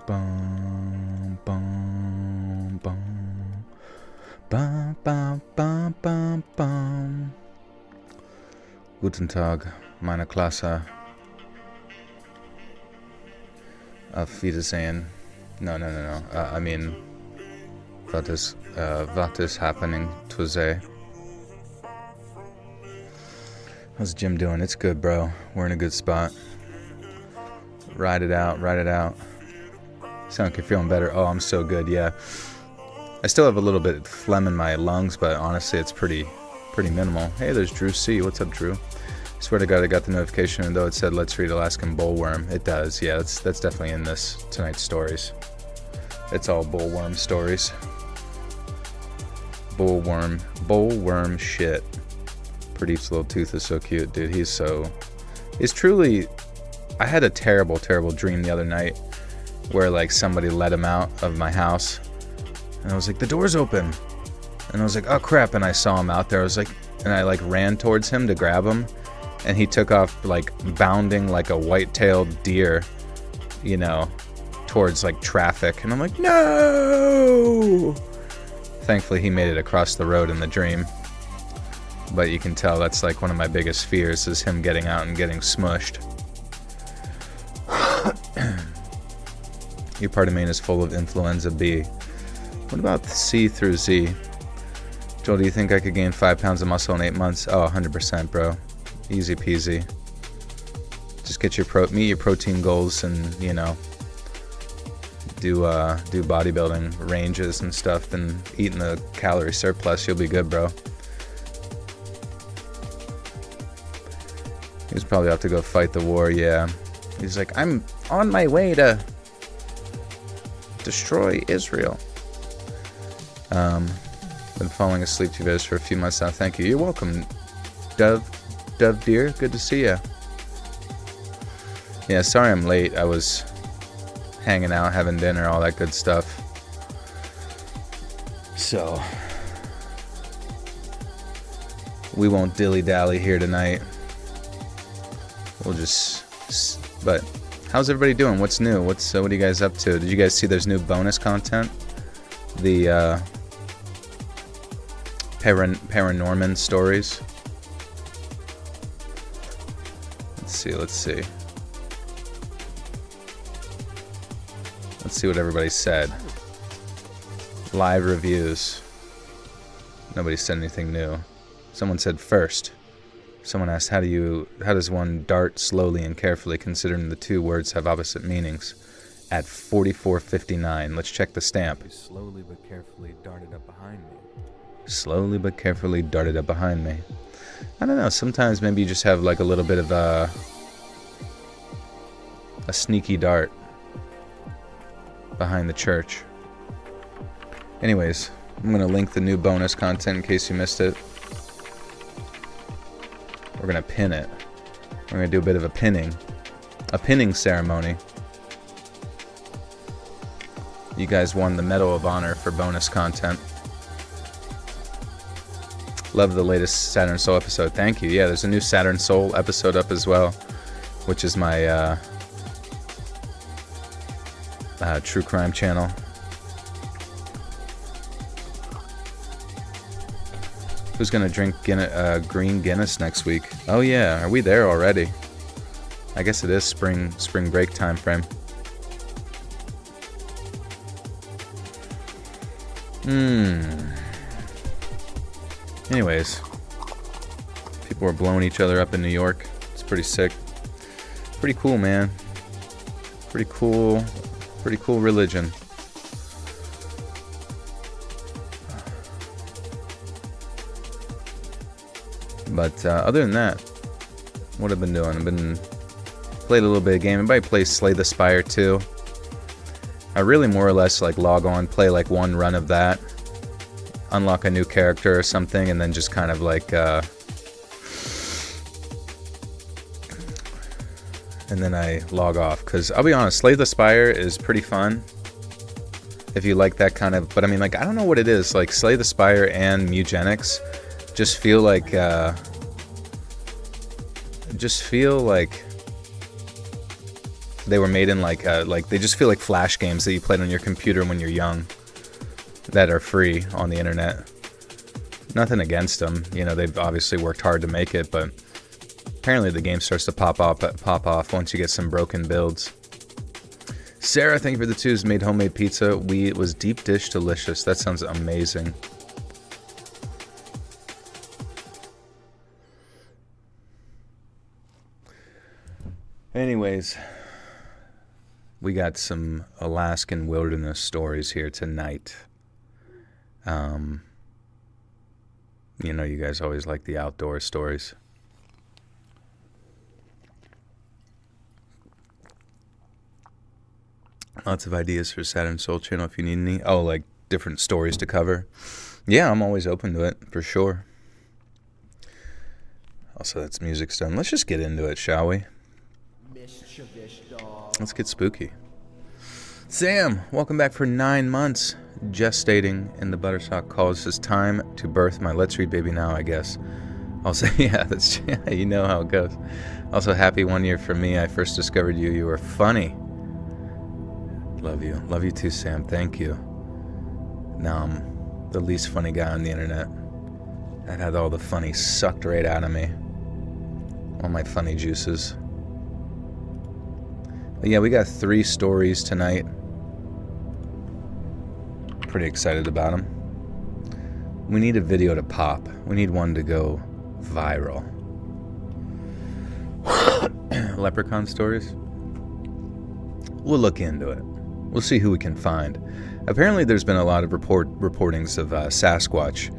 Bum, bum, bum. Bum, bum, bum, bum, bum. Guten Tag, meine Klasse. Auf Wiedersehen. No. I mean, what is happening today? How's Jim doing? It's good, bro. We're in a good spot. Ride it out. Sound like you're feeling better. Oh, I'm so good, yeah. I still have a little bit of phlegm in my lungs, but honestly, it's pretty minimal. Hey, there's Drew C. What's up, Drew? I swear to God, I got the notification, and though it said, let's read Alaskan bullworm. It does, yeah, that's definitely in tonight's stories. It's all bullworm stories. Bullworm shit. Pradeep's little tooth is so cute, dude. He's truly... I had a terrible dream the other night where, like, somebody let him out of my house. And I was like, the door's open. And I was like, oh, crap. And I saw him out there. I ran towards him to grab him. And he took off, like, bounding like a white-tailed deer, you know, towards, like, traffic. And I'm like, no! Thankfully, he made it across the road in the dream. But you can tell that's, like, one of my biggest fears is him getting out and getting smushed. Your part of Maine is full of influenza B. What about C through Z? Joel, do you think I could gain 5 pounds of muscle in 8 months? Oh, 100%, bro. Easy peasy. Just get meet your protein goals and, you know, do bodybuilding ranges and stuff and eat in the calorie surplus. You'll be good, bro. He's probably out to go fight the war, yeah. He's like, I'm on my way to destroy Israel. Been falling asleep to you guys for a few months now. Thank you. You're welcome, Dove dear. Good to see ya. Yeah, sorry I'm late. I was hanging out, having dinner, all that good stuff. So we won't dilly-dally here tonight. We'll just... But how's everybody doing? What's new? What are you guys up to? Did you guys see there's new bonus content? The Paranorman stories. Let's see. Let's see what everybody said. Live reviews. Nobody said anything new. Someone said first. Someone asked, how does one dart slowly and carefully, considering the two words have opposite meanings? At 44:59. Let's check the stamp. Slowly but carefully darted up behind me. Slowly but carefully darted up behind me. I don't know. Sometimes maybe you just have like a little bit of a sneaky dart behind the church. Anyways, I'm going to link the new bonus content in case you missed it. We're going to pin it. We're going to do a bit of a pinning ceremony. You guys won the Medal of Honor for bonus content. Love the latest Saturn Soul episode. Thank you. Yeah, there's a new Saturn Soul episode up as well, which is my true crime channel. Who's gonna drink green Guinness next week? Oh yeah, are we there already? I guess it is spring break time frame. Anyways, people are blowing each other up in New York. It's pretty sick. Pretty cool, man. Pretty cool religion. But other than that, what I've been doing, played a little bit of game. Everybody plays Slay the Spire 2. I really more or less like log on, play like one run of that, unlock a new character or something, and then just kind of like and then I log off. Because I'll be honest, Slay the Spire is pretty fun if you like that kind of, but I mean, like, I don't know what it is, like Slay the Spire and Mugenics just feel like They were made in like they just feel like flash games that you played on your computer when you're young that are free on the internet. Nothing against them. You know, they've obviously worked hard to make it, but apparently the game starts to pop off once you get some broken builds. Sarah, thank you for the 2s. Made homemade pizza. It was deep dish delicious. That sounds amazing. Anyways, we got some Alaskan wilderness stories here tonight. You know, you guys always like the outdoor stories. Lots of ideas for Saturn Soul Channel if you need any. Oh, like different stories to cover. Yeah, I'm always open to it, for sure. Also, that's music's done. Let's just get into it, shall we? Let's get spooky. Sam, welcome back for 9 months. Gestating in the Buttersock calls. It's time to birth my Let's Read Baby Now, I guess. Also, yeah, you know how it goes. Also, happy 1 year for me. I first discovered you. You were funny. Love you. Love you too, Sam. Thank you. Now I'm the least funny guy on the internet. That had all the funny sucked right out of me. All my funny juices. But yeah, we got 3 stories tonight. Pretty excited about them. We need a video to pop. We need one to go viral. Leprechaun stories? We'll look into it. We'll see who we can find. Apparently there's been a lot of reportings of Sasquatch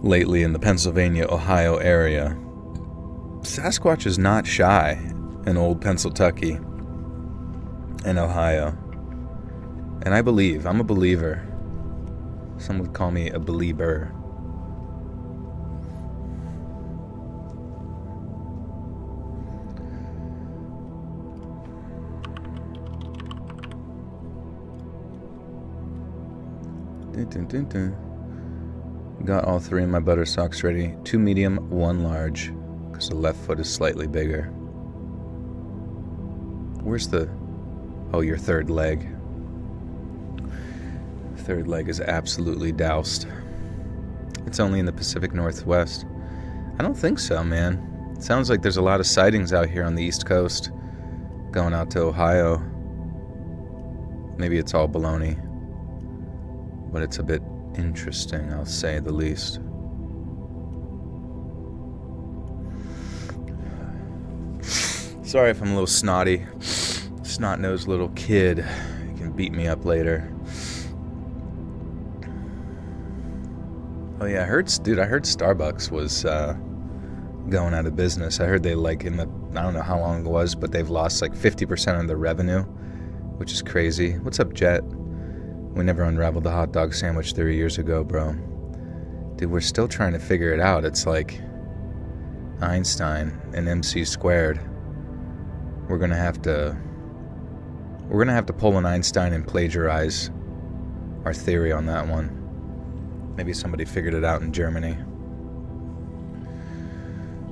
lately in the Pennsylvania, Ohio area. Sasquatch is not shy in old Pennsylvania and Ohio. And I'm a believer. Some would call me a believer. Dun, dun, dun. Got all 3 of my butter socks ready. 2 medium, 1 large. Because the left foot is slightly bigger. Where's your third leg. Third leg is absolutely doused. It's only in the Pacific Northwest. I don't think so, man. It sounds like there's a lot of sightings out here on the East Coast. Going out to Ohio. Maybe it's all baloney. But it's a bit interesting, I'll say the least. Sorry if I'm a little snotty. Snot-nosed little kid. You can beat me up later. Oh yeah, I heard Starbucks was going out of business. I heard they I don't know how long it was, but they've lost like 50% of their revenue, which is crazy. What's up, Jet? We never unraveled the hot dog sandwich 30 years ago, bro. Dude, we're still trying to figure it out. It's like Einstein and MC squared. We're gonna have to pull an Einstein and plagiarize our theory on that one. Maybe somebody figured it out in Germany.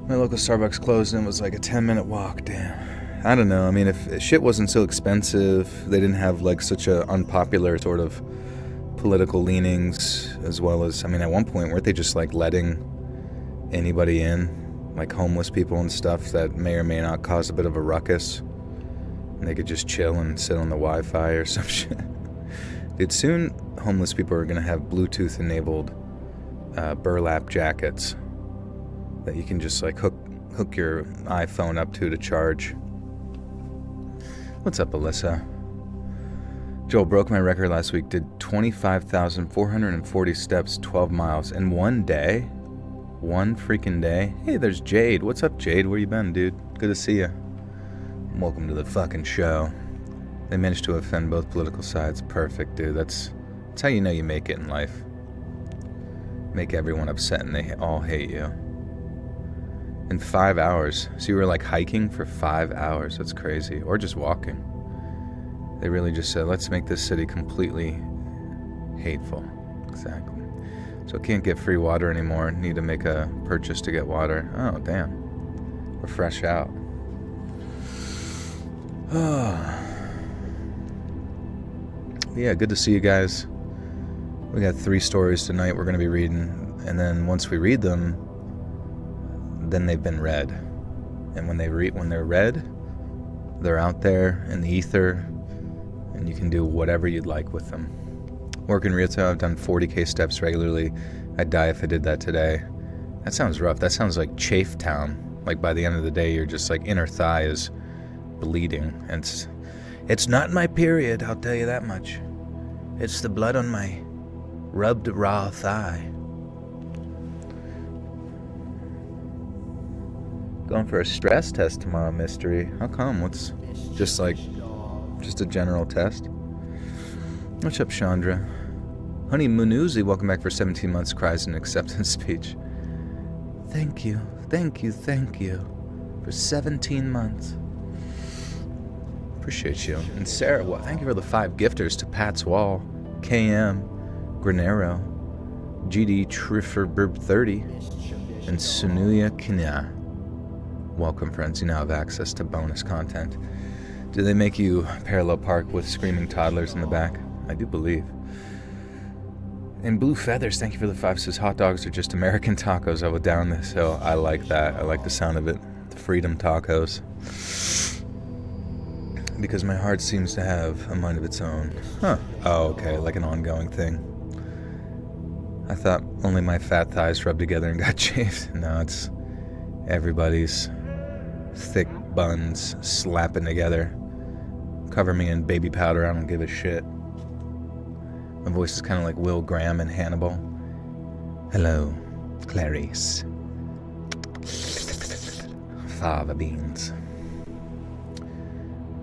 My local Starbucks closed and it was like a 10-minute walk. Damn. I don't know. I mean, if shit wasn't so expensive, they didn't have like such a unpopular sort of political leanings, as well as, I mean, at one point, weren't they just like letting anybody in, like homeless people and stuff that may or may not cause a bit of a ruckus, and they could just chill and sit on the Wi-Fi or some shit. Dude, soon homeless people are gonna have Bluetooth-enabled burlap jackets that you can just like hook your iPhone up to charge. What's up, Alyssa? Joel broke my record last week. Did 25,440 steps, 12 miles in one day. One freaking day. Hey, there's Jade. What's up, Jade? Where you been, dude? Good to see you. Welcome to the fucking show. They managed to offend both political sides. Perfect, dude. That's how you know you make it in life. Make everyone upset and they all hate you. In 5 hours. So you were like hiking for 5 hours. That's crazy. Or just walking. They really just said, let's make this city completely hateful. Exactly. So can't get free water anymore. Need to make a purchase to get water. Oh, damn. We're fresh out. Yeah, good to see you guys. We got 3 stories tonight we're going to be reading, and then once we read them, then they've been read. And when they're read, they're out there in the ether, and you can do whatever you'd like with them. Working real time, I've done 40K steps regularly. I'd die if I did that today. That sounds rough. That sounds like Chafe Town. Like by the end of the day, you're just like inner thigh is bleeding. And it's not my period, I'll tell you that much. It's the blood on my rubbed raw thigh. Going for a stress test tomorrow, Mystery. How come? What's just a general test? What's up, Chandra? Honey Munuzi, welcome back for 17 months, cries an acceptance speech. Thank you for 17 months. Appreciate you. And Sarah, well, thank you for the 5 gifters to Pat's Wall, KM, Granero, GD Trifferburb 30, and Sunuya Kina. Welcome, friends. You now have access to bonus content. Do they make you parallel park with screaming toddlers in the back? I do believe. And Blue Feathers, thank you for the 5. Says hot dogs are just American tacos. I would down this hill. I like that. I like the sound of it. The freedom tacos. Because my heart seems to have a mind of its own. Huh. Oh, okay. Like an ongoing thing. I thought only my fat thighs rubbed together and got chafed. No, it's everybody's thick buns slapping together. Cover me in baby powder. I don't give a shit. My voice is kind of like Will Graham in Hannibal. Hello, Clarice. Fava beans.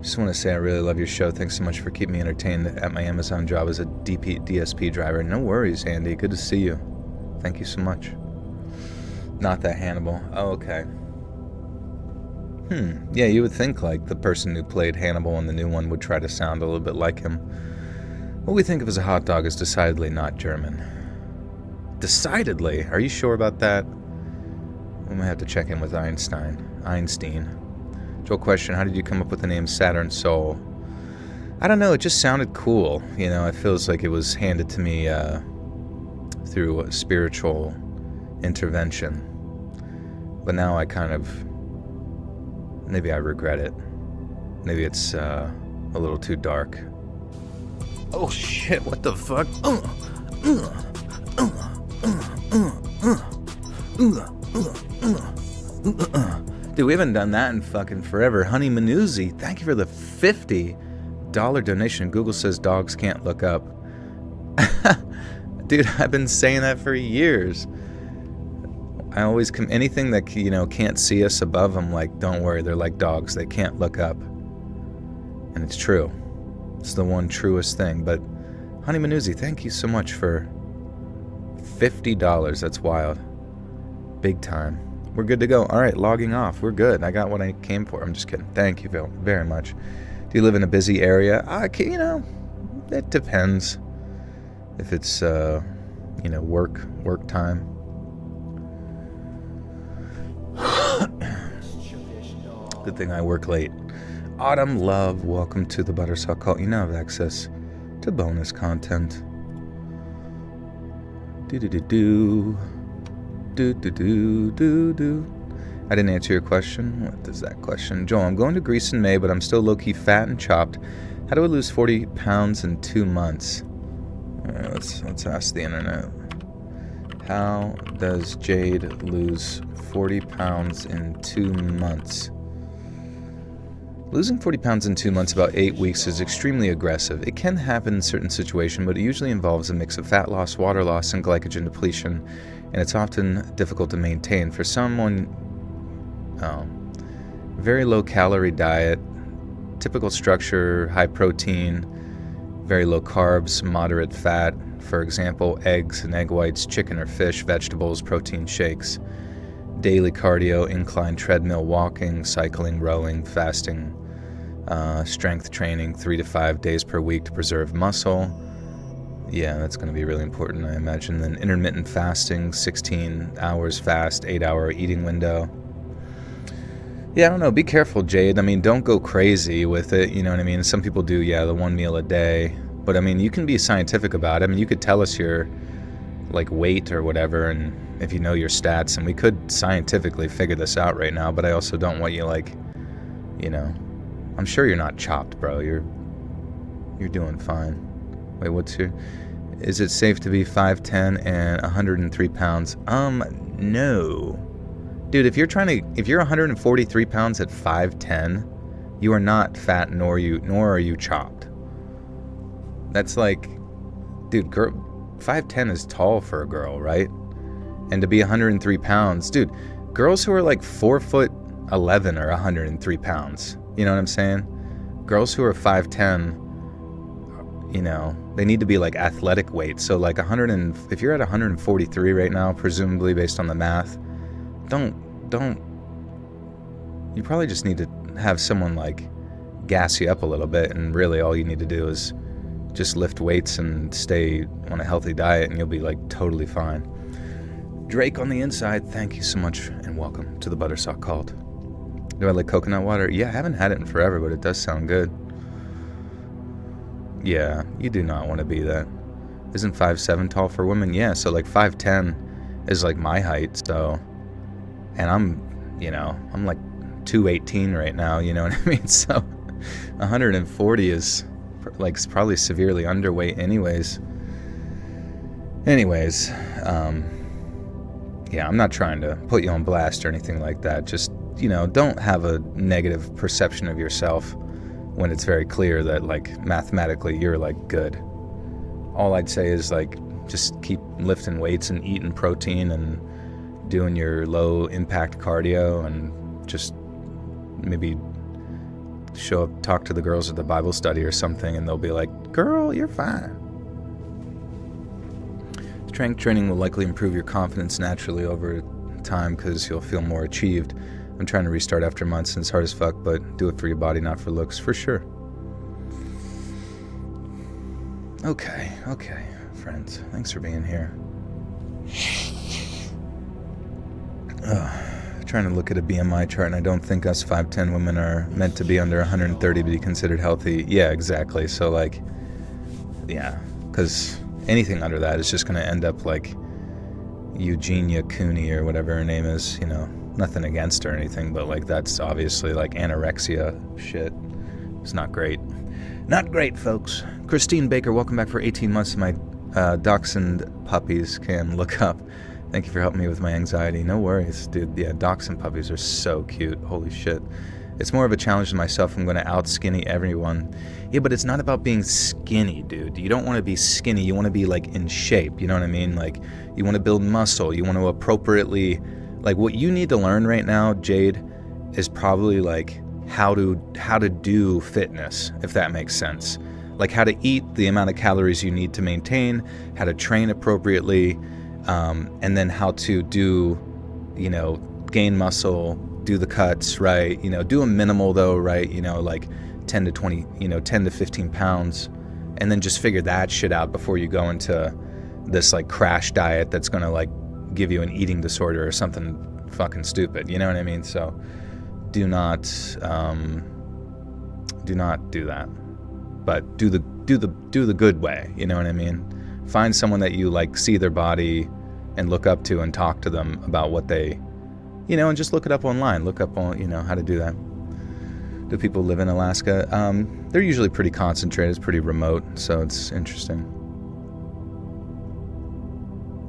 Just want to say I really love your show. Thanks so much for keeping me entertained at my Amazon job as a DSP driver. No worries, Andy. Good to see you. Thank you so much. Not that Hannibal. Oh, okay. Yeah, you would think like the person who played Hannibal in the new one would try to sound a little bit like him. What we think of as a hot dog is decidedly not German. Decidedly? Are you sure about that? We might have to check in with Einstein. Joel question, how did you come up with the name Saturn Soul? I don't know, it just sounded cool. You know, it feels like it was handed to me through a spiritual intervention. But now I kind of... maybe I regret it. Maybe it's a little too dark. Oh shit, what the fuck? Dude, we haven't done that in fucking forever. Honey Manuzzi, thank you for the $50 donation. Google says dogs can't look up. Dude, I've been saying that for years. I always anything that, you know, can't see us above them, like, don't worry, they're like dogs. They can't look up. And it's true. It's the one truest thing. But Honey Manuzzi, thank you so much for $50. That's wild. Big time. We're good to go. All right, logging off. We're good. I got what I came for. I'm just kidding. Thank you, Phil, very much. Do you live in a busy area? You know, it depends. If it's, you know, work time. Good thing I work late. Autumn Love, welcome to the Buttersalt Cult. You now have access to bonus content. Do. I didn't answer your question. What is that question? Joel, I'm going to Greece in May, but I'm still low-key fat and chopped. How do I lose 40 pounds in 2 months? Let's ask the internet. How does Jade lose 40 pounds in 2 months? Losing 40 pounds in 2 months, about 8 weeks, is extremely aggressive. It can happen in certain situations, but it usually involves a mix of fat loss, water loss, and glycogen depletion, and it's often difficult to maintain. For someone, very low-calorie diet, typical structure, high protein, very low carbs, moderate fat, for example, eggs and egg whites, chicken or fish, vegetables, protein shakes, daily cardio, incline treadmill, walking, cycling, rowing, fasting, strength training 3 to 5 days per week to preserve muscle. Yeah, that's going to be really important, I imagine. Then intermittent fasting, 16 hours fast, 8-hour eating window. Yeah, I don't know. Be careful, Jade. I mean, don't go crazy with it. You know what I mean? Some people do, yeah, the 1 meal a day. But I mean, you can be scientific about it. I mean, you could tell us your like weight or whatever, and if you know your stats, and we could scientifically figure this out right now. But I also don't want you like, you know, I'm sure you're not chopped, bro. You're doing fine. Wait, is it safe to be 5'10" and 103 pounds? No. Dude, if you're 143 pounds at 5'10", you are not fat, nor are you chopped. That's like, dude, 5'10" is tall for a girl, right? And to be 103 pounds, dude, girls who are like 4'11" are 103 pounds. You know what I'm saying? Girls who are 5'10", you know, they need to be like athletic weight. So like if you're at 143 right now, presumably based on the math, you probably just need to have someone like gas you up a little bit, and really all you need to do is just lift weights and stay on a healthy diet, and you'll be like totally fine. Drake on the inside, thank you so much and welcome to the Buttersock Cult. Do I like coconut water? Yeah, I haven't had it in forever, but it does sound good. Yeah, you do not want to be that. Isn't 5'7" tall for women? Yeah, so like 5'10" is like my height, so, and I'm like 218 right now, you know what I mean? So 140 is like probably severely underweight anyways. Yeah, I'm not trying to put you on blast or anything like that. Just, don't have a negative perception of yourself when it's very clear that like mathematically you're like good. All I'd say is like just keep lifting weights and eating protein and doing your low impact cardio, and just maybe talk to the girls at the Bible study or something, and they'll be like, girl, you're fine. Strength training will likely improve your confidence naturally over time because you'll feel more achieved. I'm trying to restart after months and it's hard as fuck, but do it for your body, not for looks, for sure. Okay, friends. Thanks for being here. Trying to look at a BMI chart, and I don't think us 5'10" women are meant to be under 130 to be considered healthy. Yeah, exactly. So like, yeah, because anything under that is just going to end up like Eugenia Cooney or whatever her name is, nothing against her or anything, but like that's obviously like anorexia shit. It's not great. Not great, folks. Christine Baker, welcome back for 18 months. My dachshund puppies can look up. Thank you for helping me with my anxiety. No worries, dude. Yeah, dachshund puppies are so cute. Holy shit. It's more of a challenge to myself. I'm going to out skinny everyone. Yeah, but it's not about being skinny, dude. You don't want to be skinny. You want to be like in shape. You know what I mean? Like you want to build muscle. You want to appropriately, like what you need to learn right now, Jade, is probably like how to do fitness, if that makes sense. Like how to eat the amount of calories you need to maintain, how to train appropriately, and then how to do, gain muscle, do the cuts, right? Do a minimal though, right? Like 10 to 15 pounds, and then just figure that shit out before you go into this like crash diet that's gonna like give you an eating disorder or something fucking stupid. You know what I mean? So do not do that, but do the good way. You know what I mean? Find someone that you like, see their body and look up to, and talk to them about what they, and just look it up online. Look up on, how to do that. Do people live in Alaska? They're usually pretty concentrated. It's pretty remote, so it's interesting.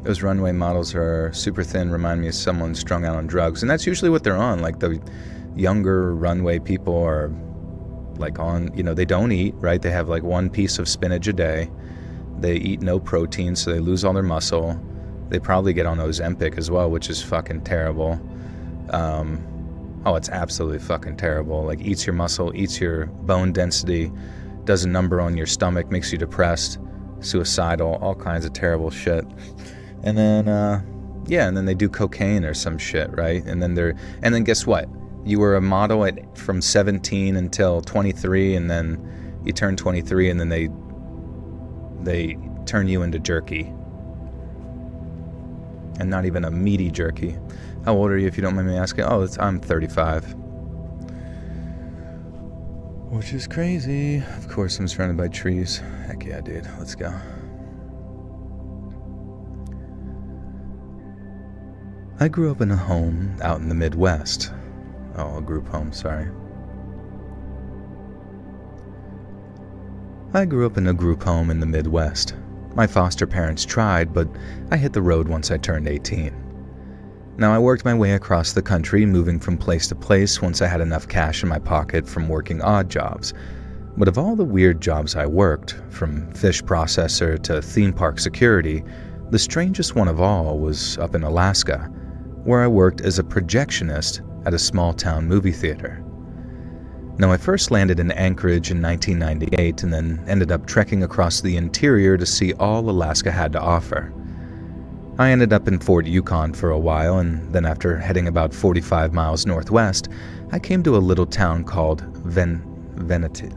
Those runway models are super thin, remind me of someone strung out on drugs. And that's usually what they're on. Like the younger runway people are like on, they don't eat, right? They have like one piece of spinach a day. They eat no protein, so they lose all their muscle. They probably get on Ozempic as well, which is fucking terrible. It's absolutely fucking terrible. Like eats your muscle, eats your bone density, does a number on your stomach, makes you depressed, suicidal, all kinds of terrible shit. And then, and then they do cocaine or some shit, right? And then guess what? You were a model from 17 until 23, and then you turn 23, and then they turn you into jerky. And not even a meaty jerky. How old are you, if you don't mind me asking? I'm 35. Which is crazy. Of course, I'm surrounded by trees. Heck yeah, dude. Let's go. I grew up in a home out in the Midwest. Oh, a group home, sorry. I grew up in a group home in the Midwest. My foster parents tried, but I hit the road once I turned 18. Now, I worked my way across the country, moving from place to place once I had enough cash in my pocket from working odd jobs. But of all the weird jobs I worked, from fish processor to theme park security, the strangest one of all was up in Alaska, where I worked as a projectionist at a small-town movie theater. Now, I first landed in Anchorage in 1998 and then ended up trekking across the interior to see all Alaska had to offer. I ended up in Fort Yukon for a while, and then after heading about 45 miles northwest, I came to a little town called Venati.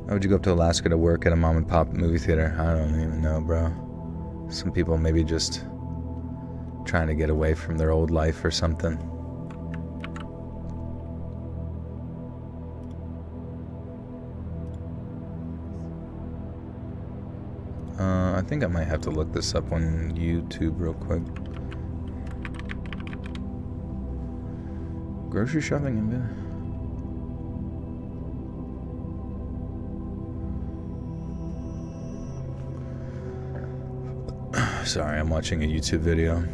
Why would you go up to Alaska to work at a mom-and-pop movie theater? I don't even know, bro. Some people maybe just trying to get away from their old life or something. I think I might have to look this up on YouTube real quick. Grocery shopping in bed. Sorry, I'm watching a YouTube video.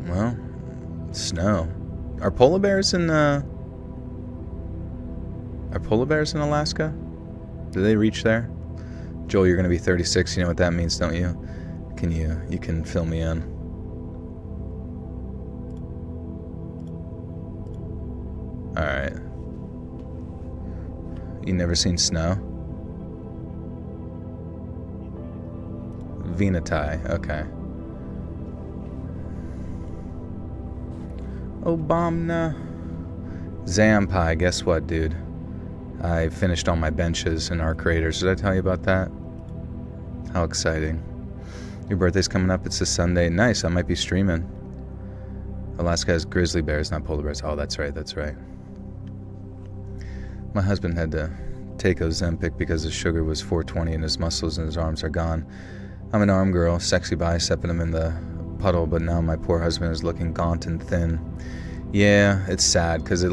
Well, snow. Are polar bears in Alaska? Do they reach there? Joel, you're gonna be 36. You know what that means, don't you? You can fill me in. All right. You never seen snow? Venati. Okay. Obama. Zampai. Guess what, dude? I finished all my benches in our creators. Did I tell you about that? How exciting. Your birthday's coming up. It's a Sunday. Nice. I might be streaming. Alaska has grizzly bears, not polar bears. Oh, that's right. That's right. My husband had to take Ozempic because his sugar was 420 and his muscles and his arms are gone. I'm an arm girl, sexy bicepping him in the puddle, but now my poor husband is looking gaunt and thin. Yeah, it's sad because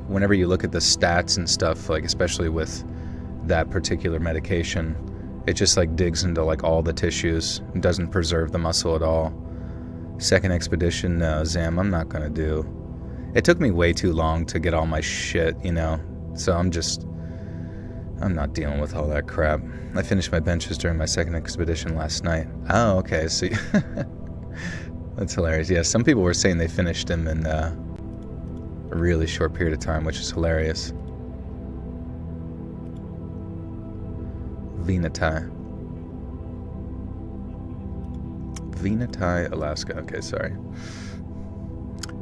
whenever you look at the stats and stuff, especially with that particular medication, it just digs into all the tissues and doesn't preserve the muscle at all. Second expedition, no, Zam, I'm not gonna do. It took me way too long to get all my shit, so I'm not dealing with all that crap. I finished my benches during my second expedition last night. Oh, okay, so that's hilarious. Yeah, some people were saying they finished them in a really short period of time, which is hilarious. Venati, Alaska. Okay, sorry.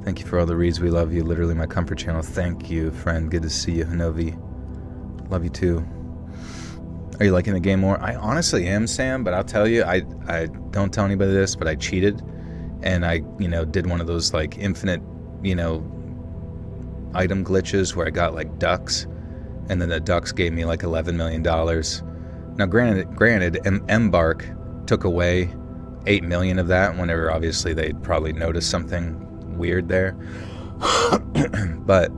Thank you for all the reads. We love you. Literally my comfort channel. Thank you, friend. Good to see you, Hanovi. Love you too. Are you liking the game more? I honestly am, Sam, but I'll tell you, I don't tell anybody this, but I cheated, and I, did one of those infinite, item glitches where I got ducks, and then the ducks gave me $11 million. Now, granted, Embark took away 8 million of that. Whenever obviously they probably noticed something weird there, but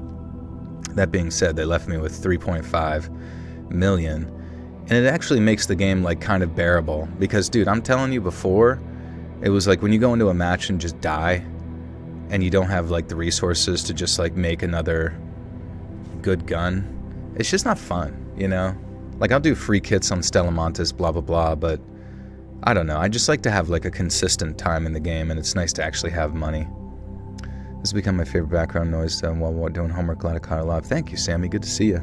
that being said, they left me with 3.5 million, and it actually makes the game kind of bearable because, dude, I'm telling you, before it was when you go into a match and just die, and you don't have the resources to just make another good gun, it's just not fun, I'll do free kits on Stellamontis, blah blah blah, but I don't know, I just like to have a consistent time in the game, and it's nice to actually have money. This has become my favorite background noise while doing homework. Glad I caught it live. Thank you, Sammy, good to see you.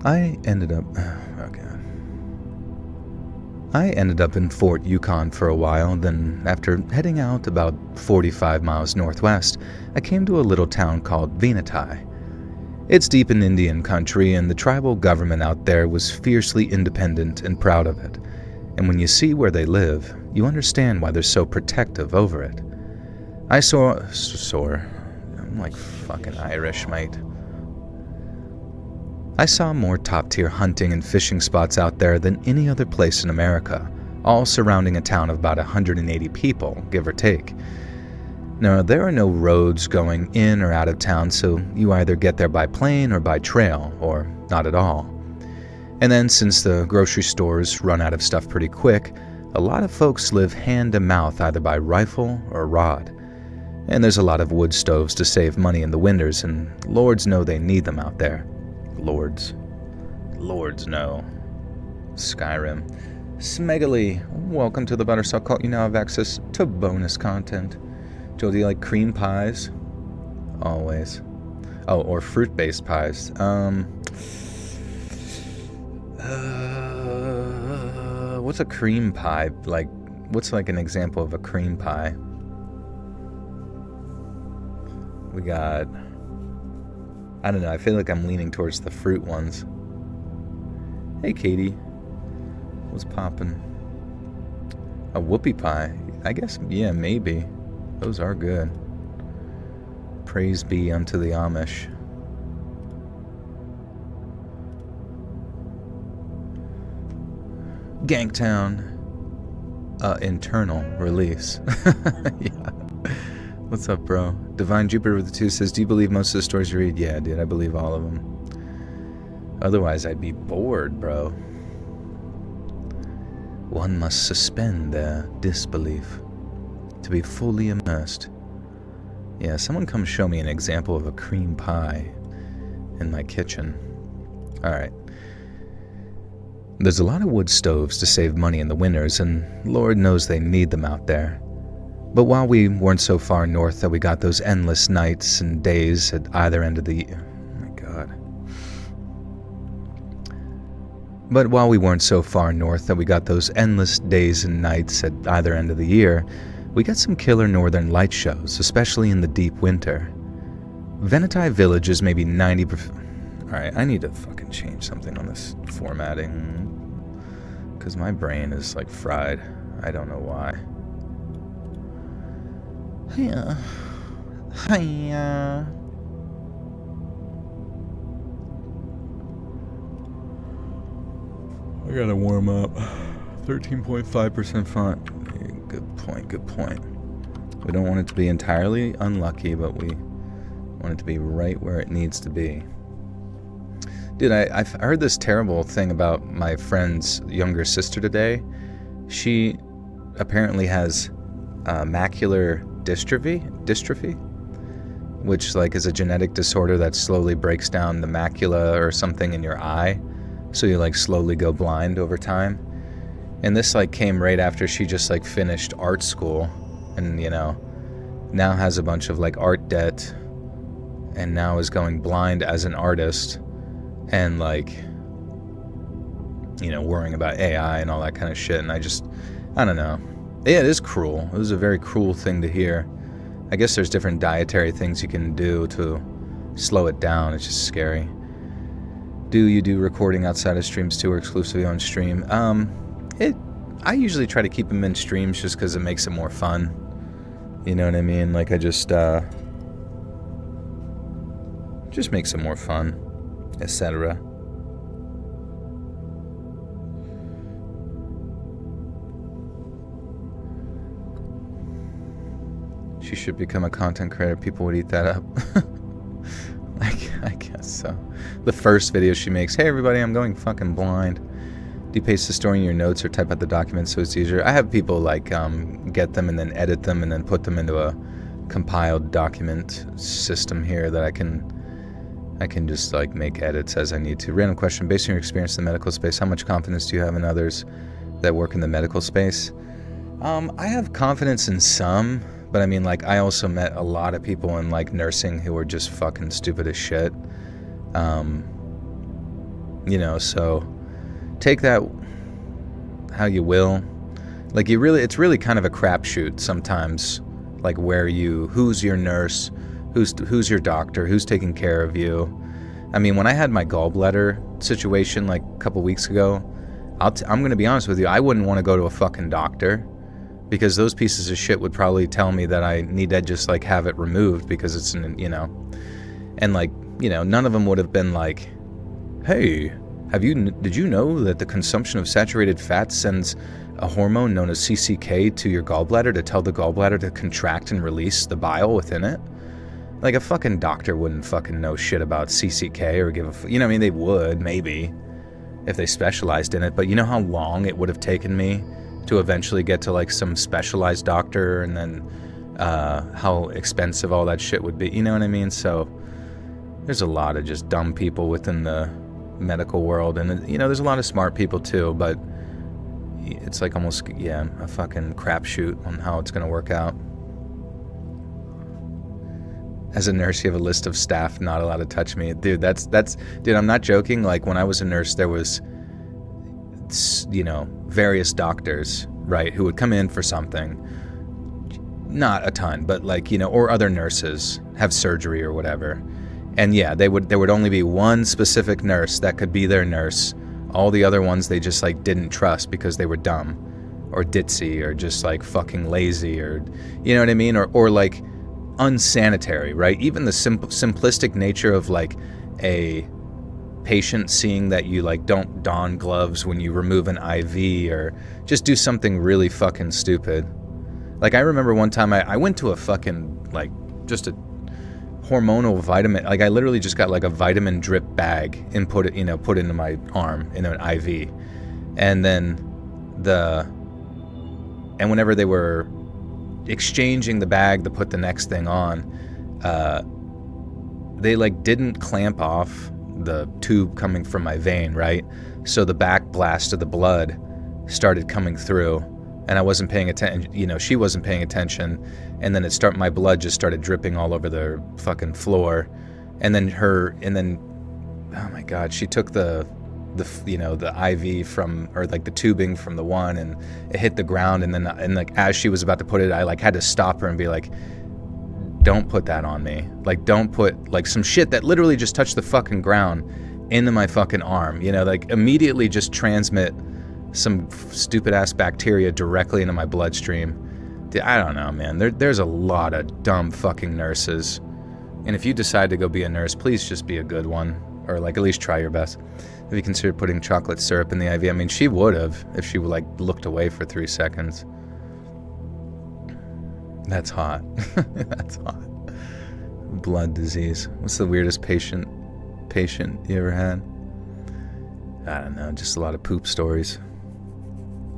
I ended up in Fort Yukon for a while, then after heading out about 45 miles northwest, I came to a little town called Venati. It's deep in Indian country, and the tribal government out there was fiercely independent and proud of it. And when you see where they live, you understand why they're so protective over it. I'm like fucking Irish, mate. I saw more top-tier hunting and fishing spots out there than any other place in America, all surrounding a town of about 180 people, give or take. Now, there are no roads going in or out of town, so you either get there by plane or by trail, or not at all. And then, since the grocery stores run out of stuff pretty quick, a lot of folks live hand-to-mouth either by rifle or rod. And there's a lot of wood stoves to save money in the winters, and lords know they need them out there. Lords know. Skyrim. Smegaly, welcome to the Buttersalt Cult. You now have access to bonus content. Joe, do you like cream pies? Always. Oh, or fruit-based pies. What's a cream pie? Like, what's like an example of a cream pie? We got... I don't know, I feel like I'm leaning towards the fruit ones. Hey, Katie. What's poppin'? A whoopie pie? I guess, yeah, maybe. Those are good. Praise be unto the Amish. Gangtown. Internal release. Yeah. What's up, bro? Divine Jupiter with the 2 says, do you believe most of the stories you read? Yeah, dude, I believe all of them. Otherwise, I'd be bored, bro. One must suspend their disbelief to be fully immersed. Yeah, someone come show me an example of a cream pie in my kitchen. Alright. There's a lot of wood stoves to save money in the winters, and Lord knows they need them out there. But while we weren't so far north that we got those endless nights and days at either end of the year... Oh my god. But while we weren't so far north that we got those endless days and nights at either end of the year, we got some killer northern light shows, especially in the deep winter. Venetai Village is maybe 90%... Alright, I need to fucking change something on this formatting. Because my brain is like fried. I don't know why. Hiya. Hiya. I gotta warm up. 13.5% font. Good point. We don't want it to be entirely unlucky, but we want it to be right where it needs to be. Dude, I heard this terrible thing about my friend's younger sister today. She apparently has macular dystrophy, which like is a genetic disorder that slowly breaks down the macula or something in your eye, so you like slowly go blind over time. And this like came right after she just like finished art school, and you know, now has a bunch of like art debt, and now is going blind as an artist, and like, you know, worrying about AI and all that kind of shit. And I don't know. Yeah, it is cruel. It was a very cruel thing to hear. I guess there's different dietary things you can do to slow it down. It's just scary. Do you do recording outside of streams too, or exclusively on stream? I usually try to keep them in streams just because it makes it more fun. You know what I mean? Like, I just makes it more fun, etc. She should become a content creator. People would eat that up. I guess so. The first video she makes, hey everybody, I'm going fucking blind. Do you paste the story in your notes or type out the documents so it's easier? I have people like get them and then edit them and then put them into a compiled document system here that I can just like make edits as I need to. Random question, based on your experience in the medical space, how much confidence do you have in others that work in the medical space? I have confidence in some, but I mean, like, I also met a lot of people in like nursing who were just fucking stupid as shit. You know, so take that how you will. Like, it's really kind of a crapshoot sometimes, like who's your nurse, who's your doctor, who's taking care of you. I mean, when I had my gallbladder situation like a couple weeks ago, I'm going to be honest with you. I wouldn't want to go to a fucking doctor, because those pieces of shit would probably tell me that I need to just like have it removed because it's and like, none of them would have been like, hey, did you know that the consumption of saturated fat sends a hormone known as CCK to your gallbladder to tell the gallbladder to contract and release the bile within it? Like, a fucking doctor wouldn't fucking know shit about CCK or give a, they would, maybe, if they specialized in it, but you know how long it would have taken me to eventually get to like some specialized doctor, and then how expensive all that shit would be, you know what I mean? So there's a lot of just dumb people within the medical world, and there's a lot of smart people too, but it's like almost a fucking crapshoot on how it's gonna work out. As a nurse, you have a list of staff not allowed to touch me. Dude, dude, I'm not joking. Like, when I was a nurse, there was various doctors, right, who would come in for something, not a ton, but like, or other nurses have surgery or whatever, and there would only be one specific nurse that could be their nurse. All the other ones they just like didn't trust because they were dumb or ditzy or just like fucking lazy, or you know what I mean, or like unsanitary, right? Even the simplistic nature of like a patient seeing that you like don't don gloves when you remove an IV, or just do something really fucking stupid. Like, I remember one time I went to a fucking like just a hormonal vitamin, like I literally just got like a vitamin drip bag and put into my arm in an IV, and then whenever they were exchanging the bag to put the next thing on, they like didn't clamp off the tube coming from my vein, right? So the back blast of the blood started coming through, and I wasn't paying attention, she wasn't paying attention, and then my blood just started dripping all over the fucking floor, and then oh my god, she took the IV from, or like the tubing from the one, and it hit the ground, and like as she was about to put it, I like had to stop her and be like, don't put that on me. Like, don't put like some shit that literally just touched the fucking ground into my fucking arm, like immediately just transmit some stupid ass bacteria directly into my bloodstream. Dude, I don't know, man. There's a lot of dumb fucking nurses, and if you decide to go be a nurse, please just be a good one, or like at least try your best. Have you considered putting chocolate syrup in the IV? I mean, she would have if she like looked away for 3 seconds. That's hot. That's hot. Blood disease. What's the weirdest patient you ever had? I don't know, just a lot of poop stories.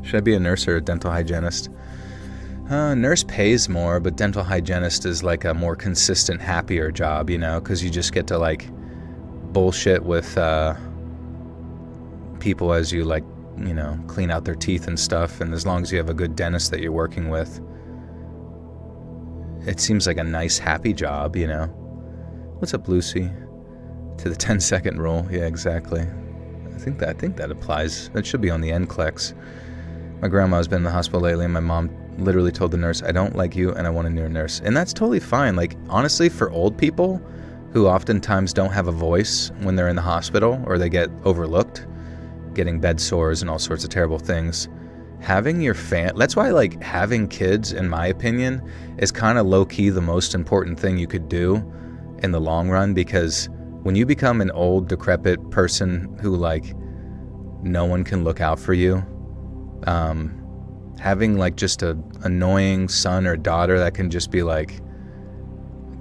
Should I be a nurse or a dental hygienist? Nurse pays more, but dental hygienist is like a more consistent, happier job, because you just get to like bullshit with people as you like, clean out their teeth and stuff, and as long as you have a good dentist that you're working with, it seems like a nice, happy job, What's up, Lucy? To the 10-second rule. Yeah, exactly. I think that applies. That should be on the NCLEX. My grandma's been in the hospital lately, and my mom literally told the nurse, I don't like you and I want a new nurse. And that's totally fine. Like, honestly, for old people who oftentimes don't have a voice when they're in the hospital, or they get overlooked, getting bed sores and all sorts of terrible things, having your that's why like having kids, in my opinion, is kind of low-key the most important thing you could do in the long run, because when you become an old, decrepit person who like no one can look out for you, having like just a annoying son or daughter that can just be like,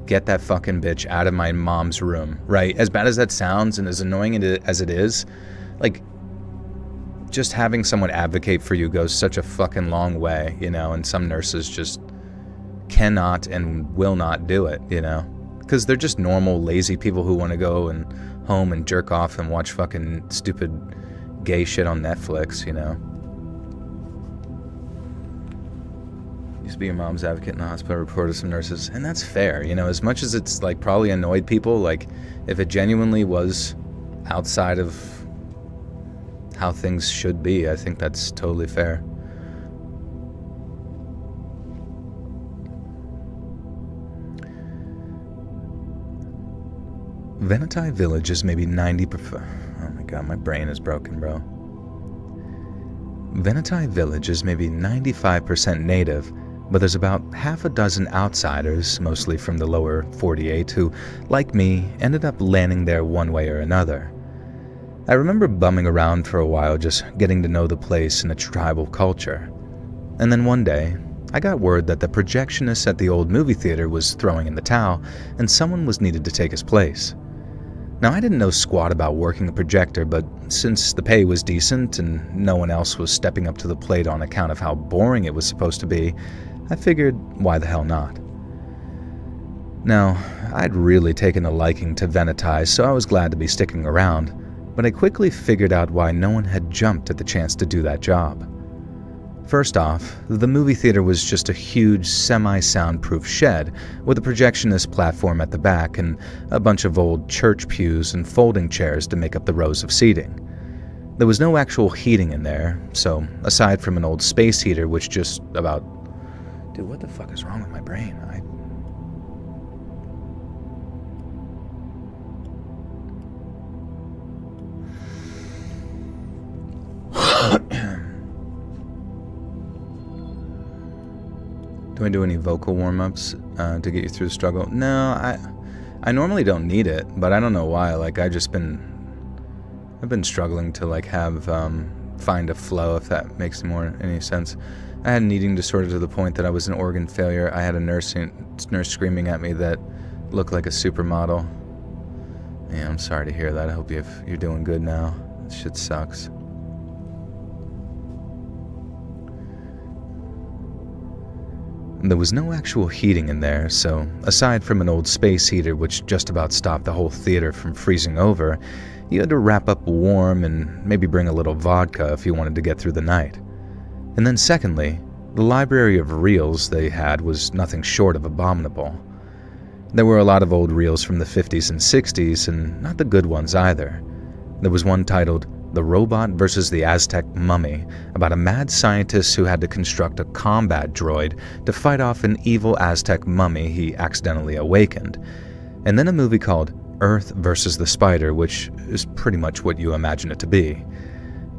get that fucking bitch out of my mom's room, right? As bad as that sounds and as annoying as it is, like, just having someone advocate for you goes such a fucking long way, and some nurses just cannot and will not do it, because they're just normal, lazy people who want to go and home and jerk off and watch fucking stupid gay shit on Netflix, Used to be your mom's advocate in the hospital, reported some nurses, and that's fair, as much as it's like probably annoyed people, like if it genuinely was outside of how things should be, I think that's totally fair. Venetai Village is maybe 90%. Oh my god, my brain is broken, bro. Venetai village is maybe 95% native, but there's about half a dozen outsiders, mostly from the lower 48, who, like me, ended up landing there one way or another. I remember bumming around for a while, just getting to know the place and its tribal culture. And then one day, I got word that the projectionist at the old movie theater was throwing in the towel, and someone was needed to take his place. Now, I didn't know squat about working a projector, but since the pay was decent and no one else was stepping up to the plate on account of how boring it was supposed to be, I figured, why the hell not? Now, I'd really taken a liking to Venetai, so I was glad to be sticking around, but I quickly figured out why no one had jumped at the chance to do that job. First off, the movie theater was just a huge, semi-soundproof shed with a projectionist platform at the back and a bunch of old church pews and folding chairs to make up the rows of seating. There was no actual heating in there, so aside from an old space heater which just about... Dude, what the fuck is wrong with my brain? Do I do any vocal warm-ups to get you through the struggle? No, I normally don't need it, but I don't know why. Like, I've been struggling to like have find a flow, if that makes any sense. I had an eating disorder to the point that I was an organ failure. I had a nurse screaming at me that looked like a supermodel. Yeah, I'm sorry to hear that. I hope you're doing good now. This shit sucks. There was no actual heating in there, so aside from an old space heater which just about stopped the whole theater from freezing over, you had to wrap up warm and maybe bring a little vodka if you wanted to get through the night. And then secondly, the library of reels they had was nothing short of abominable. There were a lot of old reels from the 50s and 60s, and not the good ones either. There was one titled The Robot versus the Aztec Mummy, about a mad scientist who had to construct a combat droid to fight off an evil Aztec mummy he accidentally awakened. And then a movie called Earth versus the Spider, which is pretty much what you imagine it to be.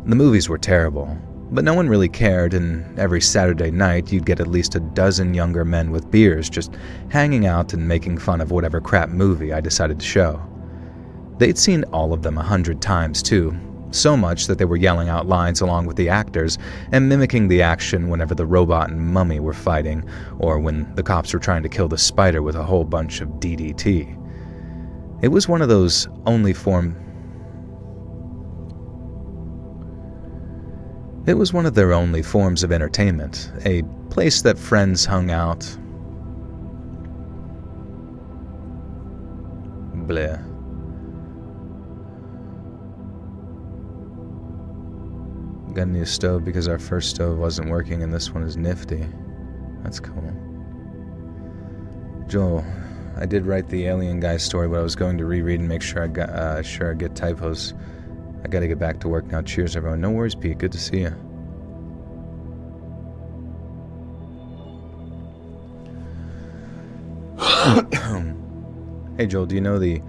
The movies were terrible, but no one really cared, and every Saturday night you'd get at least a dozen younger men with beers just hanging out and making fun of whatever crap movie I decided to show. They'd seen all of them 100 times too, so much that they were yelling out lines along with the actors and mimicking the action whenever the robot and mummy were fighting, or when the cops were trying to kill the spider with a whole bunch of DDT. It was one of those It was one of their only forms of entertainment, a place that friends hung out. Bleh. Got a new stove because our first stove wasn't working and this one is nifty. That's cool. Joel, I did write the alien guy story, but I was going to reread and make sure I get typos. I gotta get back to work now. Cheers, everyone. No worries, Pete. Good to see you. Hey, Joel, do you know the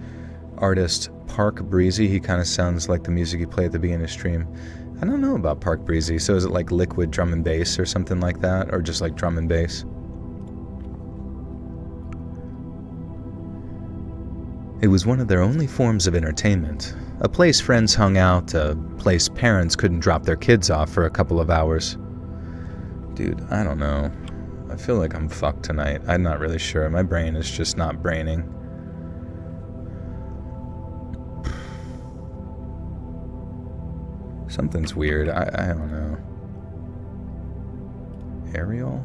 artist Park Breezy? He kind of sounds like the music you play at the beginning of stream. I don't know about Park Breezy. So is it like liquid drum and bass or something like that? Or just like drum and bass? It was one of their only forms of entertainment. A place friends hung out, a place parents couldn't drop their kids off for a couple of hours. Dude, I don't know. I feel like I'm fucked tonight. I'm not really sure. My brain is just not braining. Something's weird. I don't know. Ariel?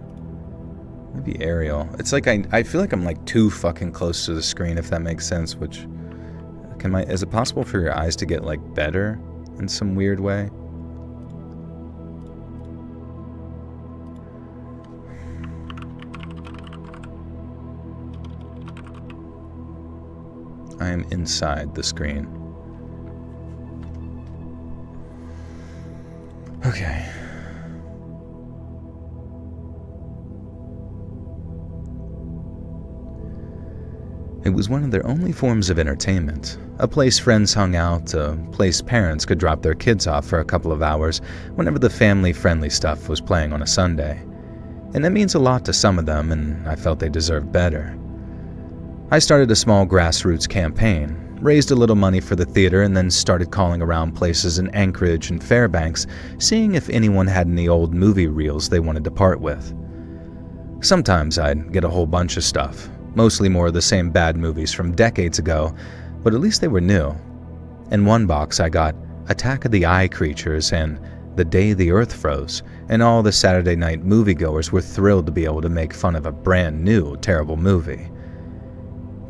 Maybe Ariel. It's like I feel like I'm like too fucking close to the screen, if that makes sense, which... Is it possible for your eyes to get like better in some weird way? I am inside the screen. Okay. It was one of their only forms of entertainment, a place friends hung out, a place parents could drop their kids off for a couple of hours whenever the family-friendly stuff was playing on a Sunday. And that means a lot to some of them, and I felt they deserved better. I started a small grassroots campaign, raised a little money for the theater, and then started calling around places in Anchorage and Fairbanks, seeing if anyone had any old movie reels they wanted to part with. Sometimes I'd get a whole bunch of stuff, mostly more of the same bad movies from decades ago, but at least they were new. In one box I got Attack of the Eye Creatures and The Day the Earth Froze, and all the Saturday night moviegoers were thrilled to be able to make fun of a brand new, terrible movie.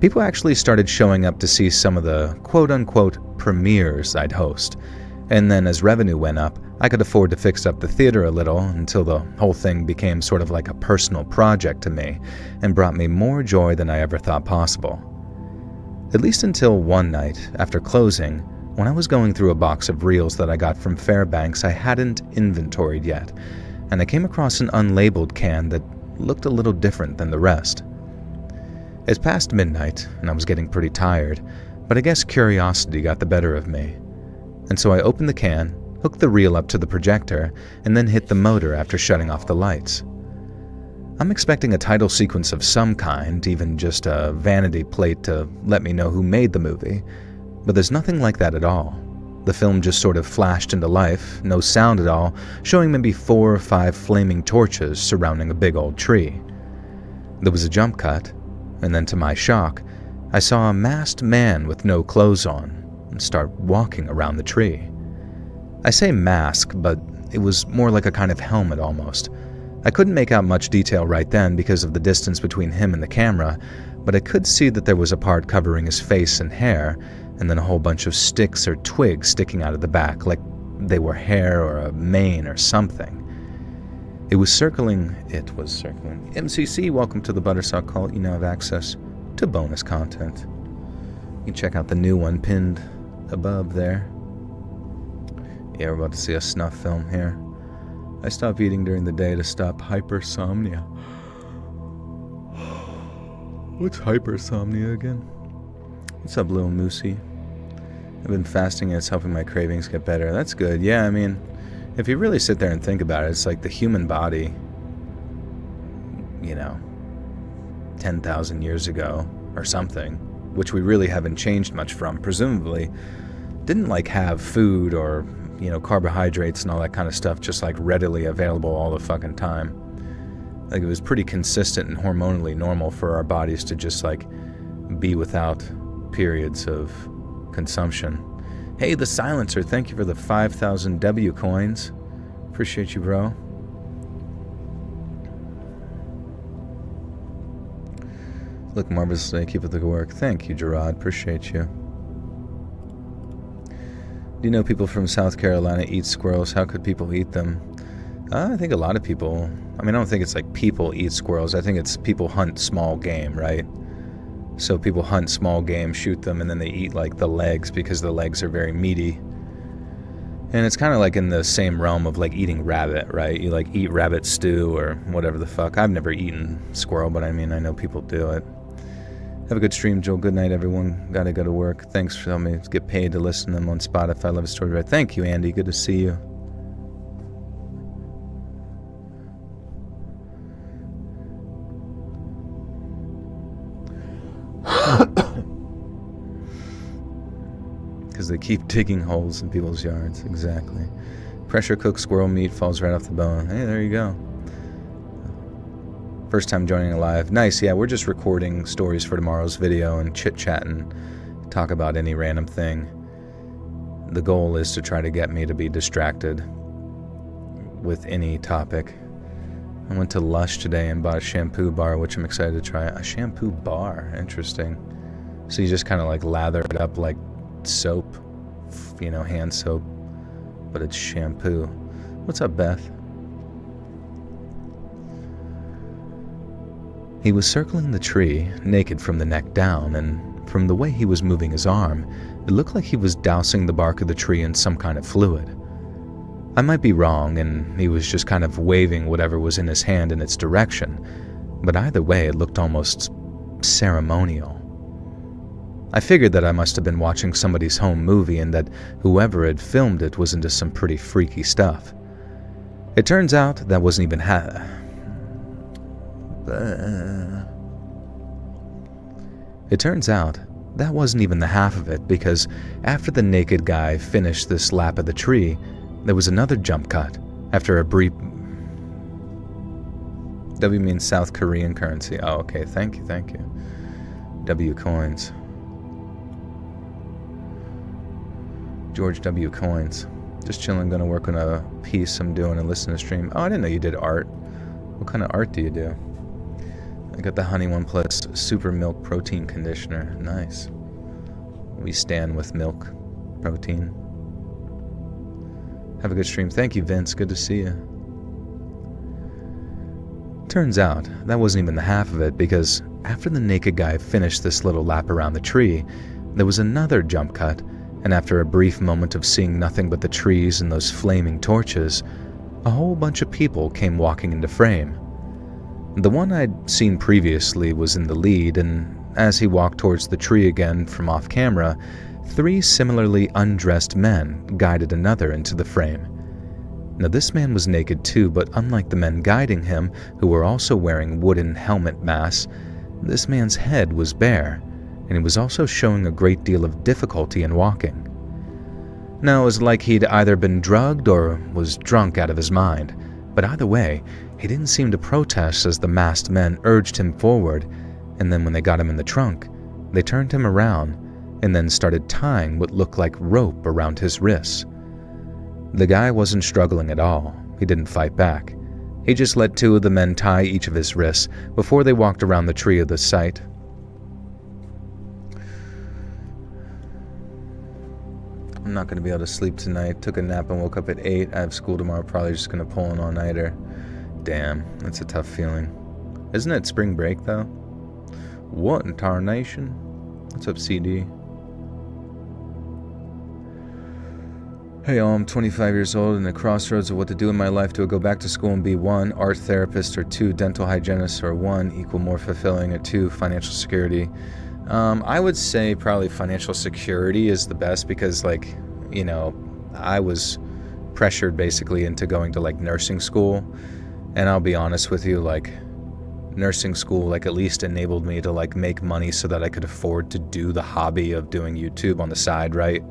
People actually started showing up to see some of the quote-unquote premieres I'd host, and then as revenue went up, I could afford to fix up the theater a little until the whole thing became sort of like a personal project to me and brought me more joy than I ever thought possible. At least until one night, after closing, when I was going through a box of reels that I got from Fairbanks I hadn't inventoried yet, and I came across an unlabeled can that looked a little different than the rest. It's past midnight, and I was getting pretty tired, but I guess curiosity got the better of me. And so I opened the can, hooked the reel up to the projector, and then hit the motor after shutting off the lights. I'm expecting a title sequence of some kind, even just a vanity plate to let me know who made the movie, but there's nothing like that at all. The film just sort of flashed into life, no sound at all, showing maybe 4 or 5 flaming torches surrounding a big old tree. There was a jump cut, and then to my shock, I saw a masked man with no clothes on start walking around the tree. I say mask, but it was more like a kind of helmet almost. I couldn't make out much detail right then because of the distance between him and the camera, but I could see that there was a part covering his face and hair, and then a whole bunch of sticks or twigs sticking out of the back, like they were hair or a mane or something. It was circling. MCC, welcome to the Buttersock Cult. You now have access to bonus content. You can check out the new one pinned above there. Yeah, we're about to see a snuff film here. I stop eating during the day to stop hypersomnia. What's hypersomnia again? What's up, little moosey? I've been fasting and it's helping my cravings get better. That's good. Yeah, I mean, if you really sit there and think about it, it's like the human body, 10,000 years ago or something, which we really haven't changed much from, presumably, didn't have food or, carbohydrates and all that kind of stuff just readily available all the fucking time. It was pretty consistent and hormonally normal for our bodies to just be without periods of consumption. Hey, the Silencer, thank you for the 5,000 W coins. Appreciate you, bro. Look marvelously, keep up the good work. Thank you, Gerard, appreciate you. Do you know people from South Carolina eat squirrels? How could people eat them? I think a lot of people, I don't think it's people eat squirrels. I think it's people hunt small game, right? So people hunt small game, shoot them, and then they eat the legs because the legs are very meaty. And it's kind of in the same realm of eating rabbit, right? You eat rabbit stew or whatever the fuck. I've never eaten squirrel, but I know people do it. Have a good stream, Joel. Good night, everyone. Gotta go to work. Thanks for helping me get paid to listen to them on Spotify. Love a story. Right. Thank you, Andy. Good to see you. Because they keep digging holes in people's yards. Exactly. Pressure cooked squirrel meat falls right off the bone. Hey, there you go. First time joining live. Nice, yeah, we're just recording stories for tomorrow's video and chit-chat and talk about any random thing. The goal is to try to get me to be distracted with any topic. I went to Lush today and bought a shampoo bar, which I'm excited to try. A shampoo bar, interesting. So you just kind of lather it up like soap, hand soap, but it's shampoo. What's up, Beth? He was circling the tree, naked from the neck down, and from the way he was moving his arm, it looked like he was dousing the bark of the tree in some kind of fluid. I might be wrong, and he was just kind of waving whatever was in his hand in its direction, but either way it looked almost ceremonial. I figured that I must have been watching somebody's home movie and that whoever had filmed it was into some pretty freaky stuff. It turns out that wasn't even the half of it, because after the naked guy finished this lap of the tree, there was another jump cut. After a brief... W means South Korean currency. Oh, okay. Thank you. W coins. George W. coins. Just chilling, gonna work on a piece I'm doing and listen to stream. Oh, I didn't know you did art. What kind of art do you do? I got the Honey 1 Plus Super Milk Protein Conditioner. Nice. We stand with milk. Protein. Have a good stream. Thank you, Vince. Good to see you. Turns out, that wasn't even the half of it, because after the naked guy finished this little lap around the tree, there was another jump cut, and after a brief moment of seeing nothing but the trees and those flaming torches, a whole bunch of people came walking into frame. The one I'd seen previously was in the lead, and as he walked towards the tree again from off camera, 3 similarly undressed men guided another into the frame. Now this man was naked too, but unlike the men guiding him, who were also wearing wooden helmet masks, this man's head was bare, and he was also showing a great deal of difficulty in walking. Now it was like he'd either been drugged or was drunk out of his mind, but either way, he didn't seem to protest as the masked men urged him forward, and then when they got him in the trunk, they turned him around and then started tying what looked like rope around his wrists. The guy wasn't struggling at all. He didn't fight back. He just let 2 of the men tie each of his wrists before they walked around the tree of the site. I'm not going to be able to sleep tonight. Took a nap and woke up at 8. I have school tomorrow. Probably just going to pull an all-nighter. Damn, that's a tough feeling. Isn't it spring break, though? What in tarnation? What's up, CD? Hey all, I'm 25 years old and at the crossroads of what to do in my life. Do I go back to school and be 1, art therapist, or 2, dental hygienist, or 1, equal more fulfilling, or 2, financial security? I would say probably financial security is the best because, like, you know, I was pressured basically into going to, like, nursing school. And I'll be honest with you, like, nursing school, like, at least enabled me to, like, make money so that I could afford to do the hobby of doing YouTube on the side, right?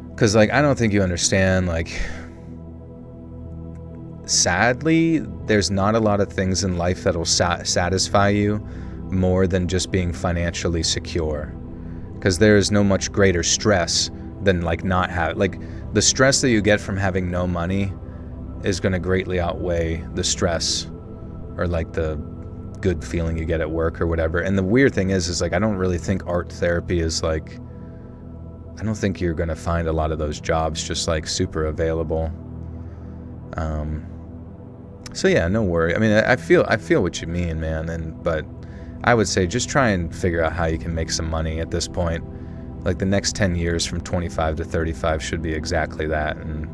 Because, like, I don't think you understand, like, sadly, there's not a lot of things in life that'll satisfy you more than just being financially secure. Because there is no much greater stress than, like, not have, like, the stress that you get from having no money is going to greatly outweigh the stress or, like, the good feeling you get at work or whatever. And the weird thing is like, I don't really think art therapy is, like, I don't think you're going to find a lot of those jobs just, like, super available. So yeah, no worry. I mean, I feel what you mean, man. But I would say just try and figure out how you can make some money at this point. Like, the next 10 years from 25 to 35 should be exactly that. And,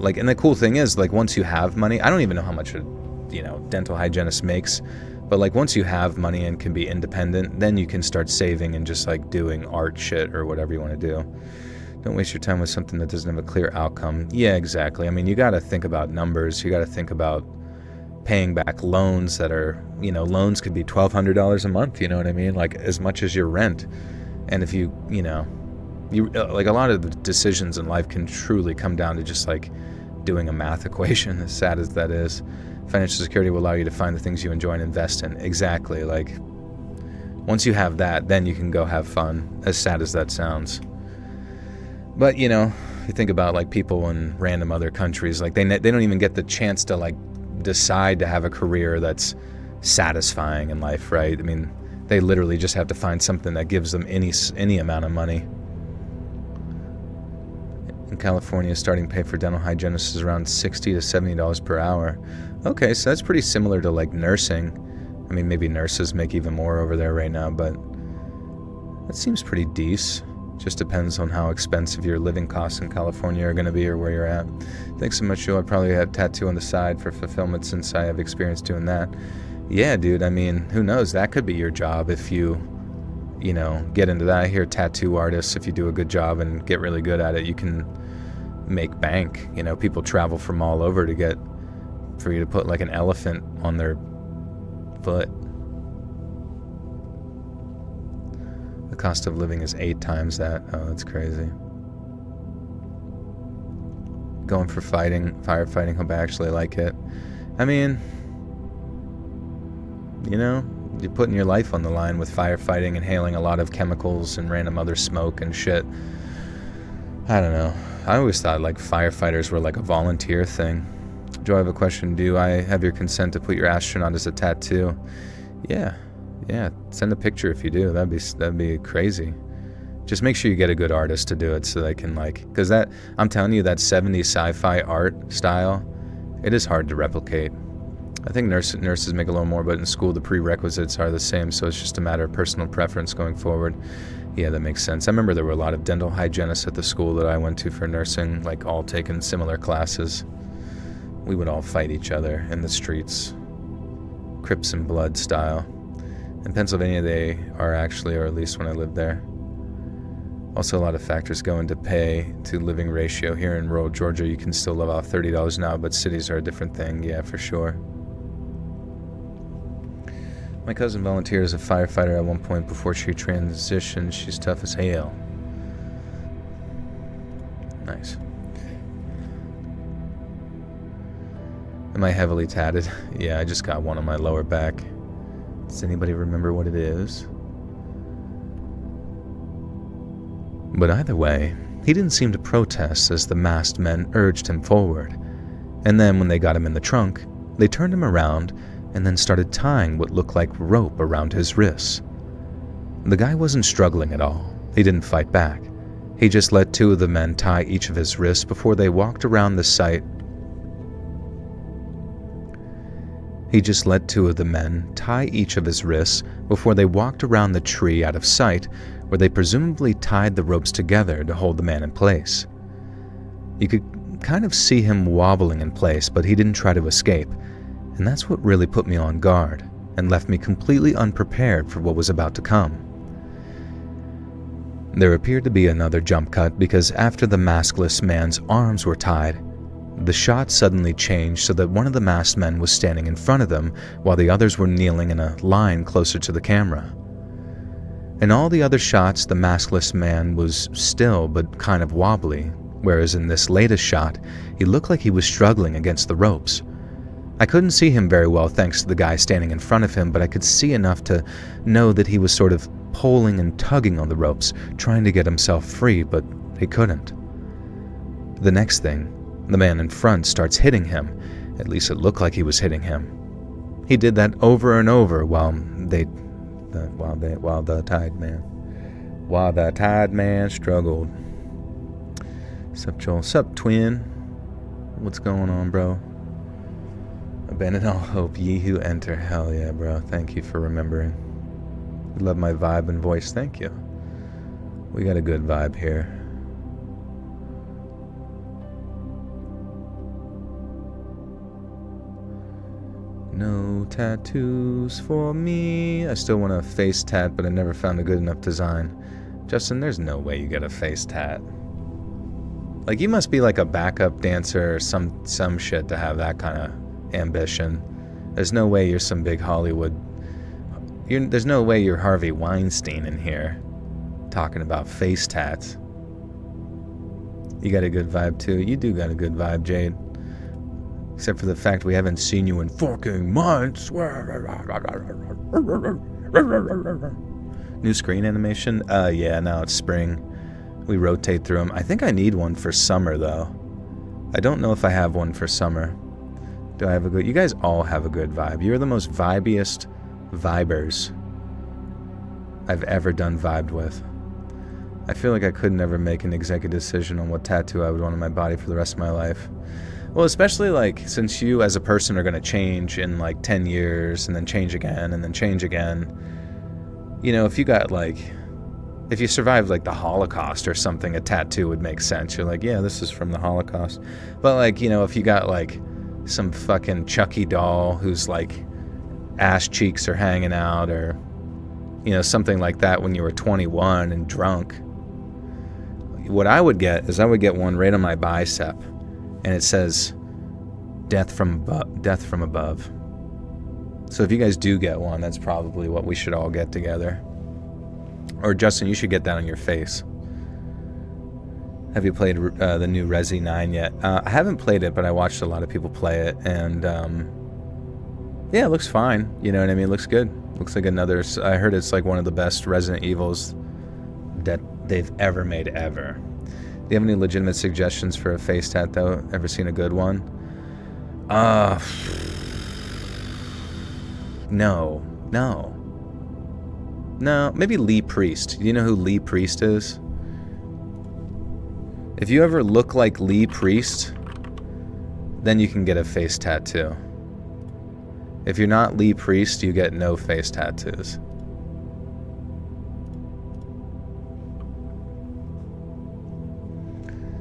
like, and the cool thing is, like, once you have money, I don't even know how much a, you know, dental hygienist makes. But, like, once you have money and can be independent, then you can start saving and just, like, doing art shit or whatever you want to do. Don't waste your time with something that doesn't have a clear outcome. Yeah, exactly. I mean, you got to think about numbers. You got to think about paying back loans that are, you know, loans could be $1,200 a month, you know what I mean? Like, as much as your rent. And if you know, like, a lot of the decisions in life can truly come down to just, like, doing a math equation, as sad as that is. Financial security will allow you to find the things you enjoy and invest in. Exactly. Like, once you have that, then you can go have fun, as sad as that sounds. But, you know, you think about, like, people in random other countries, like, they don't even get the chance to, like, decide to have a career that's satisfying in life, right? I mean, they literally just have to find something that gives them any amount of money. In California, starting pay for dental hygienists is around $60 to $70 per hour. Okay, so that's pretty similar to, like, nursing. I mean, maybe nurses make even more over there right now, but that seems pretty decent. Just depends on how expensive your living costs in California are going to be or where you're at. Thanks so much, Joe. I probably have a tattoo on the side for fulfillment since I have experience doing that. Yeah, dude, I mean, who knows? That could be your job if you get into that. I hear tattoo artists, if you do a good job and get really good at it, you can make bank. People travel from all over for you to put like an elephant on their foot. The cost of living is 8 times that. Oh, that's crazy. Going for firefighting, hope I actually like it. I mean, you're putting your life on the line with firefighting, inhaling a lot of chemicals and random other smoke and shit. I don't know. I always thought like firefighters were like a volunteer thing. Joe, I have a question. Do I have your consent to put your astronaut as a tattoo? Yeah. Send a picture if you do. That'd be crazy. Just make sure you get a good artist to do it so they can because I'm telling you, that 70s sci-fi art style, it is hard to replicate. I think nurses make a little more, but in school the prerequisites are the same, so it's just a matter of personal preference going forward. Yeah, that makes sense. I remember there were a lot of dental hygienists at the school that I went to for nursing, like all taking similar classes. We would all fight each other in the streets, Crips and Blood style. In Pennsylvania they are actually, or at least when I lived there. Also, a lot of factors go into pay to living ratio. Here in rural Georgia, you can still live off $30 an hour, but cities are a different thing. Yeah, for sure. My cousin volunteered as a firefighter at one point before she transitioned. She's tough as hell. Nice. Am I heavily tatted? Yeah, I just got one on my lower back. Does anybody remember what it is? But either way, he didn't seem to protest as the masked men urged him forward. And then when they got him in the trunk, they turned him around and then started tying what looked like rope around his wrists. The guy wasn't struggling at all. He didn't fight back. He just let 2 of the men tie each of his wrists before they walked around the site. He just let 2 of the men tie each of his wrists before they walked around the tree out of sight, where they presumably tied the ropes together to hold the man in place. You could kind of see him wobbling in place, but he didn't try to escape, and that's what really put me on guard and left me completely unprepared for what was about to come. There appeared to be another jump cut because after the maskless man's arms were tied, the shot suddenly changed so that one of the masked men was standing in front of them while the others were kneeling in a line closer to the camera. In all the other shots, the maskless man was still but kind of wobbly, whereas in this latest shot, he looked like he was struggling against the ropes. I couldn't see him very well thanks to the guy standing in front of him, but I could see enough to know that he was sort of pulling and tugging on the ropes, trying to get himself free, but he couldn't. The next thing, the man in front starts hitting him. At least it looked like he was hitting him. He did that over and over while the tied man struggled. Sup, Joel? Sup, twin? What's going on, bro? Abandon all hope, ye who enter. Hell yeah, bro. Thank you for remembering. You love my vibe and voice. Thank you. We got a good vibe here. No tattoos for me. I still want a face tat, but I never found a good enough design. Justin, there's no way you get a face tat. Like, you must be like a backup dancer or some shit to have that kind of ambition. There's no way you're some big Hollywood. There's no way you're Harvey Weinstein in here talking about face tats. You got a good vibe too. You do got a good vibe, Jade. Except for the fact we haven't seen you in fucking months. New screen animation? Yeah, now it's spring. We rotate through them. I think I need one for summer, though. I don't know if I have one for summer. Do I have a good... You guys all have a good vibe. You're the most vibiest vibers I've ever done vibed with. I feel like I could never make an executive decision on what tattoo I would want on my body for the rest of my life. Well, especially, like, since you as a person are going to change in, like, 10 years, and then change again, and then change again. You know, if you got, like... If you survived, like, the Holocaust or something, a tattoo would make sense. You're like, yeah, this is from the Holocaust. But, like, you know, if you got, like, some fucking Chucky doll whose, like, ass cheeks are hanging out, or, something like that when you were 21 and drunk. What I would get is I would get one right on my bicep, and it says, death from above. So if you guys do get one, that's probably what we should all get together. Or Justin, you should get that on your face. Have you played the new Resi 9 yet? I haven't played it, but I watched a lot of people play it, and yeah, it looks fine. You know what I mean? It looks good. Looks like another. I heard it's like one of the best Resident Evils that they've ever made ever. Do you have any legitimate suggestions for a face tat though? Ever seen a good one? No. Maybe Lee Priest. Do you know who Lee Priest is? If you ever look like Lee Priest, then you can get a face tattoo. If you're not Lee Priest, you get no face tattoos.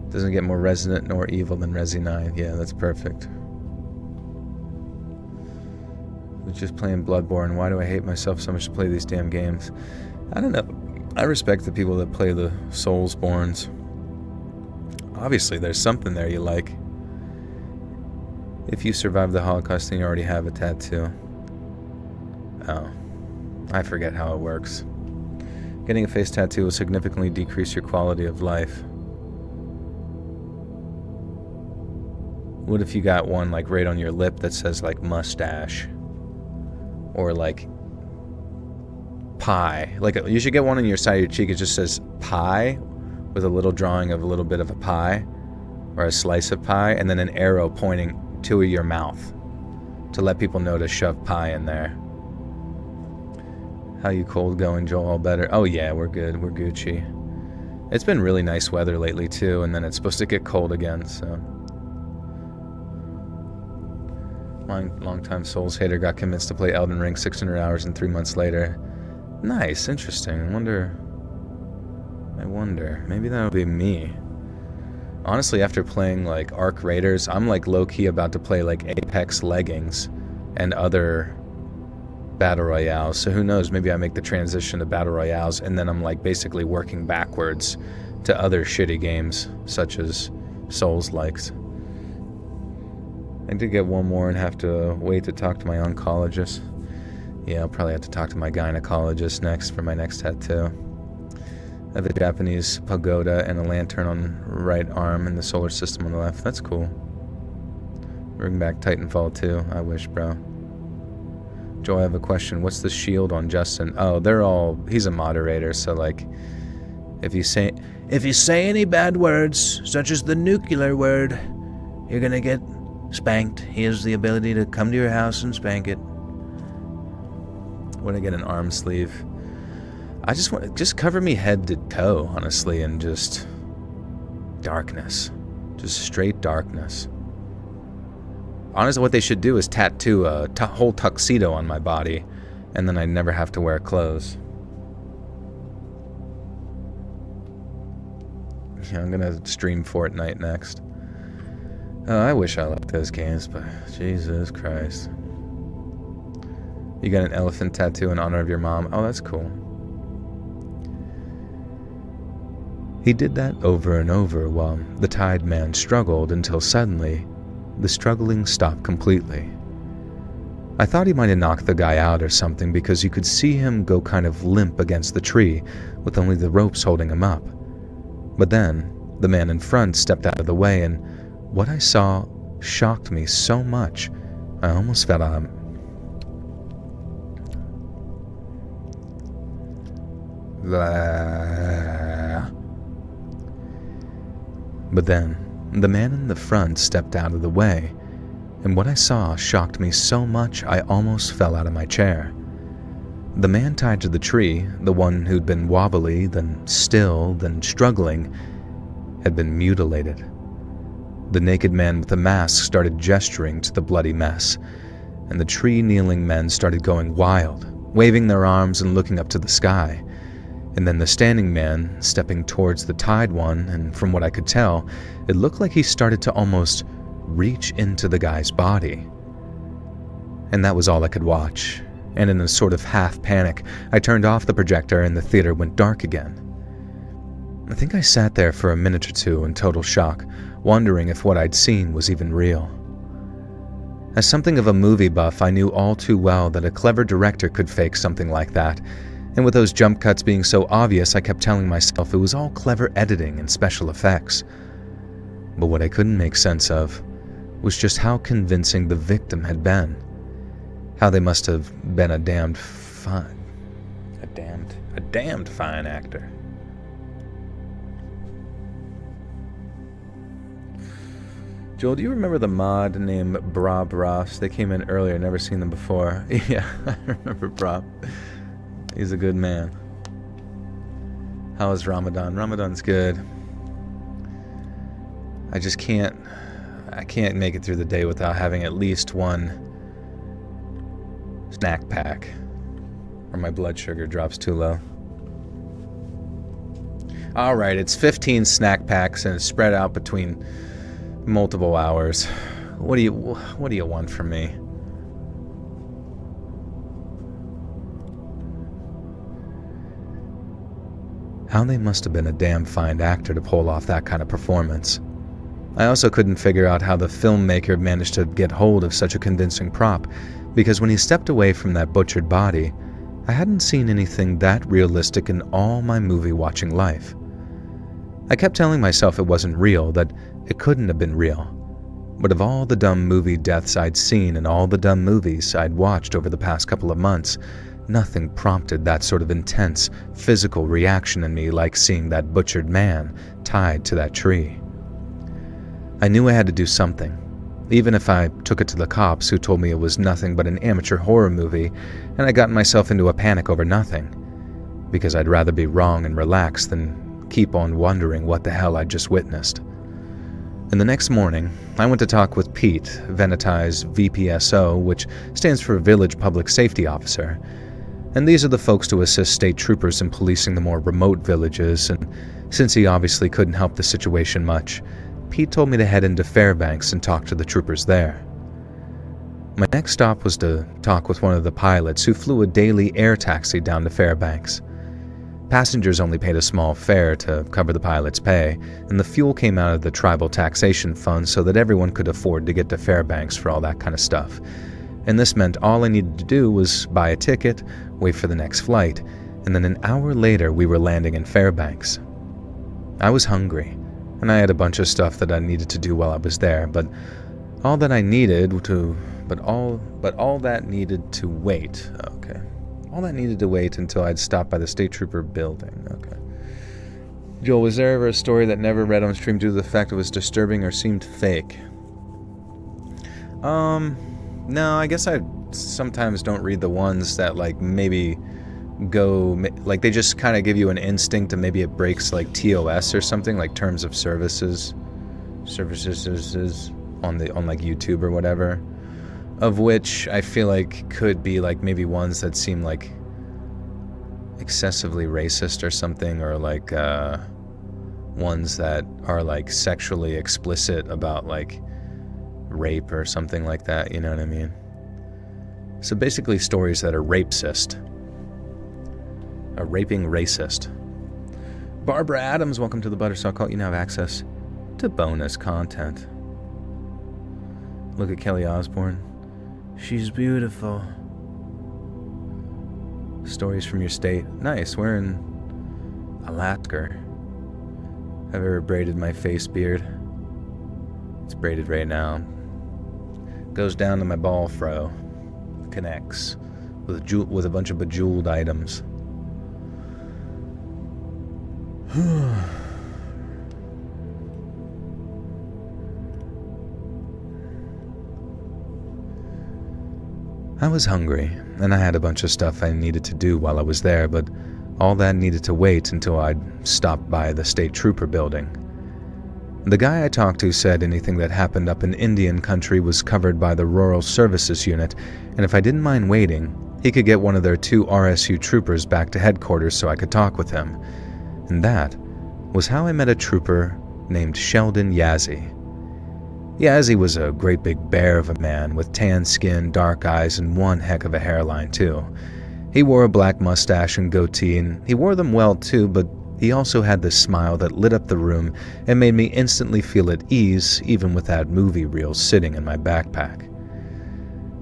Doesn't get more resonant nor evil than Resi 9. Yeah, that's perfect. Was just playing Bloodborne. Why do I hate myself so much to play these damn games? I don't know. I respect the people that play the Soulsborns. Obviously, there's something there you like. If you survive the Holocaust, then you already have a tattoo. Oh. I forget how it works. Getting a face tattoo will significantly decrease your quality of life. What if you got one like right on your lip that says like mustache? Or like pie. Like you should get one on your side of your cheek. It just says pie with a little drawing of a little bit of a pie or a slice of pie, and then an arrow pointing to your mouth to let people know to shove pie in there. How you cold going, Joel? All better? Oh yeah, we're good. We're Gucci. It's been really nice weather lately too, and then it's supposed to get cold again, so. Long-time Souls hater got convinced to play Elden Ring 600 hours and 3 months later. Nice, interesting. I wonder. Maybe that'll be me. Honestly, after playing like Arc Raiders, I'm like low-key about to play like Apex Leggings and other Battle Royales. So who knows, maybe I make the transition to Battle Royales and then I'm like basically working backwards to other shitty games such as Souls-likes. I did get one more and have to wait to talk to my oncologist. Yeah, I'll probably have to talk to my gynecologist next for my next tattoo. I have a Japanese pagoda and a lantern on right arm and the solar system on the left. That's cool. Bring back Titanfall 2. I wish, bro. Joe, I have a question. What's the shield on Justin? Oh, he's a moderator, so like, if you say any bad words, such as the nuclear word, you're gonna get spanked. He has the ability to come to your house and spank it. When I get an arm sleeve, I just cover me head to toe, honestly, and just darkness, just straight darkness. Honestly, what they should do is tattoo a whole tuxedo on my body, and then I never have to wear clothes. Yeah, I'm gonna stream Fortnite next. I wish I liked those games, but Jesus Christ. You got an elephant tattoo in honor of your mom? Oh, that's cool. He did that over and over while the Tide Man struggled until suddenly, the struggling stopped completely. I thought he might have knocked the guy out or something because you could see him go kind of limp against the tree with only the ropes holding him up. But then, the man in front stepped out of the way and what I saw shocked me so much, I almost fell out. But then, the man in the front stepped out of the way, and what I saw shocked me so much I almost fell out of my chair. The man tied to the tree, the one who'd been wobbly, then still, then struggling, had been mutilated. The naked man with the mask started gesturing to the bloody mess, and the tree-kneeling men started going wild, waving their arms and looking up to the sky. And then the standing man stepping towards the tied one, and from what I could tell, it looked like he started to almost reach into the guy's body. And that was all I could watch, and in a sort of half panic, I turned off the projector and the theater went dark again. I think I sat there for a minute or two in total shock, wondering if what I'd seen was even real. As something of a movie buff, I knew all too well that a clever director could fake something like that, and with those jump cuts being so obvious, I kept telling myself it was all clever editing and special effects. But what I couldn't make sense of was just how convincing the victim had been. How they must have been a damned fine actor. Joel, do you remember the mod named Bra Bros? They came in earlier, never seen them before. Yeah, I remember Bra. He's a good man. How was Ramadan? Ramadan's good. I can't make it through the day without having at least one snack pack, or my blood sugar drops too low. Alright, it's 15 snack packs and it's spread out between multiple hours. What do you want from me? How they must have been a damn fine actor to pull off that kind of performance. I also couldn't figure out how the filmmaker managed to get hold of such a convincing prop, because when he stepped away from that butchered body, I hadn't seen anything that realistic in all my movie-watching life. I kept telling myself it wasn't real, that it couldn't have been real. But of all the dumb movie deaths I'd seen and all the dumb movies I'd watched over the past couple of months, nothing prompted that sort of intense, physical reaction in me like seeing that butchered man tied to that tree. I knew I had to do something, even if I took it to the cops who told me it was nothing but an amateur horror movie and I got myself into a panic over nothing, because I'd rather be wrong and relaxed than keep on wondering what the hell I'd just witnessed. And the next morning, I went to talk with Pete, Venetai's VPSO, which stands for Village Public Safety Officer. And these are the folks to assist state troopers in policing the more remote villages, and since he obviously couldn't help the situation much, Pete told me to head into Fairbanks and talk to the troopers there. My next stop was to talk with one of the pilots who flew a daily air taxi down to Fairbanks. Passengers only paid a small fare to cover the pilot's pay, and the fuel came out of the tribal taxation fund so that everyone could afford to get to Fairbanks for all that kind of stuff. And this meant all I needed to do was buy a ticket, wait for the next flight, and then an hour later we were landing in Fairbanks. I was hungry, and I had a bunch of stuff that I needed to do while I was there, but all that needed to wait. Okay. All that needed to wait until I'd stopped by the state trooper building. Okay. Joel, was there ever a story that never read on stream due to the fact it was disturbing or seemed fake? No, I guess I sometimes don't read the ones that maybe they just kind of give you an instinct and maybe it breaks TOS or something, like terms of services on YouTube or whatever. Of which I feel like could be maybe ones that seem excessively racist or something, or ones that are sexually explicit about rape or something like that, you know what I mean? So basically stories that are rapist. A raping racist. Barbara Adams, welcome to the Buttersaw Cult. You now have access to bonus content. Look at Kelly Osbourne. She's beautiful. Stories from your state. Nice, we're in Alaska. Have I ever braided my face beard? It's braided right now. Goes down to my ball fro. Connects with a bunch of bejeweled items. I was hungry, and I had a bunch of stuff I needed to do while I was there, but all that needed to wait until I'd stopped by the state trooper building. The guy I talked to said anything that happened up in Indian country was covered by the Rural Services Unit, and if I didn't mind waiting, he could get one of their 2 RSU troopers back to headquarters so I could talk with him. And that was how I met a trooper named Sheldon Yazzie. Yazzie was a great big bear of a man with tan skin, dark eyes, and one heck of a hairline too. He wore a black mustache and goatee, and he wore them well too, but he also had this smile that lit up the room and made me instantly feel at ease, even with that movie reel sitting in my backpack.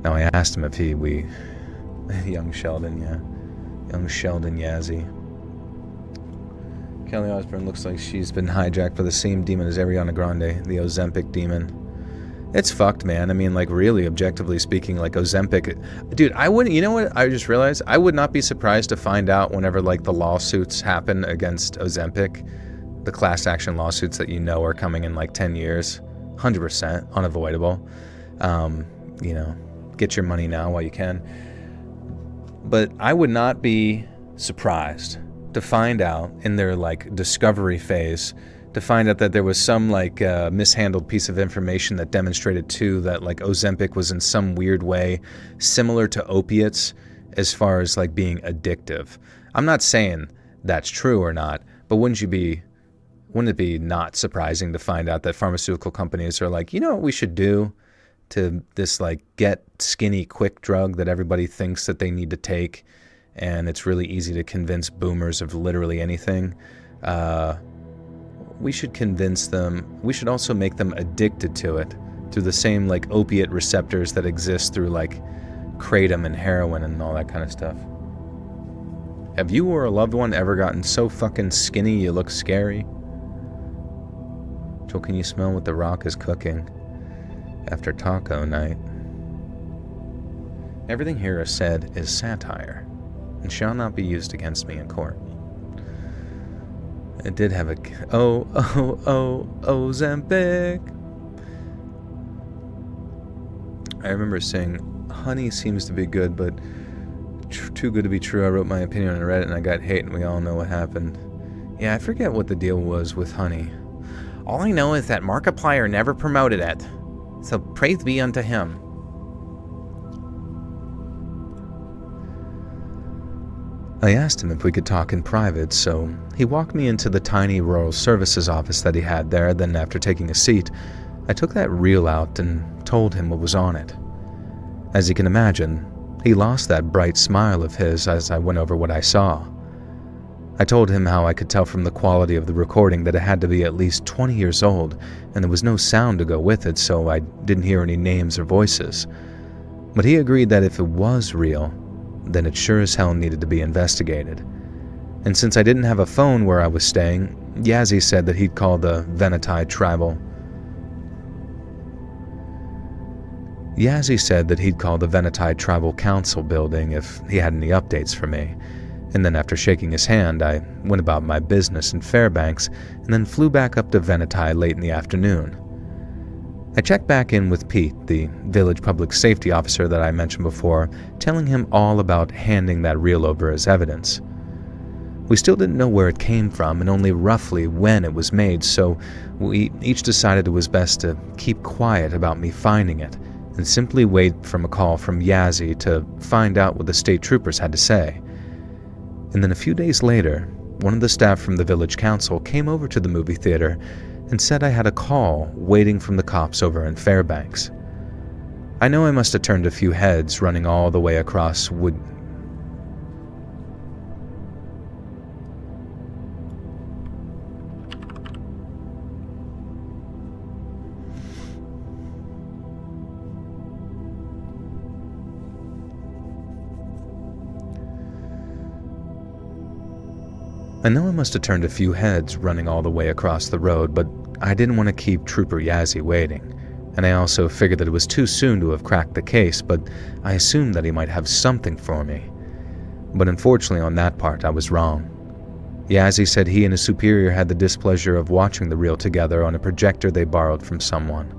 Now I asked him if young Sheldon Yazzie. Kelly Osbourne looks like she's been hijacked by the same demon as Ariana Grande, the Ozempic demon. It's fucked, man. I mean, like, really, objectively speaking, like, Ozempic... Dude, I wouldn't... You know what I just realized? I would not be surprised to find out whenever, like, the lawsuits happen against Ozempic, the class action lawsuits that you know are coming in, like, 10 years. 100%. Unavoidable. Get your money now while you can. But I would not be surprised to find out in their, like, discovery phase... to find out that there was some, like, mishandled piece of information that demonstrated, too, that, like, Ozempic was in some weird way similar to opiates as far as, like, being addictive. I'm not saying that's true or not, but wouldn't it be not surprising to find out that pharmaceutical companies are like, you know what we should do to this, like, get skinny quick drug that everybody thinks that they need to take, and it's really easy to convince boomers of literally anything? We should convince them, we should also make them addicted to it through the same, like, opiate receptors that exist through, like, kratom and heroin and all that kind of stuff. Have you or a loved one ever gotten so fucking skinny you look scary? Joel, can you smell what The Rock is cooking after taco night? Everything here is said is satire and shall not be used against me in court. It did have Ozempic. I remember saying, honey seems to be good, but too good to be true. I wrote my opinion on Reddit and I got hate, and we all know what happened. Yeah, I forget what the deal was with honey. All I know is that Markiplier never promoted it, so praise be unto him. I asked him if we could talk in private, so he walked me into the tiny rural services office that he had there. Then after taking a seat, I took that reel out and told him what was on it. As you can imagine, he lost that bright smile of his as I went over what I saw. I told him how I could tell from the quality of the recording that it had to be at least 20 years old, and there was no sound to go with it, so I didn't hear any names or voices. But he agreed that if it was real, then it sure as hell needed to be investigated. And since I didn't have a phone where I was staying, Yazzie said that he'd call the Venati Tribal Council building if he had any updates for me. And then after shaking his hand, I went about my business in Fairbanks and then flew back up to Venati late in the afternoon. I checked back in with Pete, the village public safety officer that I mentioned before, telling him all about handing that reel over as evidence. We still didn't know where it came from and only roughly when it was made, so we each decided it was best to keep quiet about me finding it and simply wait for a call from Yazzie to find out what the state troopers had to say. And then a few days later, one of the staff from the village council came over to the movie theater and said I had a call waiting from the cops over in Fairbanks. I know I must have turned a few heads running all the way across the road, but I didn't want to keep Trooper Yazzie waiting, and I also figured that it was too soon to have cracked the case, but I assumed that he might have something for me. But unfortunately on that part I was wrong. Yazzie said he and his superior had the displeasure of watching the reel together on a projector they borrowed from someone,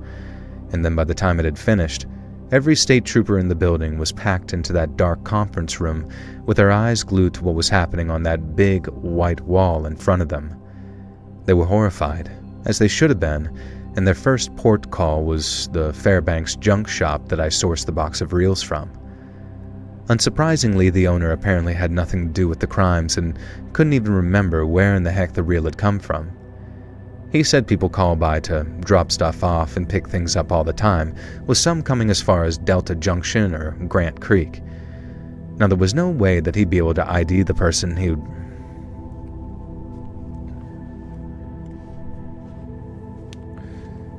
and then by the time it had finished, every state trooper in the building was packed into that dark conference room with their eyes glued to what was happening on that big white wall in front of them. They were horrified, as they should have been, and their first port call was the Fairbanks junk shop that I sourced the box of reels from. Unsurprisingly, the owner apparently had nothing to do with the crimes and couldn't even remember where in the heck the reel had come from. He said people call by to drop stuff off and pick things up all the time, with some coming as far as Delta Junction or Grant Creek. Now, there was no way that he'd be able to ID the person who'd...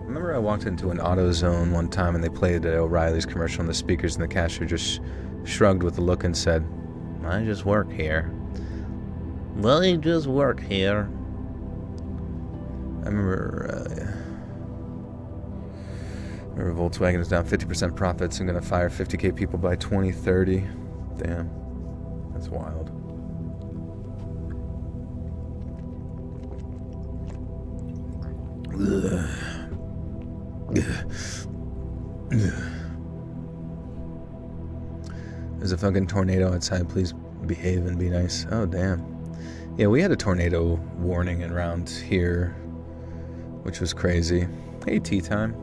I remember I walked into an AutoZone one time and they played O'Reilly's commercial on the speakers, and the cashier just shrugged with a look and said, "I just work here." "I just work here." I remember Volkswagen is down 50% profits and going to fire 50K people by 2030. Damn, that's wild. There's a fucking tornado outside. Please behave and be nice. Oh, damn. Yeah, we had a tornado warning around here, which was crazy. Hey, tea time.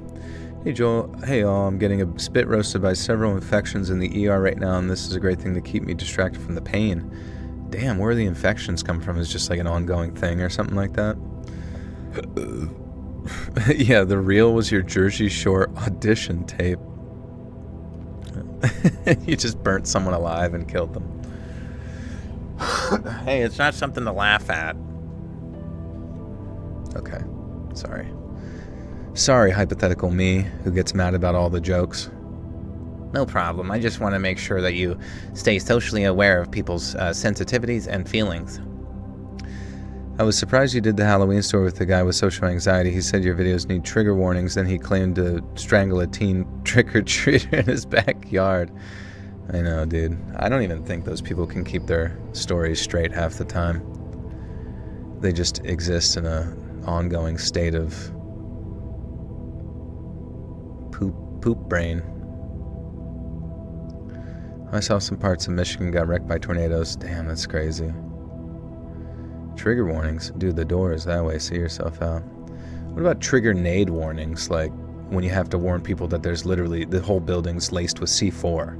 Hey, Joel. Hey, all. I'm getting a spit roasted by several infections in the ER right now, and this is a great thing to keep me distracted from the pain. Damn, where the infections come from is just like an ongoing thing or something like that. Yeah, the reel was your Jersey Shore audition tape. You just burnt someone alive and killed them. Hey, it's not something to laugh at. Okay, sorry, hypothetical me, who gets mad about all the jokes. No problem, I just want to make sure that you stay socially aware of people's sensitivities and feelings. I was surprised you did the Halloween story with the guy with social anxiety. He said your videos need trigger warnings, then he claimed to strangle a teen trick-or-treater in his backyard. I know, dude. I don't even think those people can keep their stories straight half the time. They just exist in an ongoing state of poop brain. I saw some parts of Michigan got wrecked by tornadoes. Damn, that's crazy. Trigger warnings. Dude, the door is that way. See yourself out. What about trigger nade warnings? Like when you have to warn people that there's literally the whole building's laced with C4.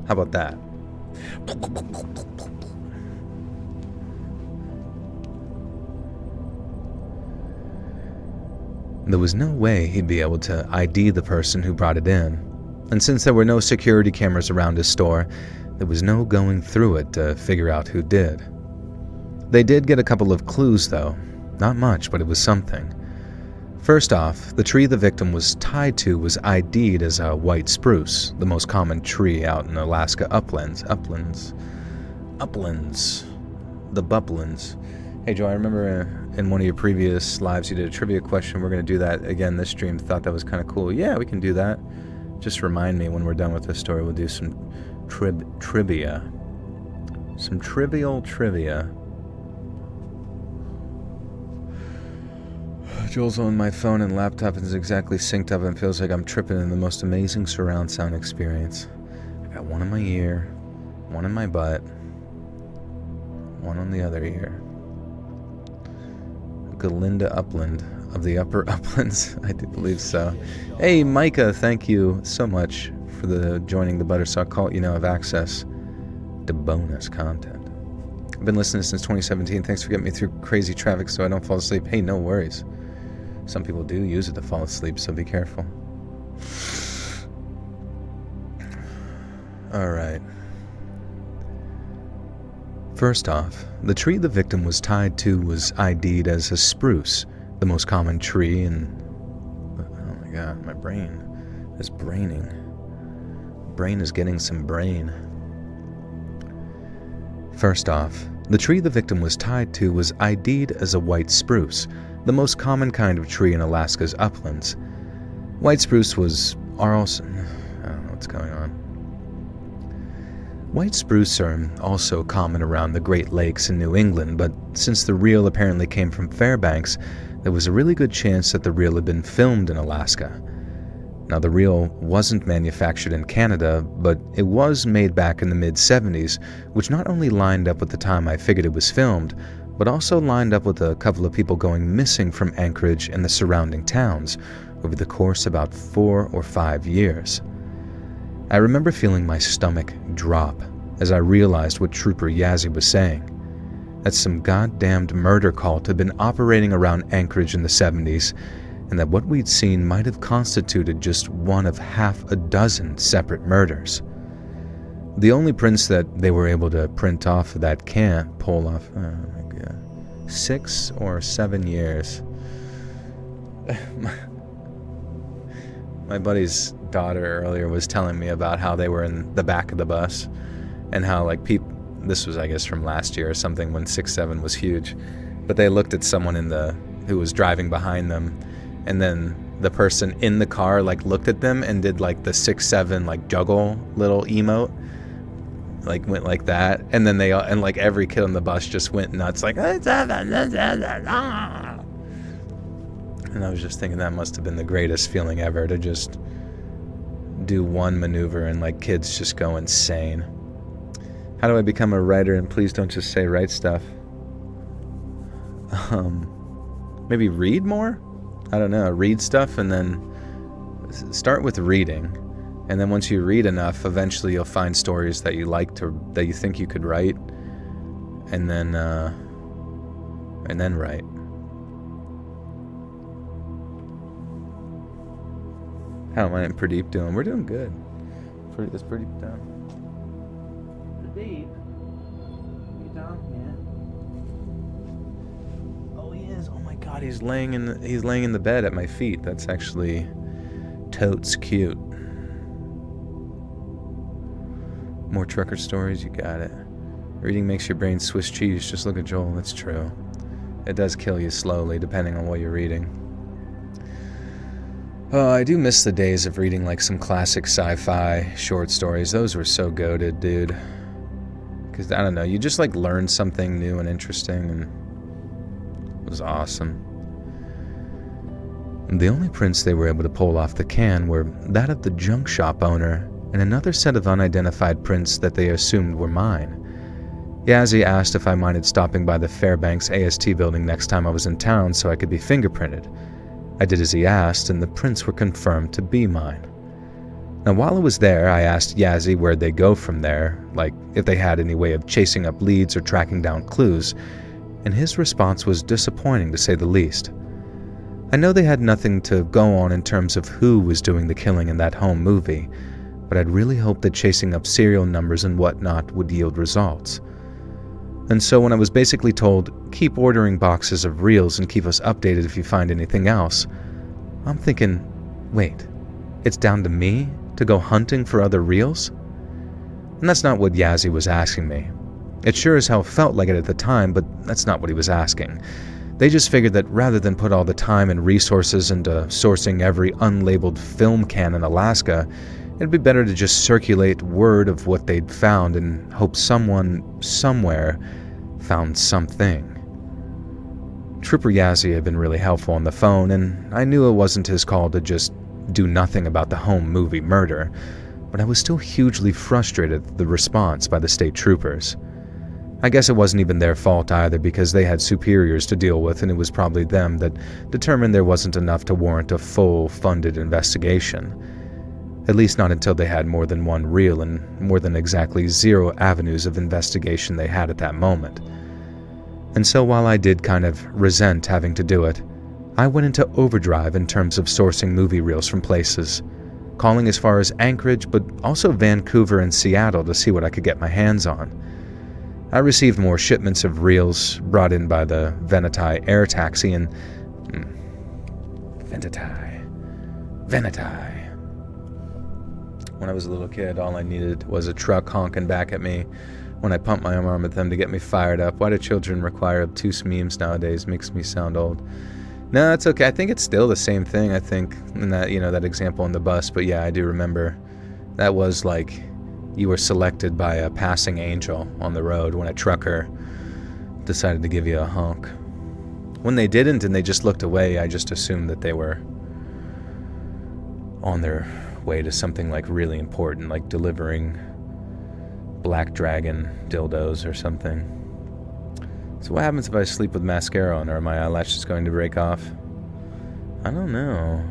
How about that? There was no way he'd be able to ID the person who brought it in. And since there were no security cameras around his store, there was no going through it to figure out who did. They did get a couple of clues, though. Not much, but it was something. First off, the tree the victim was tied to was ID'd as a white spruce, the most common tree out in Alaska uplands. The Buplands. Hey, Joe, I remember in one of your previous lives you did a trivia question. We're going to do that again this stream. Thought that was kind of cool. Yeah, we can do that. Just remind me when we're done with this story. We'll do some trivia. Some trivial trivia. Joel's on my phone and laptop and is exactly synced up and feels like I'm tripping in the most amazing surround sound experience. I got one in my ear, one in my butt, one on the other ear. Galinda Upland of the Upper Uplands. I do believe so. Hey, Micah, thank you so much for joining the Buttersock cult. You now have access to bonus content. I've been listening since 2017. Thanks for getting me through crazy traffic so I don't fall asleep. Hey, no worries. Some people do use it to fall asleep, so be careful. Alright. First off, the tree the victim was tied to was ID'd as a spruce, the most common tree in... Oh my god, my brain is braining. Brain is getting some brain. First off, the tree the victim was tied to was ID'd as a white spruce, the most common kind of tree in Alaska's uplands. White spruce are also... I don't know what's going on. White spruce are also common around the Great Lakes in New England, but since the reel apparently came from Fairbanks, there was a really good chance that the reel had been filmed in Alaska. Now, the reel wasn't manufactured in Canada, but it was made back in the mid-70s, which not only lined up with the time I figured it was filmed, but also lined up with a couple of people going missing from Anchorage and the surrounding towns over the course of about 4 or 5 years. I remember feeling my stomach drop as I realized what Trooper Yazzie was saying. that some goddamned murder cult had been operating around Anchorage in the 70s, and that what we'd seen might have constituted just one of half a dozen separate murders. The only prints that they were able to print off of that can pull off, 6 or 7 years. My buddy's daughter earlier was telling me about how they were in the back of the bus, and how like this was I guess from last year or something when 6-7 was huge, but they looked at someone who was driving behind them, and then the person in the car like looked at them and did like the 6-7 like juggle little emote, like went like that, and then and like every kid on the bus just went nuts like, and I was just thinking that must have been the greatest feeling ever, to just do one maneuver and like kids just go insane. How do I become a writer? And please don't just say write stuff. Maybe read more? I don't know, read stuff, and then start with reading. And then once you read enough, eventually you'll find stories that you that you think you could write, and then write. How am I and Pradeep doing? We're doing good. Is Pradeep down? Pradeep? You down? Yeah. Oh, he is. Oh my God, he's laying in the bed at my feet. That's actually totes cute. More trucker stories, you got it. Reading makes your brain Swiss cheese. Just look at Joel. That's true. It does kill you slowly, depending on what you're reading. Oh, I do miss the days of reading like some classic sci-fi short stories. Those were so goated, dude. Because, I don't know, you just like learned something new and interesting, and it was awesome. The only prints they were able to pull off the can were that of the junk shop owner and another set of unidentified prints that they assumed were mine. Yazzie asked if I minded stopping by the Fairbanks AST building next time I was in town so I could be fingerprinted. I did as he asked, and the prints were confirmed to be mine. Now, while I was there, I asked Yazzie where'd they go from there, like if they had any way of chasing up leads or tracking down clues, and his response was disappointing to say the least. I know they had nothing to go on in terms of who was doing the killing in that home movie, but I'd really hoped that chasing up serial numbers and whatnot would yield results. And so when I was basically told, keep ordering boxes of reels and keep us updated if you find anything else, I'm thinking, wait, it's down to me to go hunting for other reels? And that's not what Yazzie was asking me. It sure as hell felt like it at the time, but that's not what he was asking. They just figured that rather than put all the time and resources into sourcing every unlabeled film can in Alaska, it'd be better to just circulate word of what they'd found and hope someone, somewhere, found something. Trooper Yazzie had been really helpful on the phone, and I knew it wasn't his call to just do nothing about the home movie murder, but I was still hugely frustrated at the response by the state troopers. I guess it wasn't even their fault either, because they had superiors to deal with, and it was probably them that determined there wasn't enough to warrant a full, funded investigation. At least not until they had more than one reel and more than exactly 0 avenues of investigation they had at that moment. And so while I did kind of resent having to do it, I went into overdrive in terms of sourcing movie reels from places, calling as far as Anchorage, but also Vancouver and Seattle to see what I could get my hands on. I received more shipments of reels brought in by the Venetai air taxi and... Venetai. When I was a little kid, all I needed was a truck honking back at me when I pumped my arm at them to get me fired up. Why do children require obtuse memes nowadays? Makes me sound old. No, it's okay. I think it's still the same thing, I think, in that, that example on the bus. But yeah, I do remember that was like you were selected by a passing angel on the road when a trucker decided to give you a honk. When they didn't and they just looked away, I just assumed that they were on their way to something like really important, like delivering Black Dragon dildos or something. So what happens if I sleep with mascara on? Are my eyelashes going to break off? I don't know.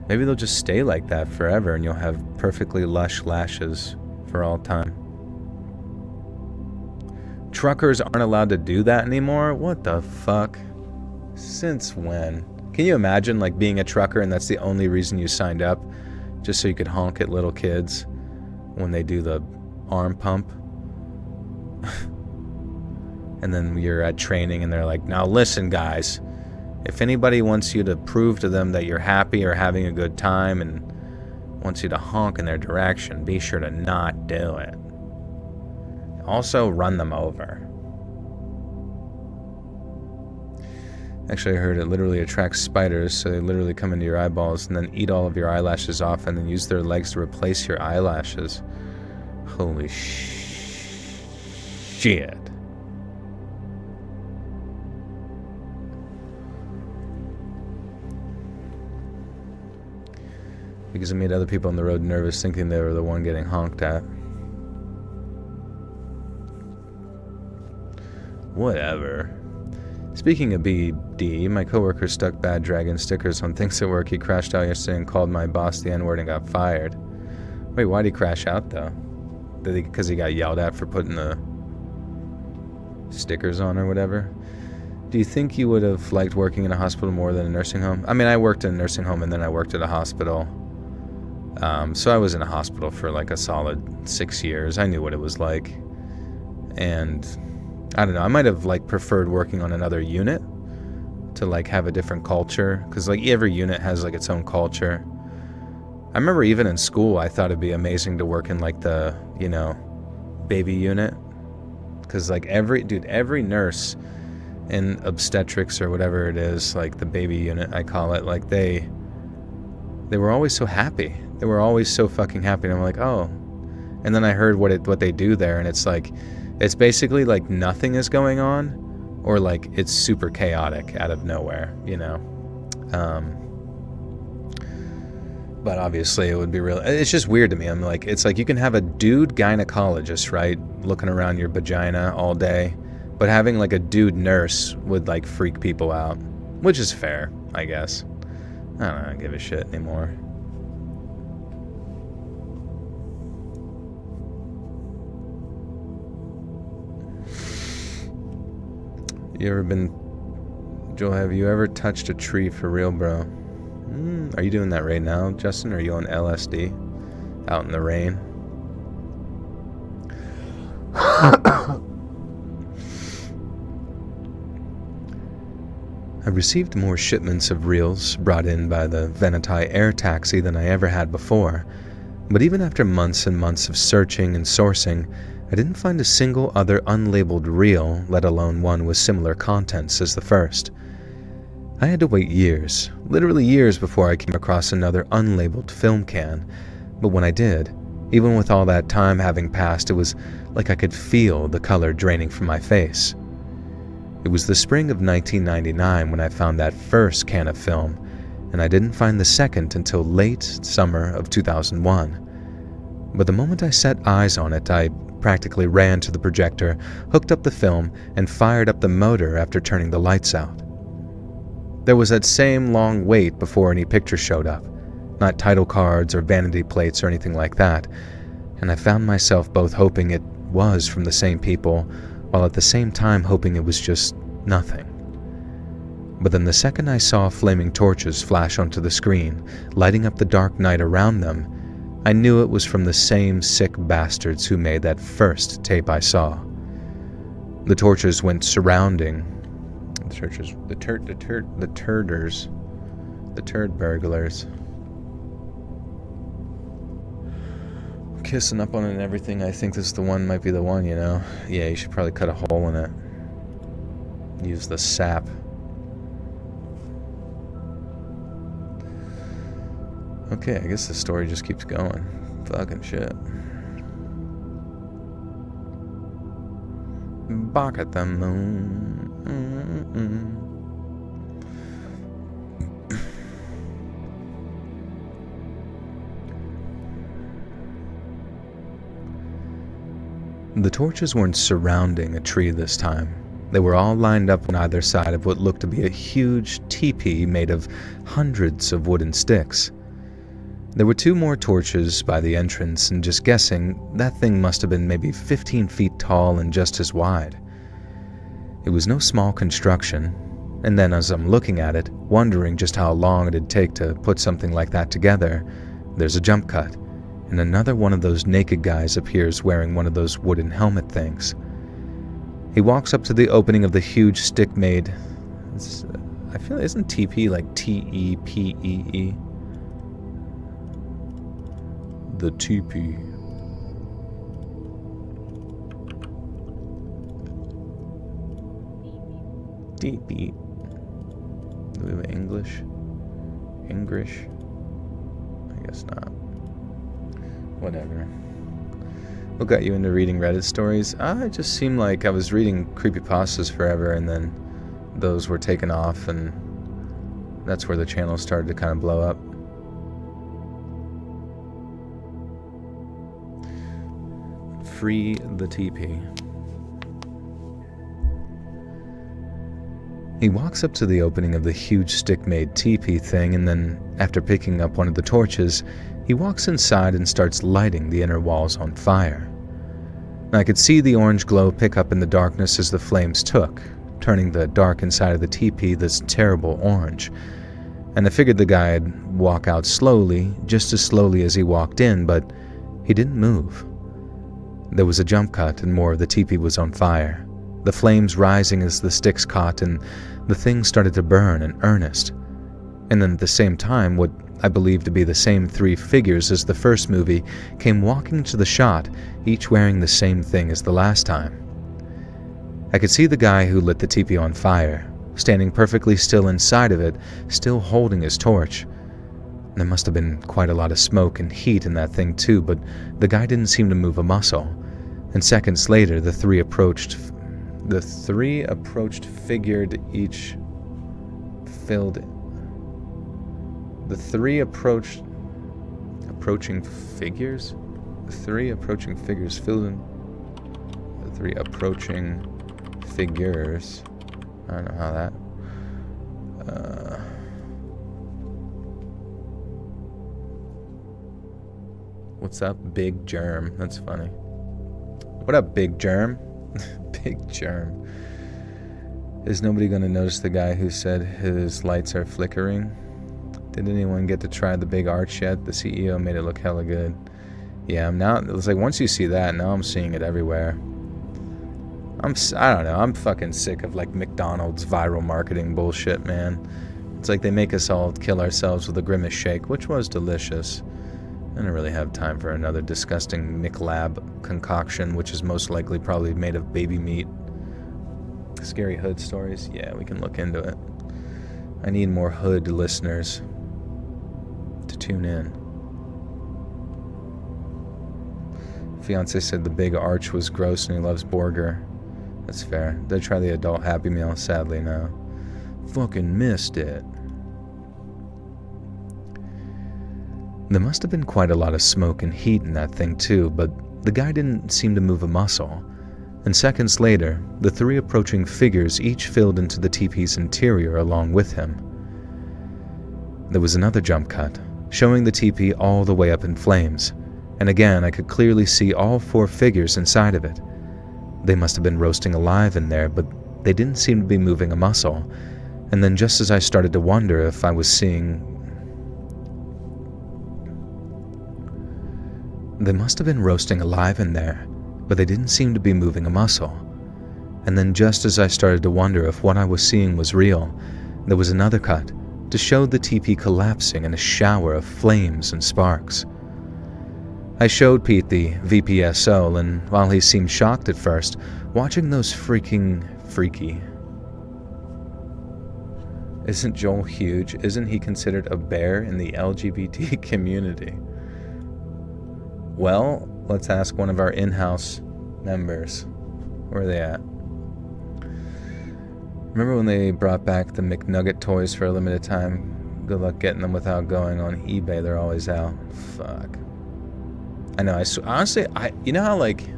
Maybe they'll just stay like that forever and you'll have perfectly lush lashes for all time. truckers aren't allowed to do that anymore? What the fuck? Since when? Can you imagine like being a trucker and that's the only reason you signed up? Just so you could honk at little kids when they do the arm pump? And then you're at training and they're like, now listen guys, if anybody wants you to prove to them that you're happy or having a good time and wants you to honk in their direction, be sure to not do it. Also, run them over. Actually, I heard it literally attracts spiders, so they literally come into your eyeballs and then eat all of your eyelashes off and then use their legs to replace your eyelashes. Holy shit. Because it made other people on the road nervous, thinking they were the one getting honked at. Whatever. Speaking of BD, my coworker stuck bad dragon stickers on things at work. He crashed out yesterday and called my boss the N-word and got fired. Wait, why'd he crash out though? Because he got yelled at for putting the stickers on or whatever? Do you think you would have liked working in a hospital more than a nursing home? I mean, I worked in a nursing home and then I worked at a hospital. So I was in a hospital for like a solid 6 years. I knew what it was like. And I don't know, I might have like preferred working on another unit to like have a different culture, because like every unit has like its own culture. I remember even in school I thought it'd be amazing to work in like the, you know, baby unit, because like every nurse in obstetrics or whatever it is, like the baby unit I call it, like they were always so happy. They were always so fucking happy. And I'm like, oh. And then I heard what they do there, and it's like, it's basically like nothing is going on, or like it's super chaotic out of nowhere, you know. But obviously it would be real. It's just weird to me. I'm like, it's like you can have a dude gynecologist, right, looking around your vagina all day, but having like a dude nurse would like freak people out, which is fair, I guess. I don't give a shit anymore. Joel, have you ever touched a tree for real, bro? Are you doing that right now, Justin? Are you on LSD? Out in the rain? I received more shipments of reels brought in by the Venetai air taxi than I ever had before, but even after months and months of searching and sourcing, I didn't find a single other unlabeled reel, let alone one with similar contents as the first. I had to wait years, literally years, before I came across another unlabeled film can, but when I did, even with all that time having passed, it was like I could feel the color draining from my face. It was the spring of 1999 when I found that first can of film, and I didn't find the second until late summer of 2001. But the moment I set eyes on it, I practically ran to the projector, hooked up the film, and fired up the motor after turning the lights out. There was that same long wait before any picture showed up, not title cards or vanity plates or anything like that, and I found myself both hoping it was from the same people, while at the same time hoping it was just nothing. But then the second I saw flaming torches flash onto the screen, lighting up the dark night around them, I knew it was from the same sick bastards who made that first tape I saw. The torches went surrounding the turd burglars. Kissing up on it and everything. I think this might be the one, you know. Yeah, you should probably cut a hole in it. Use the sap. Okay, I guess the story just keeps going. Fucking shit. Back at the moon. The torches weren't surrounding a tree this time. They were all lined up on either side of what looked to be a huge teepee made of hundreds of wooden sticks. There were 2 more torches by the entrance, and just guessing, that thing must have been maybe 15 feet tall and just as wide. It was no small construction, and then as I'm looking at it, wondering just how long it'd take to put something like that together, there's a jump cut, and another one of those naked guys appears wearing one of those wooden helmet things. He walks up to the opening of the huge stick-made... I feel isn't TP like T-E-P-E-E? The TP. TP. Do we have English? English? I guess not. Whatever. What got you into reading Reddit stories? It just seemed like I was reading creepypastas forever, and then those were taken off, and that's where the channel started to kind of blow up. Free the TP. He walks up to the opening of the huge stick-made teepee thing, and then, after picking up one of the torches, he walks inside and starts lighting the inner walls on fire. I could see the orange glow pick up in the darkness as the flames took, turning the dark inside of the teepee this terrible orange. And I figured the guy'd walk out slowly, just as slowly as he walked in, but he didn't move. There was a jump cut and more of the teepee was on fire, the flames rising as the sticks caught, and the thing started to burn in earnest. And then at the same time, what I believe to be the same three figures as the first movie came walking to the shot, each wearing the same thing as the last time. I could see the guy who lit the teepee on fire, standing perfectly still inside of it, still holding his torch. There must have been quite a lot of smoke and heat in that thing too, but the guy didn't seem to move a muscle. And seconds later, the three approached figured each filled... The three approaching figures? The three approaching figures filled in... The three approaching figures... I don't know how that... What's up, Big Germ? That's funny. What up, Big Germ? Big Germ. Is nobody going to notice the guy who said his lights are flickering? Did anyone get to try the big arch yet? The CEO made it look hella good. Yeah, it's like once you see that, now I'm seeing it everywhere. I don't know, I'm fucking sick of like McDonald's viral marketing bullshit, man. It's like they make us all kill ourselves with a Grimace shake, which was delicious. I don't really have time for another disgusting McLab concoction, which is most likely probably made of baby meat. Scary hood stories? Yeah, we can look into it. I need more hood listeners to tune in. Fiance said the big arch was gross and he loves burger. That's fair. Did I try the adult Happy Meal? Sadly, no. Fucking missed it. There must have been quite a lot of smoke and heat in that thing too, but the guy didn't seem to move a muscle. And seconds later, the three approaching figures each filled into the teepee's interior along with him. There was another jump cut, showing the teepee all the way up in flames, and again I could clearly see all four figures inside of it. They must have been roasting alive in there, but they didn't seem to be moving a muscle. And then just as I started to wonder if I was seeing... They must have been roasting alive in there, but they didn't seem to be moving a muscle. And then just as I started to wonder if what I was seeing was real, there was another cut to show the teepee collapsing in a shower of flames and sparks. I showed Pete the VPSO, and while he seemed shocked at first, watching those freaky... Isn't Joel huge? Isn't he considered a bear in the LGBT community? Well, let's ask one of our in-house members. Where are they at? Remember when they brought back the McNugget toys for a limited time? Good luck getting them without going on eBay. They're always out. Fuck. I know. Honestly, you know how like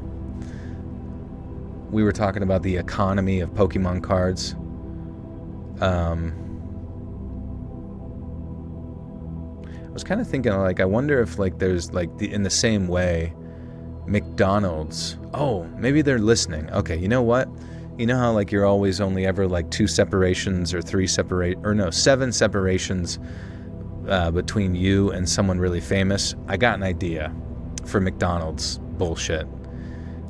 we were talking about the economy of Pokemon cards. I was kind of thinking like I wonder if like there's like in the same way McDonald's. Oh, maybe they're listening. Okay, you know what? You know how like you're always only ever like 2 separations or 7 separations between you and someone really famous? I got an idea for McDonald's bullshit.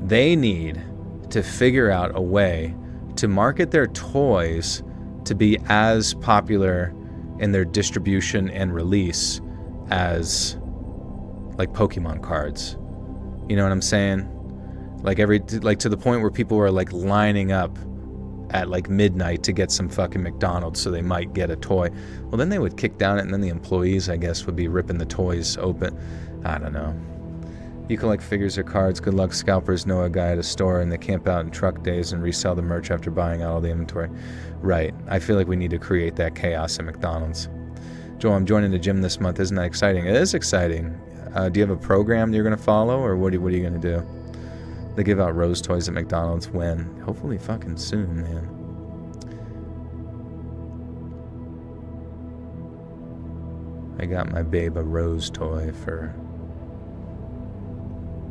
They need to figure out a way to market their toys to be as popular in their distribution and release as like Pokemon cards. You know what I'm saying? Like to the point where people were like lining up at like midnight to get some fucking McDonald's so they might get a toy. Well, then they would kick down it, and then the employees, I guess, would be ripping the toys open. I don't know. You collect figures or cards. Good luck. Scalpers know a guy at a store, and they camp out in truck days and resell the merch after buying out all the inventory. Right. I feel like we need to create that chaos at McDonald's. Joel, I'm joining the gym this month. Isn't that exciting? It is exciting. Do you have a program you're going to follow, or what are you going to do? They give out Rose toys at McDonald's when? Hopefully fucking soon, man. I got my babe a Rose toy for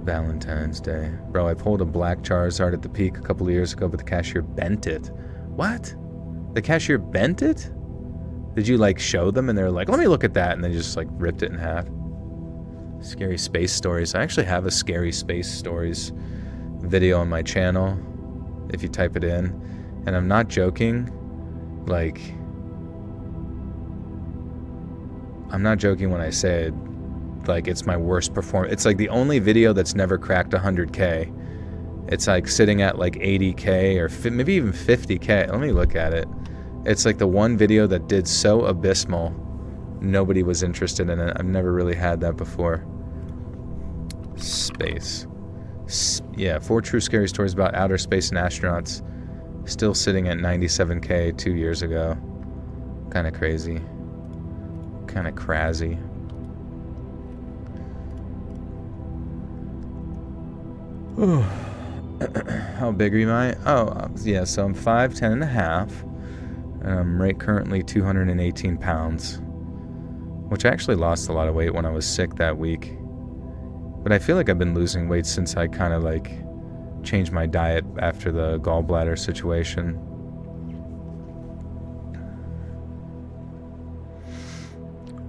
Valentine's Day. Bro, I pulled a black Charizard at the peak a couple of years ago, but the cashier bent it. What? The cashier bent it? Did you like show them and they're like, let me look at that, and they just like ripped it in half? Scary Space Stories. I actually have a Scary Space Stories video on my channel if you type it in, and I'm not joking. Like, I'm not joking when I say it. Like, it's my worst performance. It's like the only video that's never cracked 100K. It's like sitting at like 80K or maybe even 50K. Let me look at it. It's like the one video that did so abysmal nobody was interested in it. I've never really had that before. Space. Yeah, 4 true scary stories about outer space and astronauts. Still sitting at 97K 2 years ago. Kind of crazy. Kind of crazy. How big are you, Mike? Oh, yeah, so I'm 5'10 and a half. And I'm right currently 218 pounds. Which I actually lost a lot of weight when I was sick that week. But I feel like I've been losing weight since I kind of like changed my diet after the gallbladder situation.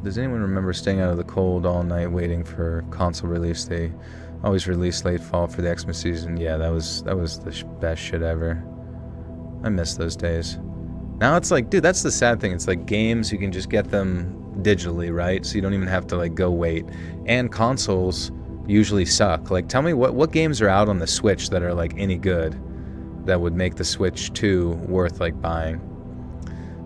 Does anyone remember staying out of the cold all night waiting for console release? They always release late fall for the Xmas season. Yeah, that was the best shit ever. I miss those days. Now it's like, dude, that's the sad thing. It's like games, you can just get them digitally, right? So you don't even have to like go wait. And consoles usually suck. Like, tell me what games are out on the Switch that are like any good that would make the Switch 2 worth like buying.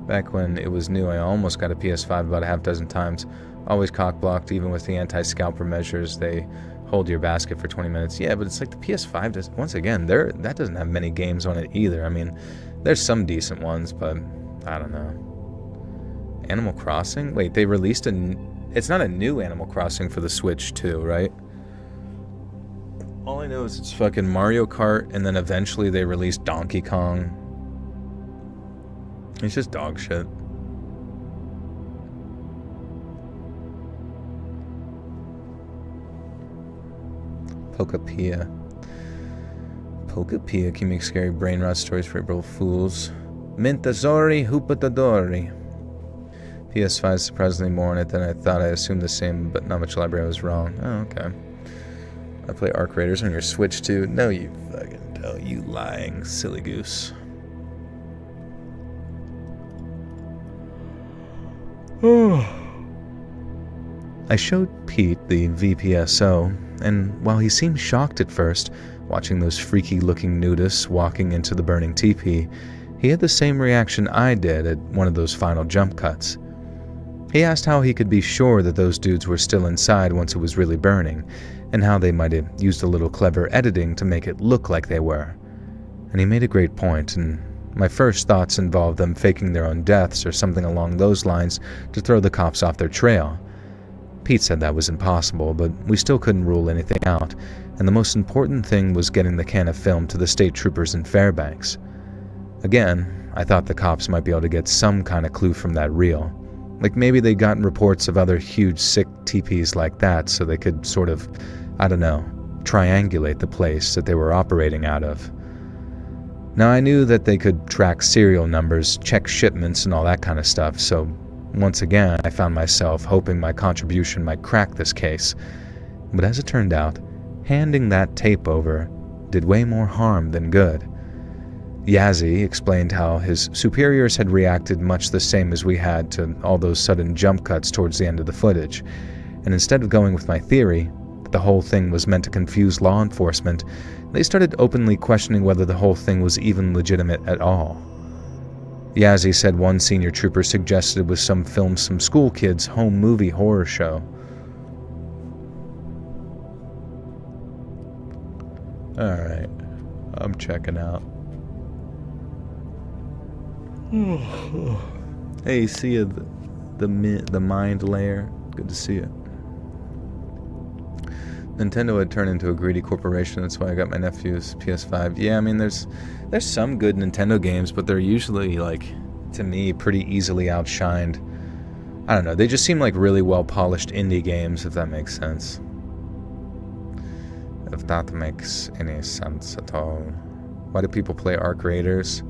Back when it was new, I almost got a PS5 about a half dozen times. Always cock-blocked, even with the anti-scalper measures. They hold your basket for 20 minutes. Yeah, but it's like the PS5 does. Once again, that doesn't have many games on it either. I mean, there's some decent ones, but I don't know. Animal Crossing? Wait, they released it's not a new Animal Crossing for the Switch 2, right? All I know is it's fucking Mario Kart, and then eventually they released Donkey Kong. It's just dog shit. Pokapia. Pokapia can make scary brain rot stories for April Fools. Mintazori Hupatadori. PS5 is surprisingly more on it than I thought. I assumed the same, but not much library. I was wrong. Oh, okay. I play Arc Raiders on your Switch too. No, you fucking don't. You lying silly goose. I showed Pete the VPSO, and while he seemed shocked at first, watching those freaky-looking nudists walking into the burning teepee, he had the same reaction I did at one of those final jump cuts. He asked how he could be sure that those dudes were still inside once it was really burning, and how they might have used a little clever editing to make it look like they were. And he made a great point, and my first thoughts involved them faking their own deaths or something along those lines to throw the cops off their trail. Pete said that was impossible, but we still couldn't rule anything out, and the most important thing was getting the can of film to the state troopers in Fairbanks. Again, I thought the cops might be able to get some kind of clue from that reel. Like maybe they'd gotten reports of other huge sick teepees like that, so they could sort of, I don't know, triangulate the place that they were operating out of. Now, I knew that they could track serial numbers, check shipments, and all that kind of stuff, so once again, I found myself hoping my contribution might crack this case. But as it turned out, handing that tape over did way more harm than good. Yazzie explained how his superiors had reacted much the same as we had to all those sudden jump cuts towards the end of the footage, and instead of going with my theory that the whole thing was meant to confuse law enforcement, they started openly questioning whether the whole thing was even legitimate at all. Yazzie said one senior trooper suggested it was some school kids' home movie horror show. Alright, I'm checking out. Hey, see you, the mind layer. Good to see you. Nintendo had turned into a greedy corporation. That's why I got my nephew's PS5. Yeah, I mean, there's some good Nintendo games, but they're usually, like, to me, pretty easily outshined. I don't know. They just seem like really well-polished indie games, if that makes sense. If that makes any sense at all. Why do people play Arc Raiders?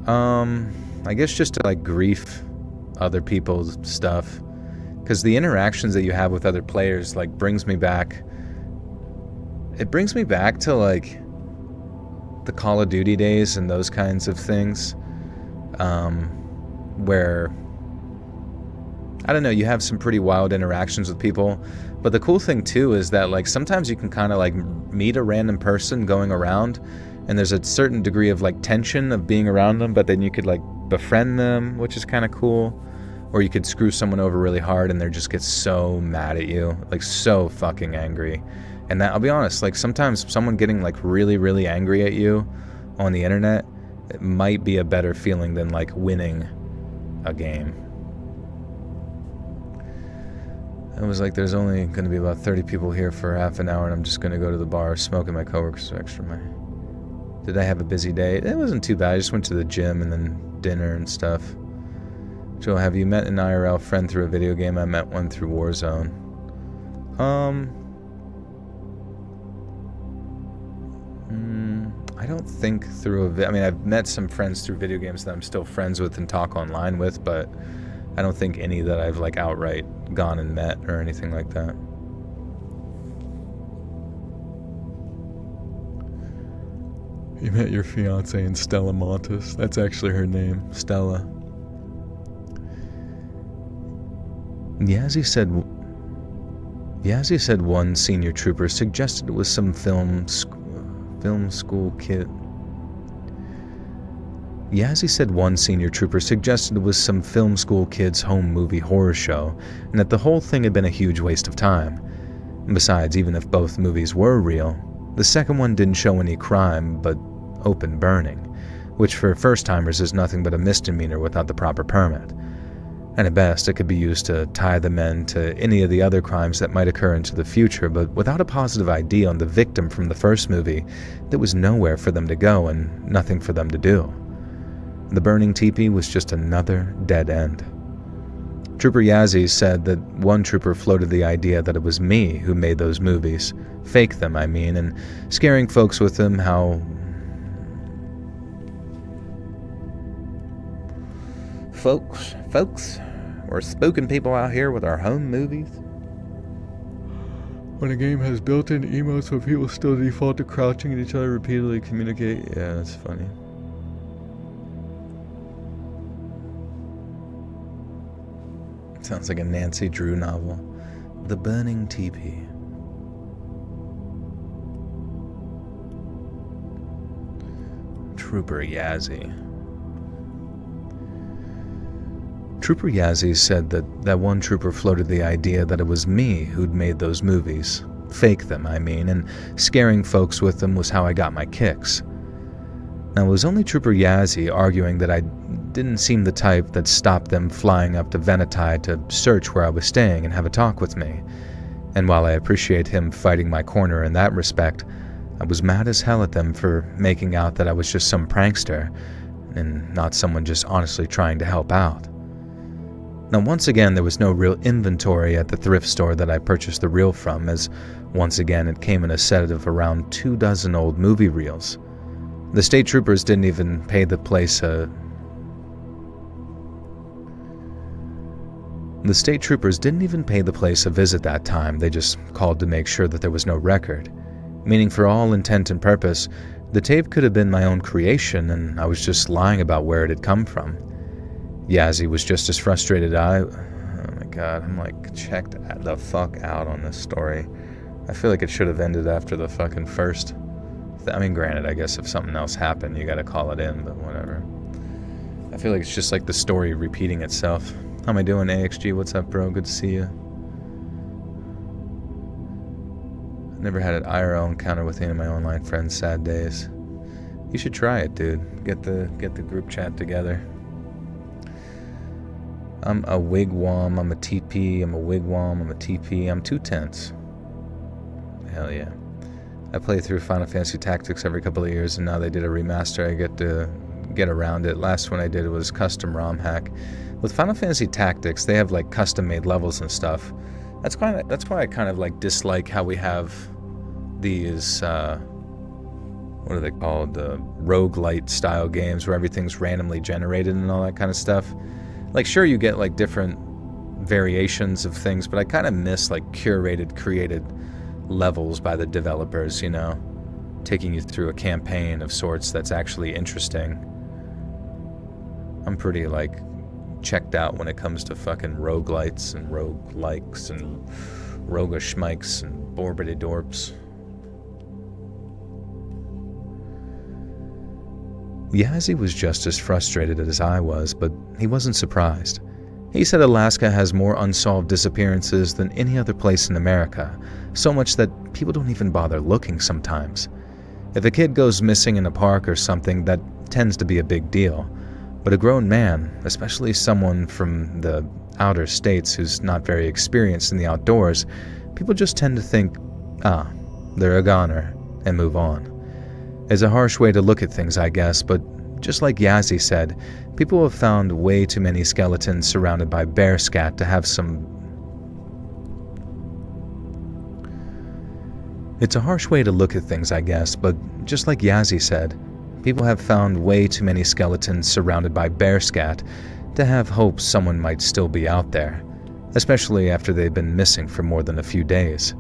I guess just to, like, grief other people's stuff. Because the interactions that you have with other players, like, brings me back... It brings me back to, like, the Call of Duty days and those kinds of things. Where... I don't know, you have some pretty wild interactions with people. But the cool thing, too, is that, like, sometimes you can kind of, like, meet a random person going around, and there's a certain degree of, like, tension of being around them, but then you could, like, befriend them, which is kind of cool. Or you could screw someone over really hard and they just get so mad at you, like so fucking angry. And that, I'll be honest, like sometimes someone getting like really, really angry at you on the internet, it might be a better feeling than like winning a game. I was like, there's only going to be about 30 people here for half an hour and I'm just going to go to the bar smoking my coworkers for extra money. Did I have a busy day? It wasn't too bad. I just went to the gym and then dinner and stuff. Joe, have you met an IRL friend through a video game? I met one through Warzone. I don't think through I mean, I've met some friends through video games that I'm still friends with and talk online with, but I don't think any that I've like outright gone and met or anything like that. You met your fiance in Stella Montes. That's actually her name, Stella. Yazzie said one senior trooper suggested it was some film school kid. Yazzie said one senior trooper suggested it was some film school kid's home movie horror show, and that the whole thing had been a huge waste of time. And besides, even if both movies were real, the second one didn't show any crime, but open burning, which for first-timers is nothing but a misdemeanor without the proper permit. And at best, it could be used to tie the men to any of the other crimes that might occur into the future, but without a positive ID on the victim from the first movie, there was nowhere for them to go and nothing for them to do. The burning teepee was just another dead end. Trooper Yazzie said that one trooper floated the idea that it was me who made those movies, fake them, I mean, and scaring folks with them how... Folks, we're spooking people out here with our home movies. When a game has built-in emotes where people still default to crouching at each other repeatedly communicate. Yeah, that's funny. Sounds like a Nancy Drew novel. The Burning Teepee. Trooper Yazzie. Trooper Yazzie said that one trooper floated the idea that it was me who'd made those movies. Fake them, I mean, and scaring folks with them was how I got my kicks. Now, it was only Trooper Yazzie arguing that I didn't seem the type that stopped them flying up to Venati to search where I was staying and have a talk with me. And while I appreciate him fighting my corner in that respect, I was mad as hell at them for making out that I was just some prankster and not someone just honestly trying to help out. Now, once again, there was no real inventory at the thrift store that I purchased the reel from, as once again it came in a set of around 24 old movie reels. The state troopers didn't even pay the place a visit that time. They just called to make sure that there was no record. Meaning, for all intent and purpose, the tape could have been my own creation, and I was just lying about where it had come from. Yazzie was just as frustrated. Oh my god, I'm like checked the fuck out on this story. I feel like it should have ended after the fucking first. I mean, granted, I guess if something else happened, you gotta call it in, but whatever. I feel like it's just like the story repeating itself. How am I doing, AXG? What's up, bro? Good to see you. Never had an IRL encounter with any of my online friends. Sad days. You should try it, dude. Get the group chat together. I'm a wigwam. I'm a TP. I'm a wigwam. I'm a TP. I'm 2 tenths. Hell yeah. I play through Final Fantasy Tactics every couple of years, and now they did a remaster. I get to get around it. Last one I did was custom ROM hack. With Final Fantasy Tactics, they have like custom-made levels and stuff. That's why I kind of like dislike how we have these what are they called, roguelite style games where everything's randomly generated and all that kind of stuff. Like, sure, you get like different variations of things, but I kind of miss like curated, created levels by the developers, you know, taking you through a campaign of sorts that's actually interesting. I'm pretty like checked out when it comes to fucking roguelites and roguelikes and rogueshmikes and borbididorps. Yazzie was just as frustrated as I was, but he wasn't surprised. He said Alaska has more unsolved disappearances than any other place in America, so much that people don't even bother looking sometimes. If a kid goes missing in a park or something, that tends to be a big deal. But a grown man, especially someone from the outer states who's not very experienced in the outdoors, people just tend to think, they're a goner, and move on. It's a harsh way to look at things, I guess, but just like Yazzie said, people have found way too many skeletons surrounded by bear scat to have some... It's a harsh way to look at things, I guess, but just like Yazzie said, people have found way too many skeletons surrounded by bear scat to have hope someone might still be out there, especially after they've been missing for more than a few days.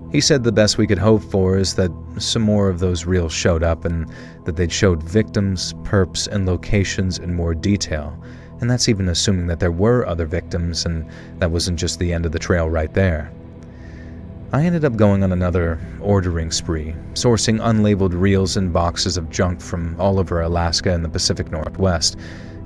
He said the best we could hope for is that some more of those reels showed up and that they'd showed victims, perps, and locations in more detail, and that's even assuming that there were other victims and that wasn't just the end of the trail right there. I ended up going on another ordering spree, sourcing unlabeled reels and boxes of junk from all over Alaska and the Pacific Northwest,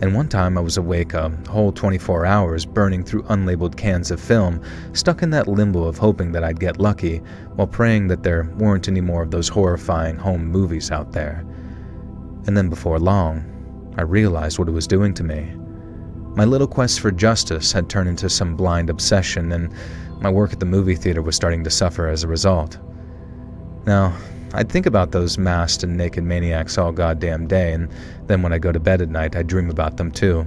and one time I was awake a whole 24 hours burning through unlabeled cans of film, stuck in that limbo of hoping that I'd get lucky, while praying that there weren't any more of those horrifying home movies out there. And then before long, I realized what it was doing to me. My little quest for justice had turned into some blind obsession, and my work at the movie theater was starting to suffer as a result. Now, I'd think about those masked and naked maniacs all goddamn day, and then when I go to bed at night, I dream about them too.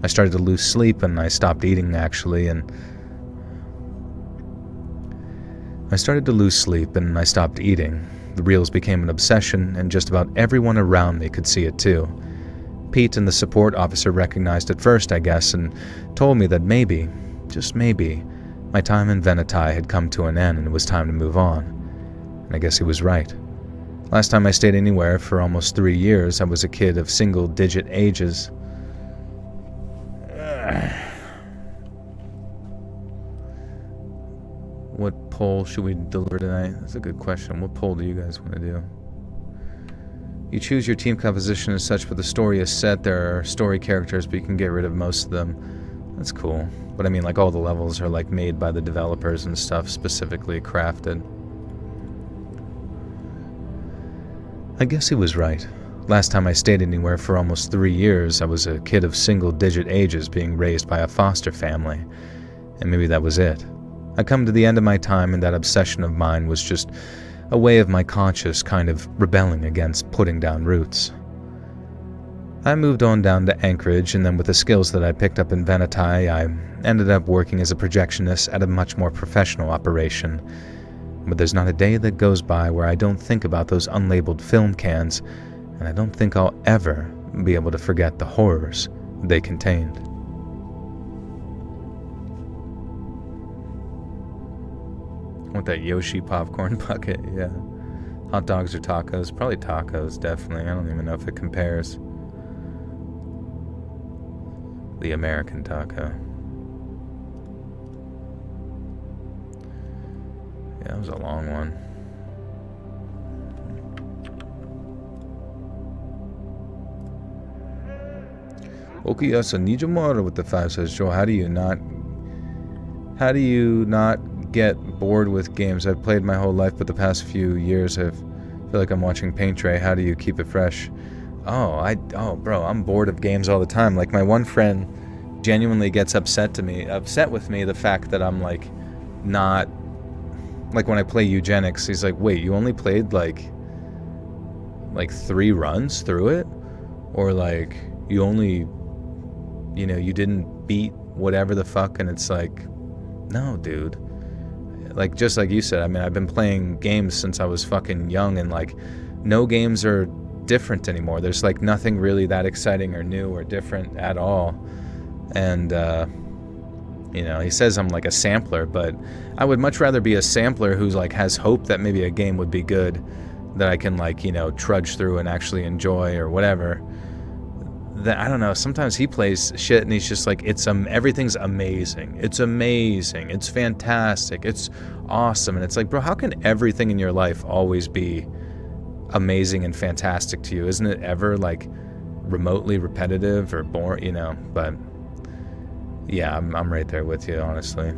I started to lose sleep, and I stopped eating, actually, and... The reels became an obsession, and just about everyone around me could see it too. Pete and the support officer recognized it first, I guess, and told me that maybe, just maybe, my time in Venetai had come to an end and it was time to move on. And I guess he was right. Last time I stayed anywhere for almost 3 years, I was a kid of single-digit ages. What poll should we deliver tonight? That's a good question. What poll do you guys want to do? You choose your team composition as such, but the story is set. There are story characters, but you can get rid of most of them. That's cool. But I mean, like, all the levels are like made by the developers and stuff, specifically crafted. I guess he was right. Last time I stayed anywhere for almost 3 years, I was a kid of single-digit ages being raised by a foster family. And maybe that was it. I come to the end of my time, and that obsession of mine was just a way of my conscience kind of rebelling against putting down roots. I moved on down to Anchorage, and then with the skills that I picked up in Venetai, I ended up working as a projectionist at a much more professional operation. But there's not a day that goes by where I don't think about those unlabeled film cans and I don't think I'll ever be able to forget the horrors they contained. I want that Yoshi popcorn bucket, yeah. Hot dogs or tacos? Probably tacos, definitely. I don't even know if it compares. The American taco. Yeah, that was a long one. Okiyasa Nijimura with the 5 says, Joel, how do you not get bored with games? I've played my whole life, but the past few years I feel like I'm watching paint dry. How do you keep it fresh? Bro, I'm bored of games all the time. Like, my one friend genuinely gets upset with me the fact that I'm like not, like, when I play eugenics, he's like, wait, you only played like 3 runs through it? Or like you only, you didn't beat whatever the fuck? And it's like, no, dude. Like, just like you said, I mean, I've been playing games since I was fucking young, and like, no games are different anymore. There's like nothing really that exciting or new or different at all. And he says I'm like a sampler, but I would much rather be a sampler who's like has hope that maybe a game would be good, that I can like, trudge through and actually enjoy or whatever. That, I don't know, sometimes he plays shit and he's just like, everything's amazing. It's amazing. It's fantastic. It's awesome. And it's like, bro, how can everything in your life always be amazing and fantastic to you? Isn't it ever like remotely repetitive or boring, But yeah, I'm right there with you, honestly.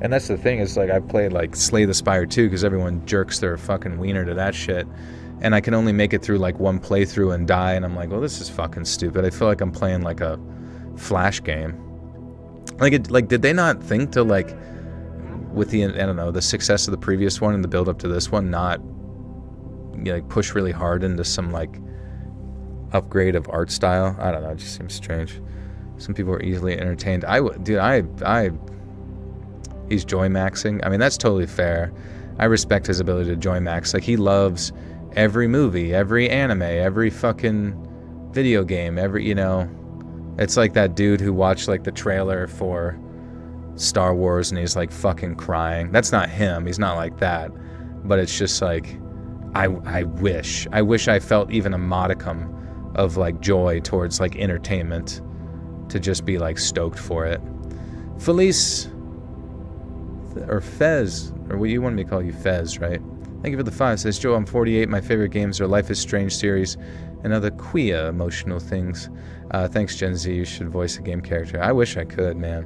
And that's the thing, is like, I played like Slay the Spire 2 because everyone jerks their fucking wiener to that shit. And I can only make it through like one playthrough and die, and I'm like, well, this is fucking stupid. I feel like I'm playing like a Flash game. Like, did they not think to like, with the success of the previous one and the build up to this one, not like push really hard into some like upgrade of art style? I don't know, it just seems strange. Some people are easily entertained. He's joy maxing. I mean, that's totally fair. I respect his ability to joy max. Like, he loves every movie, every anime, every fucking video game, it's like that dude who watched like the trailer for Star Wars and he's like fucking crying. That's not him. He's not like that. But it's just like, I wish I felt even a modicum of like joy towards like entertainment, to just be like stoked for it. Felice, or Fez, or what you wanted me to call you, Fez, right? Thank you for the 5. Says, Joe, I'm 48. My favorite games are Life is Strange series and other queer emotional things. Thanks, Gen Z. You should voice a game character. I wish I could, man.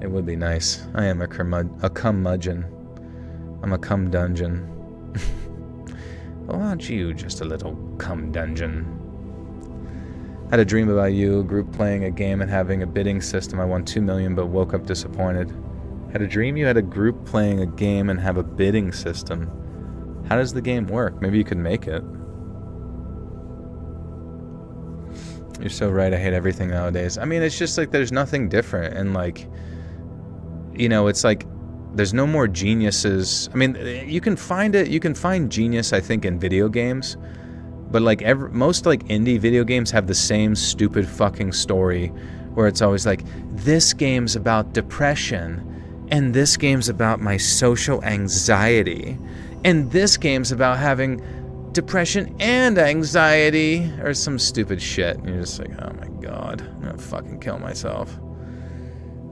It would be nice. I am a curmudgeon. I'm a cum dungeon. Oh, aren't you just a little cum dungeon? Had a dream about you, a group playing a game and having a bidding system. I won $2 million but woke up disappointed. Had a dream you had a group playing a game and have a bidding system. How does the game work? Maybe you could make it. You're so right. I hate everything nowadays. I mean, it's just like there's nothing different. And like, it's like there's no more geniuses. I mean, you can find genius, I think, in video games. But like most like indie video games have the same stupid fucking story where it's always like, this game's about depression, and this game's about my social anxiety, and this game's about having depression and anxiety, or some stupid shit. And you're just like, oh my god, I'm gonna fucking kill myself.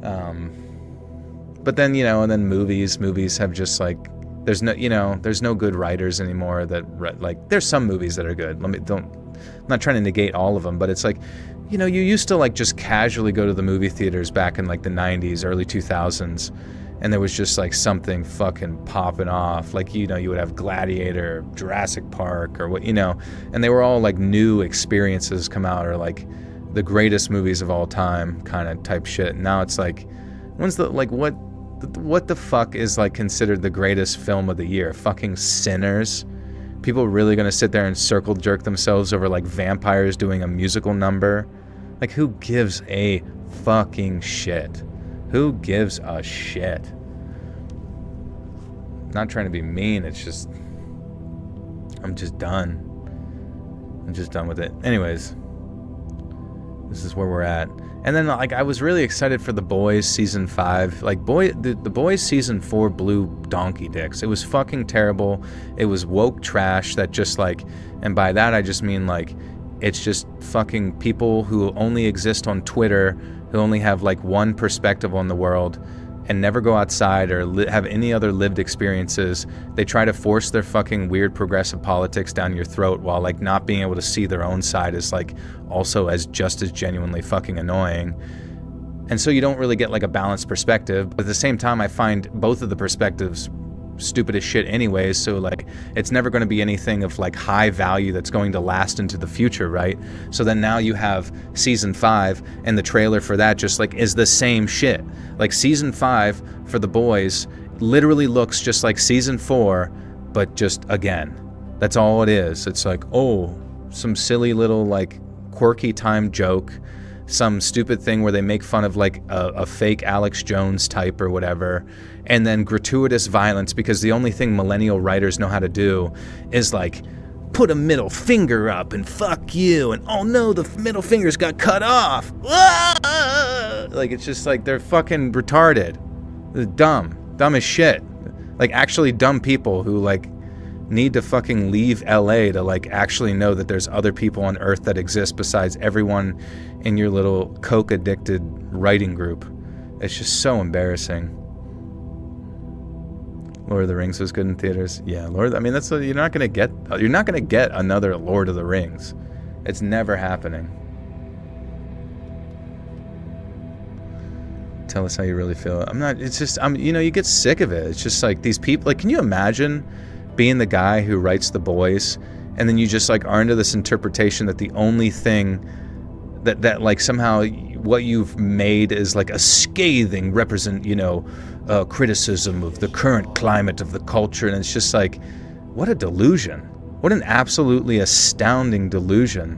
But then, and then movies have just like, there's no good writers anymore that like, there's some movies that are good. I'm not trying to negate all of them, but it's like, you used to like just casually go to the movie theaters back in like the 90s, early 2000s, and there was just like something fucking popping off. Like, you would have Gladiator, Jurassic Park, or what, and they were all like new experiences come out, or like the greatest movies of all time kind of type shit. Now it's like, what the fuck is like considered the greatest film of the year? Fucking Sinners? People really gonna sit there and circle jerk themselves over like vampires doing a musical number? Like, who gives a fucking shit? Who gives a shit? Not trying to be mean, it's just, I'm just done. I'm just done with it. Anyways, this is where we're at. And then, like, I was really excited for The Boys season 5. Like, The Boys season 4 blew donkey dicks. It was fucking terrible. It was woke trash that just, like, and by that I just mean, like, it's just fucking people who only exist on Twitter, who only have, like, one perspective on the world and never go outside or have any other lived experiences. They try to force their fucking weird progressive politics down your throat while, like, not being able to see their own side is, like, also as just as genuinely fucking annoying. And so you don't really get, like, a balanced perspective. But at the same time, I find both of the perspectives stupid as shit anyways, so, like, it's never going to be anything of, like, high value that's going to last into the future, right? So then now you have season 5, and the trailer for that just, like, is the same shit. Like, season 5 for The Boys literally looks just like season 4, but just again. That's all it is. It's like, oh, some silly little, like, quirky time joke, some stupid thing where they make fun of, like, a fake Alex Jones type or whatever, and then gratuitous violence, because the only thing millennial writers know how to do is, like, put a middle finger up and fuck you, and oh no, the middle finger's got cut off. Ah! Like, it's just like they're fucking retarded. They're dumb as shit. Like, actually dumb people who, like, need to fucking leave LA to, like, actually know that there's other people on Earth that exist besides everyone in your little coke addicted writing group. It's just so embarrassing. Lord of the Rings was good in theaters. Yeah, I mean, that's you're not gonna get another Lord of the Rings. It's never happening. Tell us how you really feel. You get sick of it. It's just like these people, like, can you imagine being the guy who writes The Boys, and then you just, like, are into this interpretation that the only thing that like somehow what you've made is, like, a scathing criticism of the current climate of the culture, and it's just like, what a delusion. What an absolutely astounding delusion.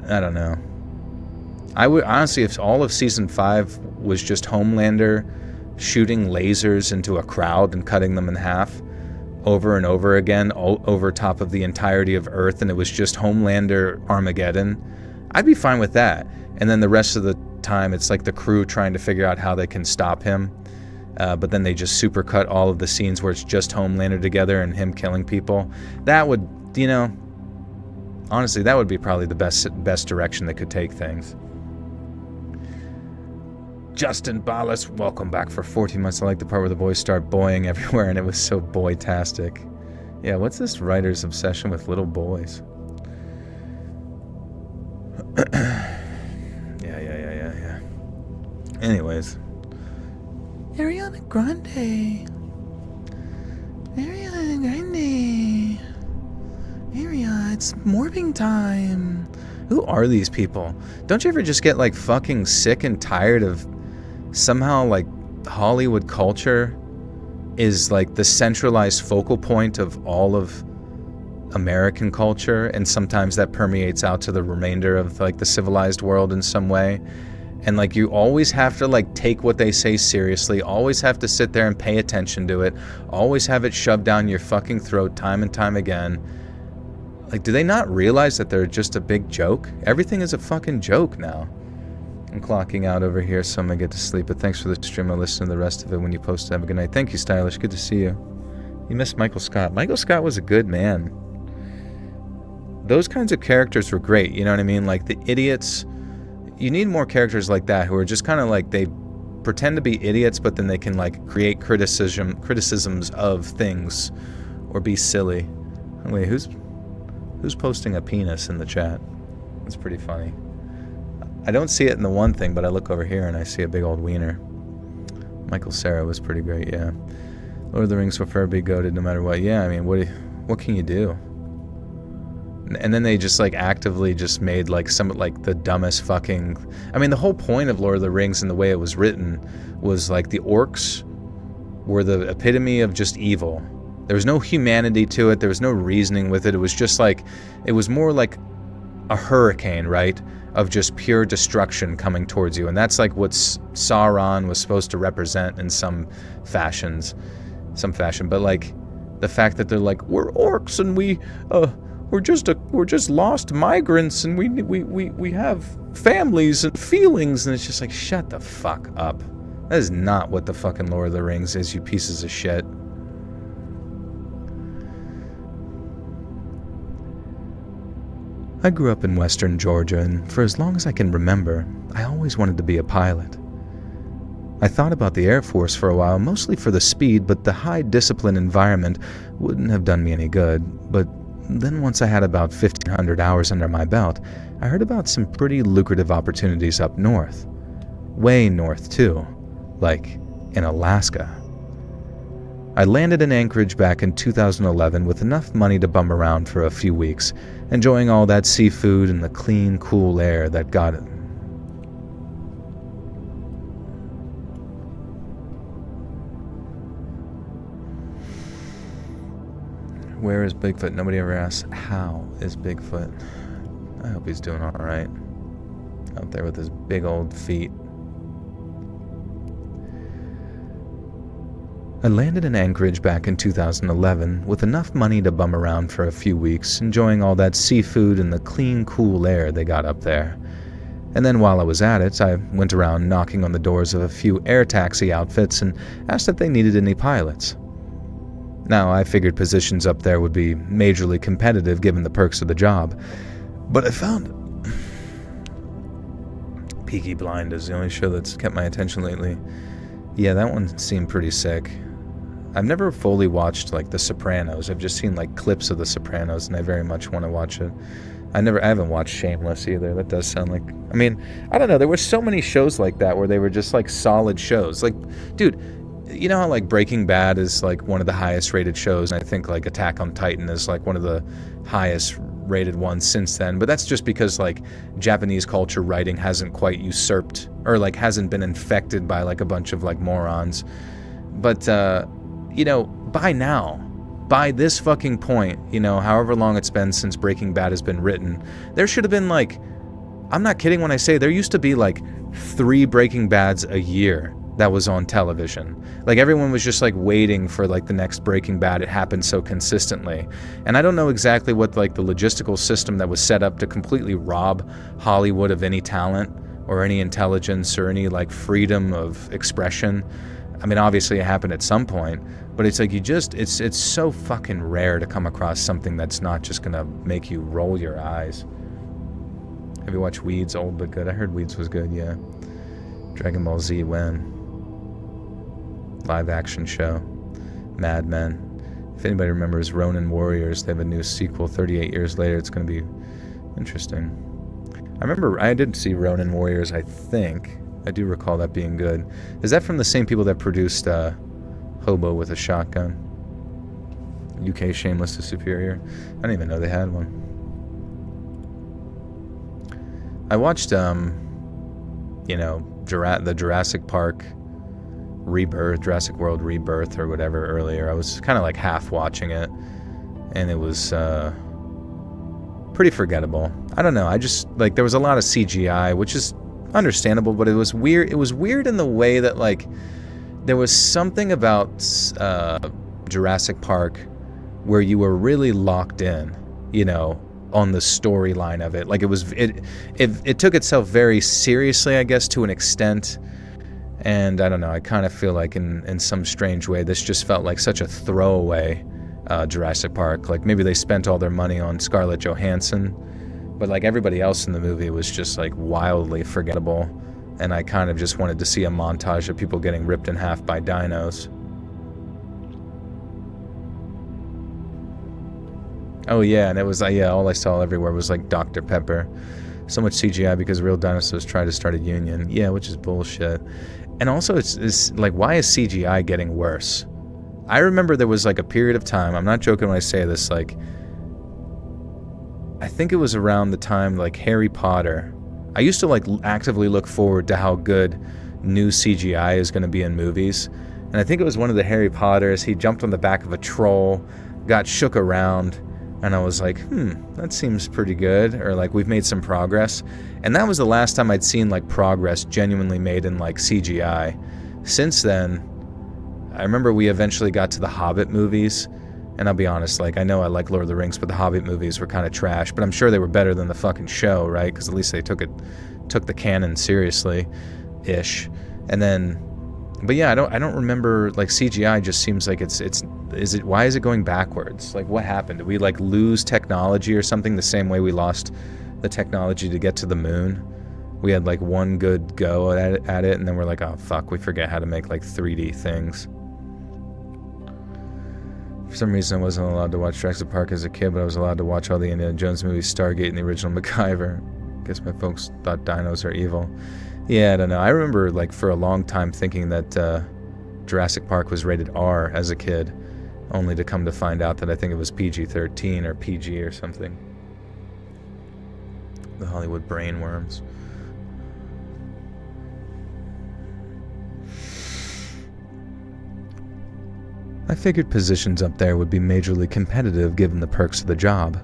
I don't know. I would honestly, if all of season 5 was just Homelander shooting lasers into a crowd and cutting them in half over and over again, over top of the entirety of Earth, and it was just Homelander Armageddon, I'd be fine with that. And then the rest of the time, it's like the crew trying to figure out how they can stop him. But then they just supercut all of the scenes where it's just Homelander together and him killing people. That would, honestly, that would be probably the best direction they could take things. Justin Ballas, welcome back for 14 months. I like the part where the boys start boying everywhere, and it was so boy-tastic. Yeah, what's this writer's obsession with little boys? Yeah. Anyways. Ariana Grande. Aria, it's morbing time. Who are these people? Don't you ever just get, like, fucking sick and tired of somehow, like, Hollywood culture is, like, the centralized focal point of all of American culture, and sometimes that permeates out to the remainder of, like, the civilized world in some way, and, like, you always have to, like, take what they say seriously, always have to sit there and pay attention to it, always have it shoved down your fucking throat time and time again. Like, do they not realize that they're just a big joke? Everything is a fucking joke now. I'm clocking out over here, so I'm gonna get to sleep, but thanks for the stream. I'll listen to the rest of it when you post it. Have a good night. Thank you, Stylish. Good to see you. You missed Michael Scott. Michael Scott was a good man. Those kinds of characters were great, you know what I mean? Like, the idiots, you need more characters like that who are just kind of like, they pretend to be idiots, but then they can, like, create criticisms of things or be silly. Wait, who's posting a penis in the chat? That's pretty funny. I don't see it in the one thing, but I look over here and I see a big old wiener. Michael Cera was pretty great, yeah. Lord of the Rings will forever be goated no matter what. Yeah, I mean, what can you do? And then they just, like, actively just made, like, some, like, the dumbest fucking... I mean, the whole point of Lord of the Rings and the way it was written was, like, the orcs were the epitome of just evil. There was no humanity to it. There was no reasoning with it. It was just like... It was more like a hurricane, right? Of just pure destruction coming towards you. And that's, like, what Sauron was supposed to represent in some fashion. But, like, The fact that they're like, we're orcs and we're just lost migrants and we have families and feelings, and it's just like, shut the fuck up. That is not what the fucking Lord of the Rings is, you pieces of shit. I grew up in western Georgia, and for as long as I can remember, I always wanted to be a pilot. I thought about the Air Force for a while, mostly for the speed, but the high discipline environment wouldn't have done me any good. But then once I had about 1,500 hours under my belt, I heard about some pretty lucrative opportunities up north. Way north too, like in Alaska. I landed in Anchorage back in 2011 with enough money to bum around for a few weeks, enjoying all that seafood and the clean, cool air that got it. Where is Bigfoot? Nobody ever asks, how is Bigfoot? I hope he's doing alright. Out there with his big old feet. I landed in Anchorage back in 2011 with enough money to bum around for a few weeks, enjoying all that seafood and the clean, cool air they got up there. And then while I was at it, I went around knocking on the doors of a few air taxi outfits and asked if they needed any pilots. Now, I figured positions up there would be majorly competitive given the perks of the job, but I found Peaky Blinders, the only show that's kept my attention lately. Yeah, that one seemed pretty sick. I've never fully watched like The Sopranos. I've just seen like clips of The Sopranos, and I very much want to watch it. I haven't watched Shameless either. That does sound like, I mean, I don't know. There were so many shows like that where they were just like solid shows. Like, dude, you know how like Breaking Bad is like one of the highest rated shows, and I think like Attack on Titan is like one of the highest rated ones since then, but that's just because like Japanese culture writing hasn't quite usurped or like hasn't been infected by like a bunch of like morons. But you know, by this fucking point, you know, however long it's been since Breaking Bad has been written, there should have been like, I'm not kidding when I say there used to be like 3 Breaking Bads a year that was on television. Like everyone was just like waiting for like the next Breaking Bad. It happened so consistently. And I don't know exactly what like the logistical system that was set up to completely rob Hollywood of any talent or any intelligence or any like freedom of expression. I mean, obviously it happened at some point, but it's like it's so fucking rare to come across something that's not just gonna make you roll your eyes. Have you watched Weeds? Old but good. I heard Weeds was good, yeah. Dragon Ball Z when? Live action show. Mad Men. If anybody remembers Ronin Warriors, they have a new sequel 38 years later. It's going to be interesting. I remember I did see Ronin Warriors, I think. I do recall that being good. Is that from the same people that produced Hobo with a Shotgun? UK Shameless is Superior? I didn't even know they had one. I watched, you know, the Jurassic Park Rebirth, Jurassic World Rebirth or whatever earlier. I was kind of like half watching it, and it was pretty forgettable. I don't know, I just, like, there was a lot of CGI, which is understandable, but it was weird. It was weird in the way that, like, there was something about Jurassic Park where you were really locked in, you know, on the storyline of it. Like it took itself very seriously, I guess, to an extent. And I don't know, I kind of feel like in some strange way, this just felt like such a throwaway Jurassic Park. Like maybe they spent all their money on Scarlett Johansson, but like everybody else in the movie was just like wildly forgettable. And I kind of just wanted to see a montage of people getting ripped in half by dinos. Oh yeah, and it was yeah, all I saw everywhere was like Dr. Pepper. So much CGI because real dinosaurs tried to start a union. Yeah, which is bullshit. And also it's like, why is CGI getting worse? I remember there was like a period of time, I'm not joking when I say this, like I think it was around the time like Harry Potter. I used to like actively look forward to how good new CGI is going to be in movies. And I think it was one of the Harry Potters, he jumped on the back of a troll, got shook around, and I was like, that seems pretty good, or like we've made some progress. And that was the last time I'd seen like progress genuinely made in like CGI. Since then, I remember we eventually got to the Hobbit movies, And I'll be honest, like, I know I like Lord of the Rings, but the Hobbit movies were kind of trash. But I'm sure they were better than the fucking show, right? Because at least they took the canon seriously-ish. And then, but yeah, I don't remember, like, CGI just seems like why is it going backwards? Like, what happened? Did we, like, lose technology or something the same way we lost the technology to get to the moon? We had, like, one good go at it, and then we're like, oh, fuck, we forget how to make, like, 3D things. For some reason, I wasn't allowed to watch Jurassic Park as a kid, but I was allowed to watch all the Indiana Jones movies, Stargate, and the original MacGyver. Guess my folks thought dinos are evil. Yeah, I don't know. I remember, like, for a long time thinking that Jurassic Park was rated R as a kid, only to come to find out that I think it was PG-13 or PG or something. The Hollywood brainworms. I figured positions up there would be majorly competitive given the perks of the job,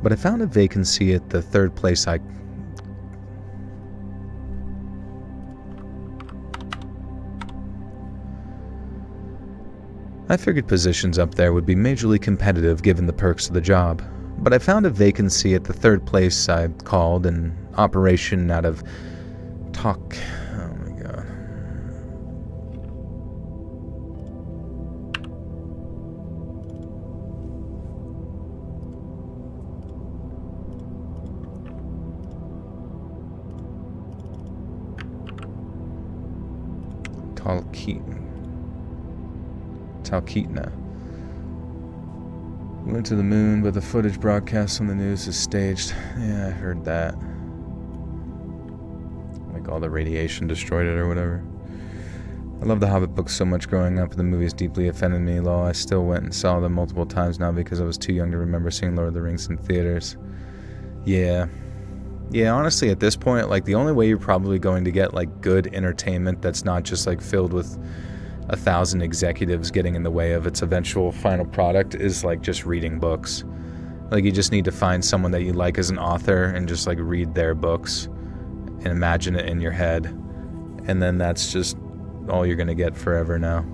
but I found a vacancy at the third place I figured positions up there would be majorly competitive given the perks of the job, but I found a vacancy at the third place I called an operation out of Talkeetna. Went to the moon, but the footage broadcast on the news is staged. Yeah, I heard that. Like all the radiation destroyed it or whatever. I love the Hobbit books so much growing up, and the movies deeply offended me, though I still went and saw them multiple times now because I was too young to remember seeing Lord of the Rings in theaters. Yeah, honestly, at this point, like, the only way you're probably going to get, like, good entertainment that's not just, like, filled with 1,000 executives getting in the way of its eventual final product is, like, just reading books. Like, you just need to find someone that you like as an author and just, like, read their books and imagine it in your head. And then that's just all you're going to get forever now.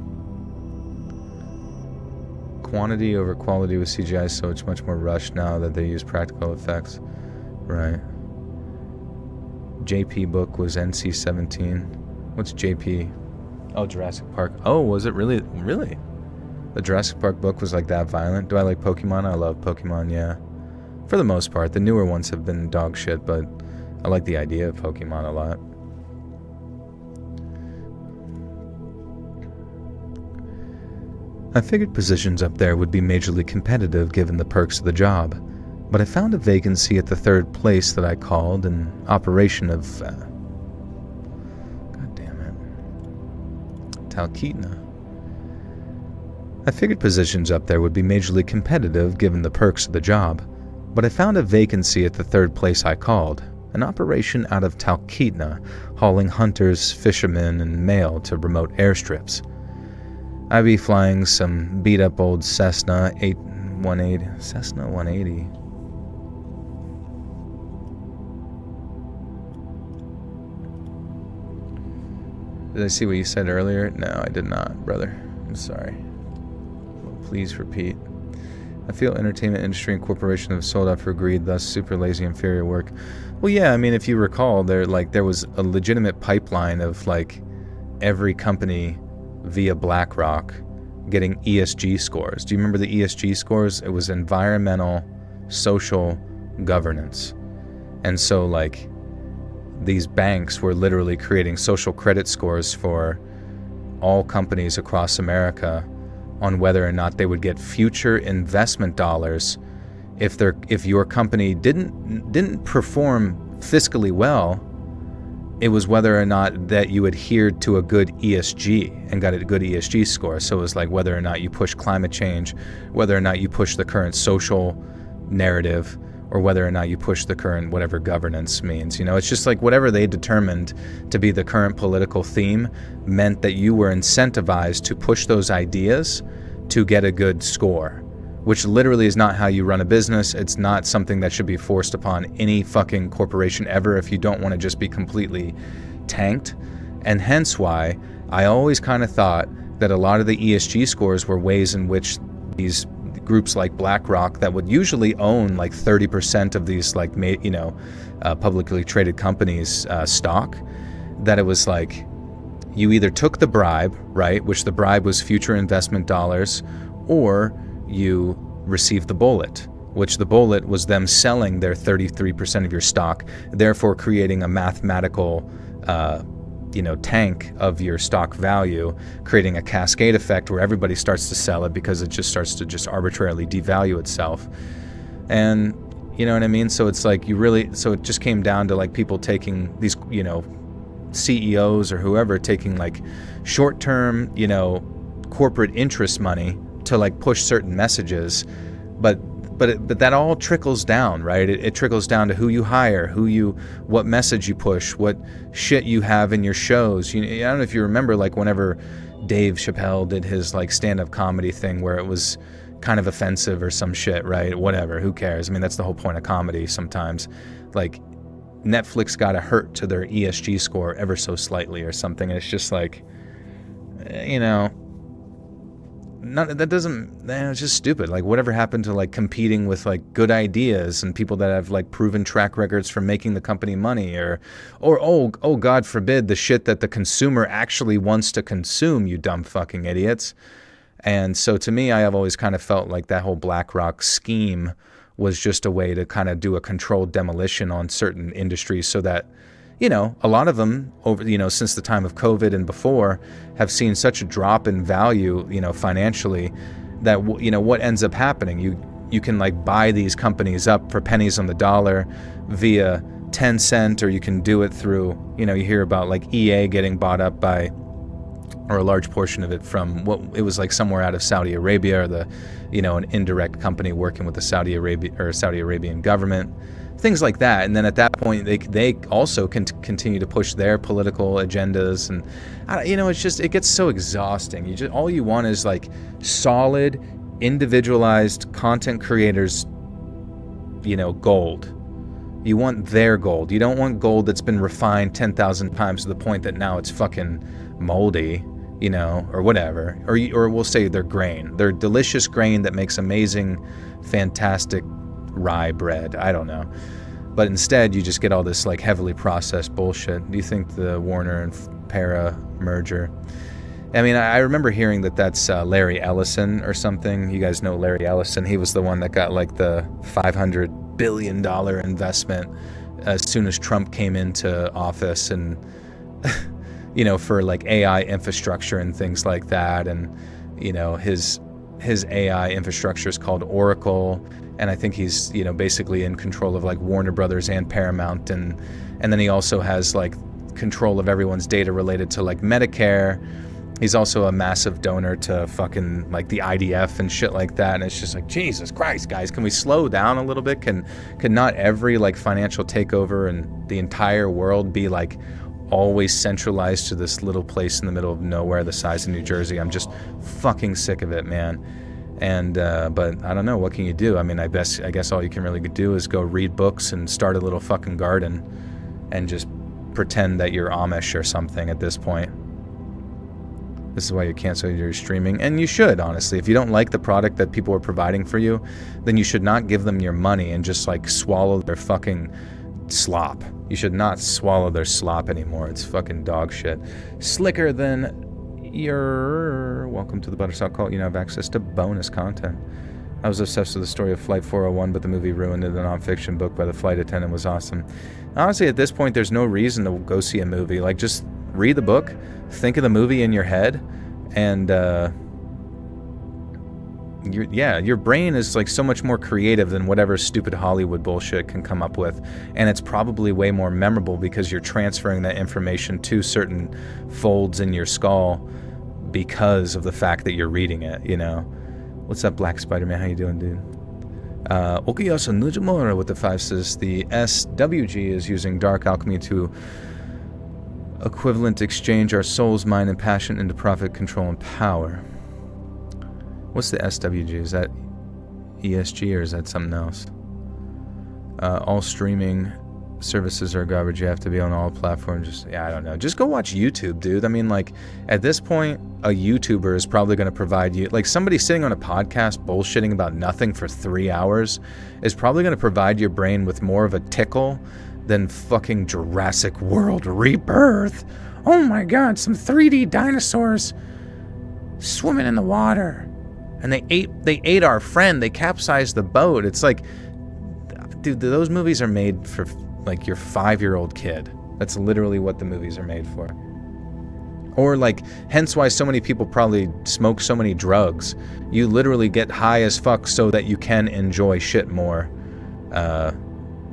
Quantity over quality with CGI, so it's much more rushed now that they use practical effects. Right. JP book was NC-17. What's JP? Oh, Jurassic Park. Oh, was it really? Really? The Jurassic Park book was like that violent? Do I like Pokemon? I love Pokemon, yeah. For the most part. The newer ones have been dog shit, but I like the idea of Pokemon a lot. I figured positions up there would be majorly competitive given the perks of the job, but I found a vacancy at the third place that I called an operation of Talkeetna. I figured positions up there would be majorly competitive given the perks of the job, but I found a vacancy at the third place I called, an operation out of Talkeetna, hauling hunters, fishermen, and mail to remote airstrips. I'd be flying some beat-up old Cessna 180. Did I see what you said earlier? No, I did not, brother. I'm sorry. Well, please repeat. I feel entertainment industry and corporations have sold out for greed, thus super lazy, inferior work. Well, yeah, I mean, if you recall, there was a legitimate pipeline of, like, every company via BlackRock getting ESG scores. Do you remember the ESG scores? It was environmental, social, governance. And so, like, these banks were literally creating social credit scores for all companies across America on whether or not they would get future investment dollars if your company didn't perform fiscally well. It was whether or not that you adhered to a good ESG and got a good ESG score. So it was like whether or not you push climate change, whether or not you push the current social narrative, or whether or not you push the current whatever governance means. You know, it's just like whatever they determined to be the current political theme meant that you were incentivized to push those ideas to get a good score, which literally is not how you run a business. It's not something that should be forced upon any fucking corporation ever if you don't want to just be completely tanked. And hence why I always kind of thought that a lot of the ESG scores were ways in which these like groups like BlackRock that would usually own like 30% of these like publicly traded companies' stock, that it was like you either took the bribe, right, which the bribe was future investment dollars, or you received the bullet, which the bullet was them selling their 33% of your stock, therefore creating a mathematical tank of your stock value, creating a cascade effect where everybody starts to sell it because it just starts to just arbitrarily devalue itself. And you know what I mean? So it's like so it just came down to like people taking these, CEOs or whoever taking like short-term, corporate interest money to like push certain messages, but that all trickles down, right? It trickles down to who you hire, what message you push, what shit you have in your shows. I don't know if you remember, like whenever Dave Chappelle did his like stand-up comedy thing where it was kind of offensive or some shit, right? Whatever, who cares? I mean, that's the whole point of comedy sometimes. Like Netflix got a hurt to their ESG score ever so slightly or something, and it's just like, it's just stupid. Like, whatever happened to like competing with like good ideas and people that have like proven track records for making the company money, or oh God forbid, the shit that the consumer actually wants to consume, you dumb fucking idiots. And so to me, I have always kind of felt like that whole BlackRock scheme was just a way to kind of do a controlled demolition on certain industries so that, a lot of them over, since the time of COVID and before have seen such a drop in value, financially, that, what ends up happening, you can like buy these companies up for pennies on the dollar via Tencent, or you can do it through, you hear about like EA getting bought up by, or a large portion of it from what it was like somewhere out of Saudi Arabia, or an indirect company working with the Saudi Arabian government, things like that. And then at that point, they also can continue to push their political agendas, and it gets so exhausting. All you want is like solid, individualized content creators, gold. You want their gold. You don't want gold that's been refined 10,000 times to the point that now it's fucking moldy, or whatever. Or we'll say their grain. Their delicious grain that makes amazing, fantastic rye bread. I don't know. But instead, you just get all this like heavily processed bullshit. Do you think the Warner and Para merger? I mean, I remember hearing that's Larry Ellison or something. You guys know Larry Ellison. He was the one that got like the $500 billion investment as soon as Trump came into office, and for like AI infrastructure and things like that. And his AI infrastructure is called Oracle, and I think he's basically in control of like Warner Brothers and Paramount, and then he also has like control of everyone's data related to like Medicare. He's also a massive donor to fucking like the IDF and shit like that. And it's just like, Jesus Christ, guys, can we slow down a little bit? Can not every like financial takeover in the entire world be like always centralized to this little place in the middle of nowhere the size of New Jersey? I'm just fucking sick of it, man. And but I don't know, what can you do? I mean, I guess all you can really do is go read books and start a little fucking garden and just pretend that you're Amish or something at this point. This is why you cancel your streaming. And you should, honestly. If you don't like the product that people are providing for you, then you should not give them your money and just like swallow their fucking slop. You should not swallow their slop anymore. It's fucking dog shit. Slicker than your... Welcome to the Buttersalt Cult. You now have access to bonus content. I was obsessed with the story of Flight 401, but the movie ruined it. The nonfiction book by the flight attendant was awesome. Honestly, at this point, there's no reason to go see a movie. Like, just read the book, think of the movie in your head, and your brain is like so much more creative than whatever stupid Hollywood bullshit can come up with, and it's probably way more memorable because you're transferring that information to certain folds in your skull because of the fact that you're reading it, What's up, Black Spider-Man? How you doing, dude? Okiyasa Nujimura with the 5 says the SWG is using dark alchemy to equivalent exchange our soul's mind and passion into profit, control, and power. What's the SWG? Is that ESG or is that something else? All streaming services are garbage. You have to be on all platforms. I don't know. Just go watch YouTube, dude. I mean, like, at this point, a YouTuber is probably going to provide you, like, somebody sitting on a podcast bullshitting about nothing for 3 hours is probably going to provide your brain with more of a tickle than fucking Jurassic World Rebirth. Oh my God, some 3D dinosaurs swimming in the water. And they ate our friend. They capsized the boat. It's like, dude, those movies are made for, like, your 5-year-old kid. That's literally what the movies are made for. Or, like, hence why so many people probably smoke so many drugs. You literally get high as fuck so that you can enjoy shit more.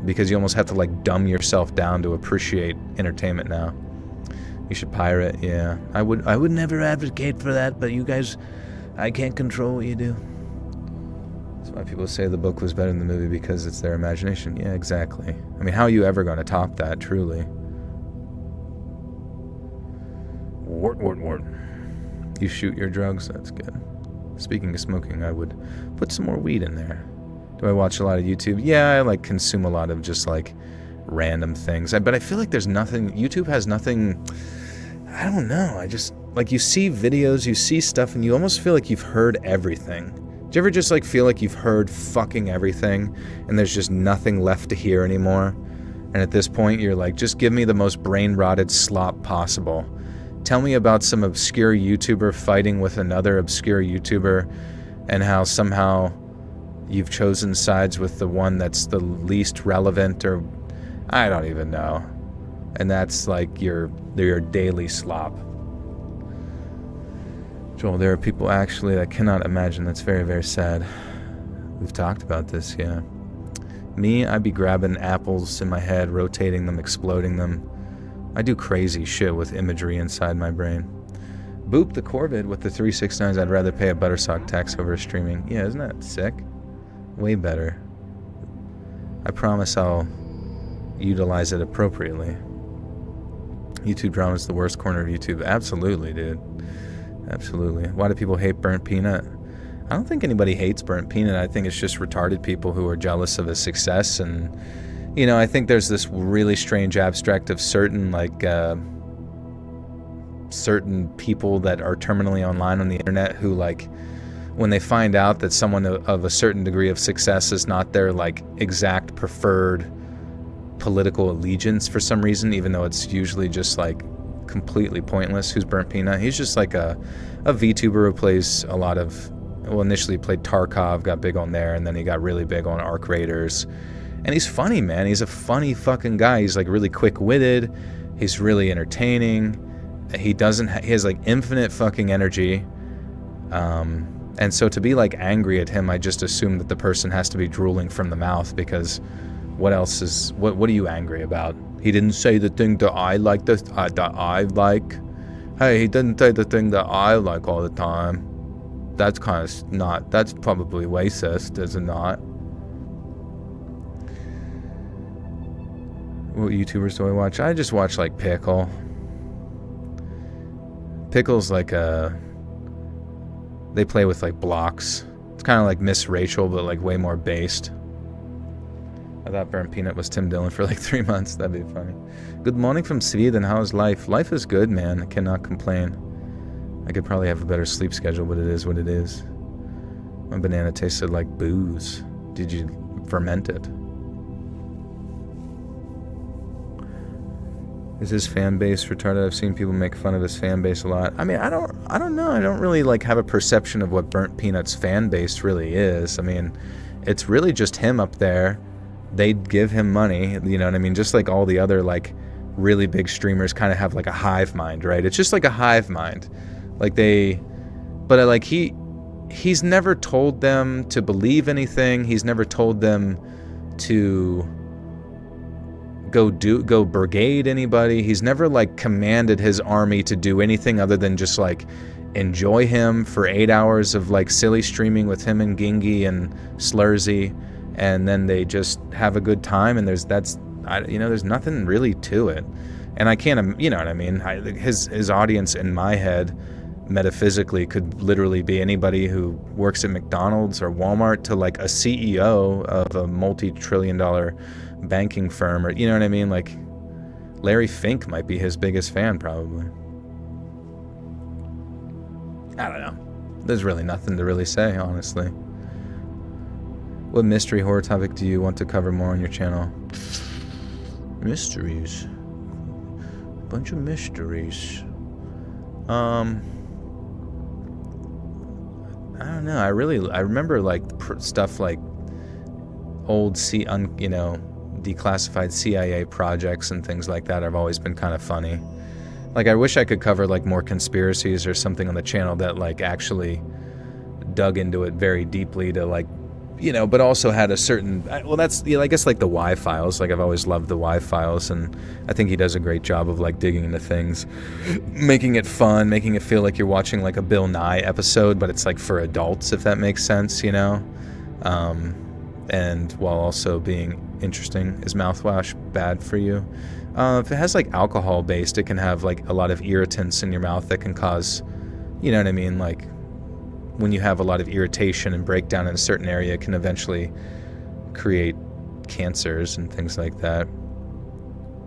Because you almost have to, like, dumb yourself down to appreciate entertainment now. You should pirate, yeah. I would never advocate for that, but you guys, I can't control what you do. That's why people say the book was better than the movie, because it's their imagination. Yeah, exactly. I mean, how are you ever going to top that, truly? Wart. You shoot your drugs? That's good. Speaking of smoking, I would put some more weed in there. Do I watch a lot of YouTube? Yeah, I, like, consume a lot of just, like, random things. But I feel like there's nothing, YouTube has nothing, I don't know. I just, like, you see videos, you see stuff, and you almost feel like you've heard everything. Do you ever just, like, feel like you've heard fucking everything and there's just nothing left to hear anymore? And at this point, you're like, just give me the most brain-rotted slop possible. Tell me about some obscure YouTuber fighting with another obscure YouTuber and how somehow you've chosen sides with the one that's the least relevant, or I don't even know. And that's like your daily slop. Joel, there are people actually that cannot imagine. That's very, very sad. We've talked about this, yeah. Me, I'd be grabbing apples in my head, rotating them, exploding them. I do crazy shit with imagery inside my brain. Boop the Corvid with the 369s. I'd rather pay a Buttersock tax over streaming. Yeah, isn't that sick? Way better. I promise I'll utilize it appropriately. YouTube drama is the worst corner of YouTube. Absolutely, dude. Absolutely. Why do people hate Burnt Peanut? I don't think anybody hates Burnt Peanut. I think it's just retarded people who are jealous of his success. And, you know, I think there's this really strange abstract of certain, like, certain people that are terminally online on the internet who, like, when they find out that someone of a certain degree of success is not their, like, exact preferred political allegiance for some reason, even though it's usually just, like, completely pointless. Who's Burnt Peanut? He's just like a VTuber who plays a lot of, well, initially played Tarkov, got big on there, and then he got really big on Arc Raiders. And he's funny, man. He's a funny fucking guy. He's, like, really quick-witted. He's really entertaining. He has, like, infinite fucking energy. And so to be, like, angry at him, I just assume that the person has to be drooling from the mouth, because what else is, what are you angry about? He didn't say the thing that I like, that I like. Hey, he didn't say the thing that I like all the time. That's kind of not, that's probably racist, is it not? What YouTubers do I watch? I just watch, like, Pickle. Pickle's like they play with, like, blocks. It's kind of like Miss Rachel, but, like, way more based. I thought Burnt Peanut was Tim Dillon for, like, 3 months. That'd be funny. Good morning from Sweden. How's life? Life is good, man. I cannot complain. I could probably have a better sleep schedule, but it is what it is. My banana tasted like booze. Did you ferment it? Is his fan base retarded? I've seen people make fun of his fan base a lot. I mean, I don't know. I don't really, like, have a perception of what Burnt Peanut's fan base really is. I mean, it's really just him up there. They'd give him money, you know what I mean? Just like all the other, like, really big streamers kind of have, like, a hive mind, right? It's just like a hive mind. Like, but, like, he's never told them to believe anything. He's never told them to go brigade anybody. He's never, like, commanded his army to do anything other than just, like, enjoy him for 8 hours of, like, silly streaming with him and Gingy and Slurzy, and then they just have a good time. And there's nothing really to it. And I can't, you know what I mean? His audience in my head, metaphysically, could literally be anybody who works at McDonald's or Walmart to, like, a CEO of a multi-trillion-dollar banking firm, or you know what I mean? Like, Larry Fink might be his biggest fan, probably. I don't know. There's really nothing to really say, honestly. What mystery horror topic do you want to cover more on your channel? Mysteries. Bunch of mysteries. I don't know. I remember like stuff like old declassified CIA projects and things like that have always been kind of funny. Like, I wish I could cover like more conspiracies or something on the channel that like actually dug into it very deeply to like, but also had a certain, well, that's, I guess like the Y-Files. Like, I've always loved the Y-Files, and I think he does a great job of like digging into things, making it fun, making it feel like you're watching like a Bill Nye episode, but it's like for adults, if that makes sense, and while also being interesting. Is mouthwash bad for you? If it has like alcohol based, it can have like a lot of irritants in your mouth that can cause, you know what I mean? Like, when you have a lot of irritation and breakdown in a certain area, it can eventually create cancers and things like that.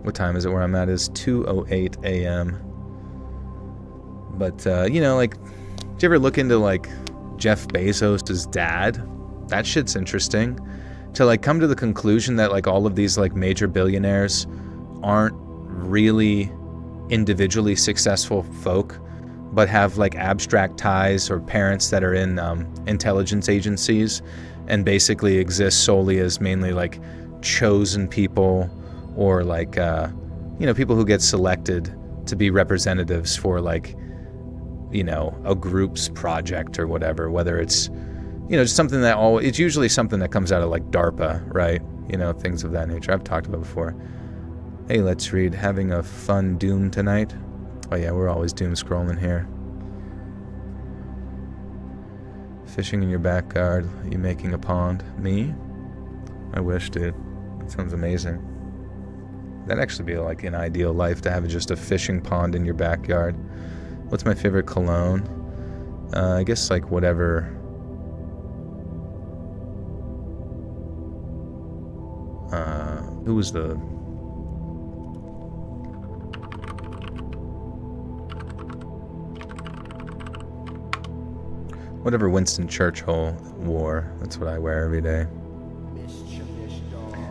What time is it where I'm at? Is 2:08 a.m. But, like, do you ever look into like Jeff Bezos' dad? That shit's interesting. To like come to the conclusion that like all of these like major billionaires aren't really individually successful folk, but have like abstract ties or parents that are in intelligence agencies and basically exist solely as mainly like chosen people, or like people who get selected to be representatives for like a group's project or whatever, whether it's just something that it's usually something that comes out of like DARPA, right? Things of that nature. I've talked about before. Hey, let's read. Having a fun Doom tonight? Oh yeah, we're always doom scrolling here. Fishing in your backyard. You making a pond? Me? I wish, dude. That sounds amazing. That'd actually be like an ideal life, to have just a fishing pond in your backyard. What's my favorite cologne? I guess like whatever. Who was the... Whatever Winston Churchill wore, that's what I wear every day.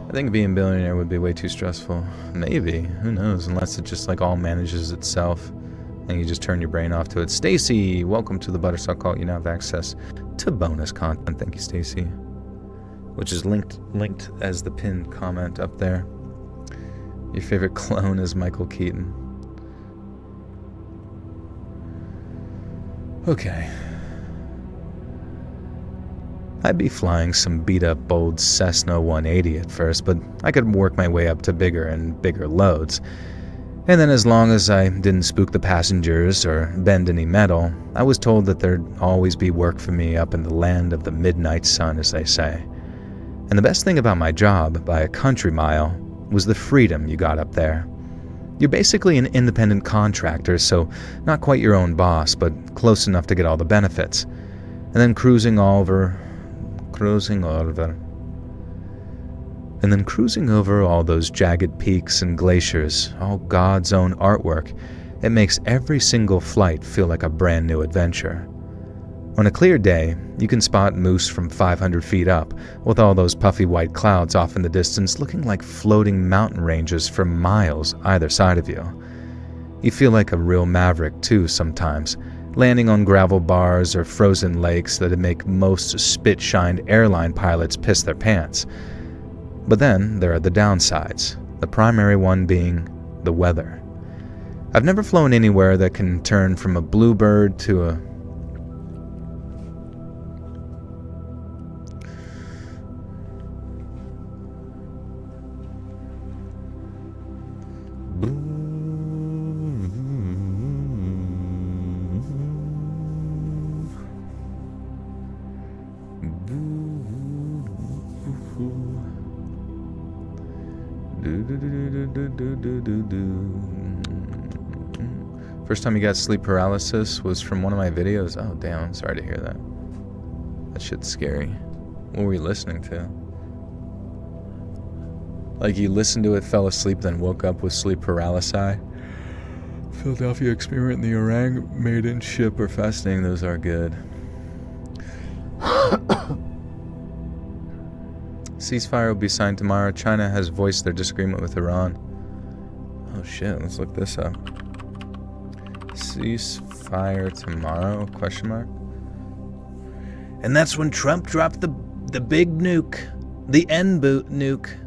I think being a billionaire would be way too stressful. Maybe, who knows, unless it just like all manages itself and you just turn your brain off to it. Stacy, welcome to the Butterstock Cult. You now have access to bonus content. Thank you, Stacy. Which is linked as the pinned comment up there. Your favorite clone is Michael Keaton. Okay. I'd be flying some beat-up old Cessna 180 at first, but I could work my way up to bigger and bigger loads. And then as long as I didn't spook the passengers or bend any metal, I was told that there'd always be work for me up in the land of the midnight sun, as they say. And the best thing about my job, by a country mile, was the freedom you got up there. You're basically an independent contractor, so not quite your own boss, but close enough to get all the benefits. And then cruising over all those jagged peaks and glaciers, all God's own artwork, it makes every single flight feel like a brand new adventure. On a clear day, you can spot moose from 500 feet up, with all those puffy white clouds off in the distance looking like floating mountain ranges for miles either side of you. You feel like a real maverick too sometimes, landing on gravel bars or frozen lakes that'd make most spit-shined airline pilots piss their pants. But then there are the downsides, the primary one being the weather. I've never flown anywhere that can turn from a bluebird to a First time you got sleep paralysis was from one of my videos. Oh, damn, I'm sorry to hear that. That shit's scary. What were you listening to? Like you listened to it, fell asleep, then woke up with sleep paralysis. Philadelphia experiment in the Orang maiden ship or fascinating. Those are good. Ceasefire will be signed tomorrow. China has voiced their disagreement with Iran. Oh shit, let's look this up. Ceasefire tomorrow? Question mark. And that's when Trump dropped the big nuke. The N-boot nuke.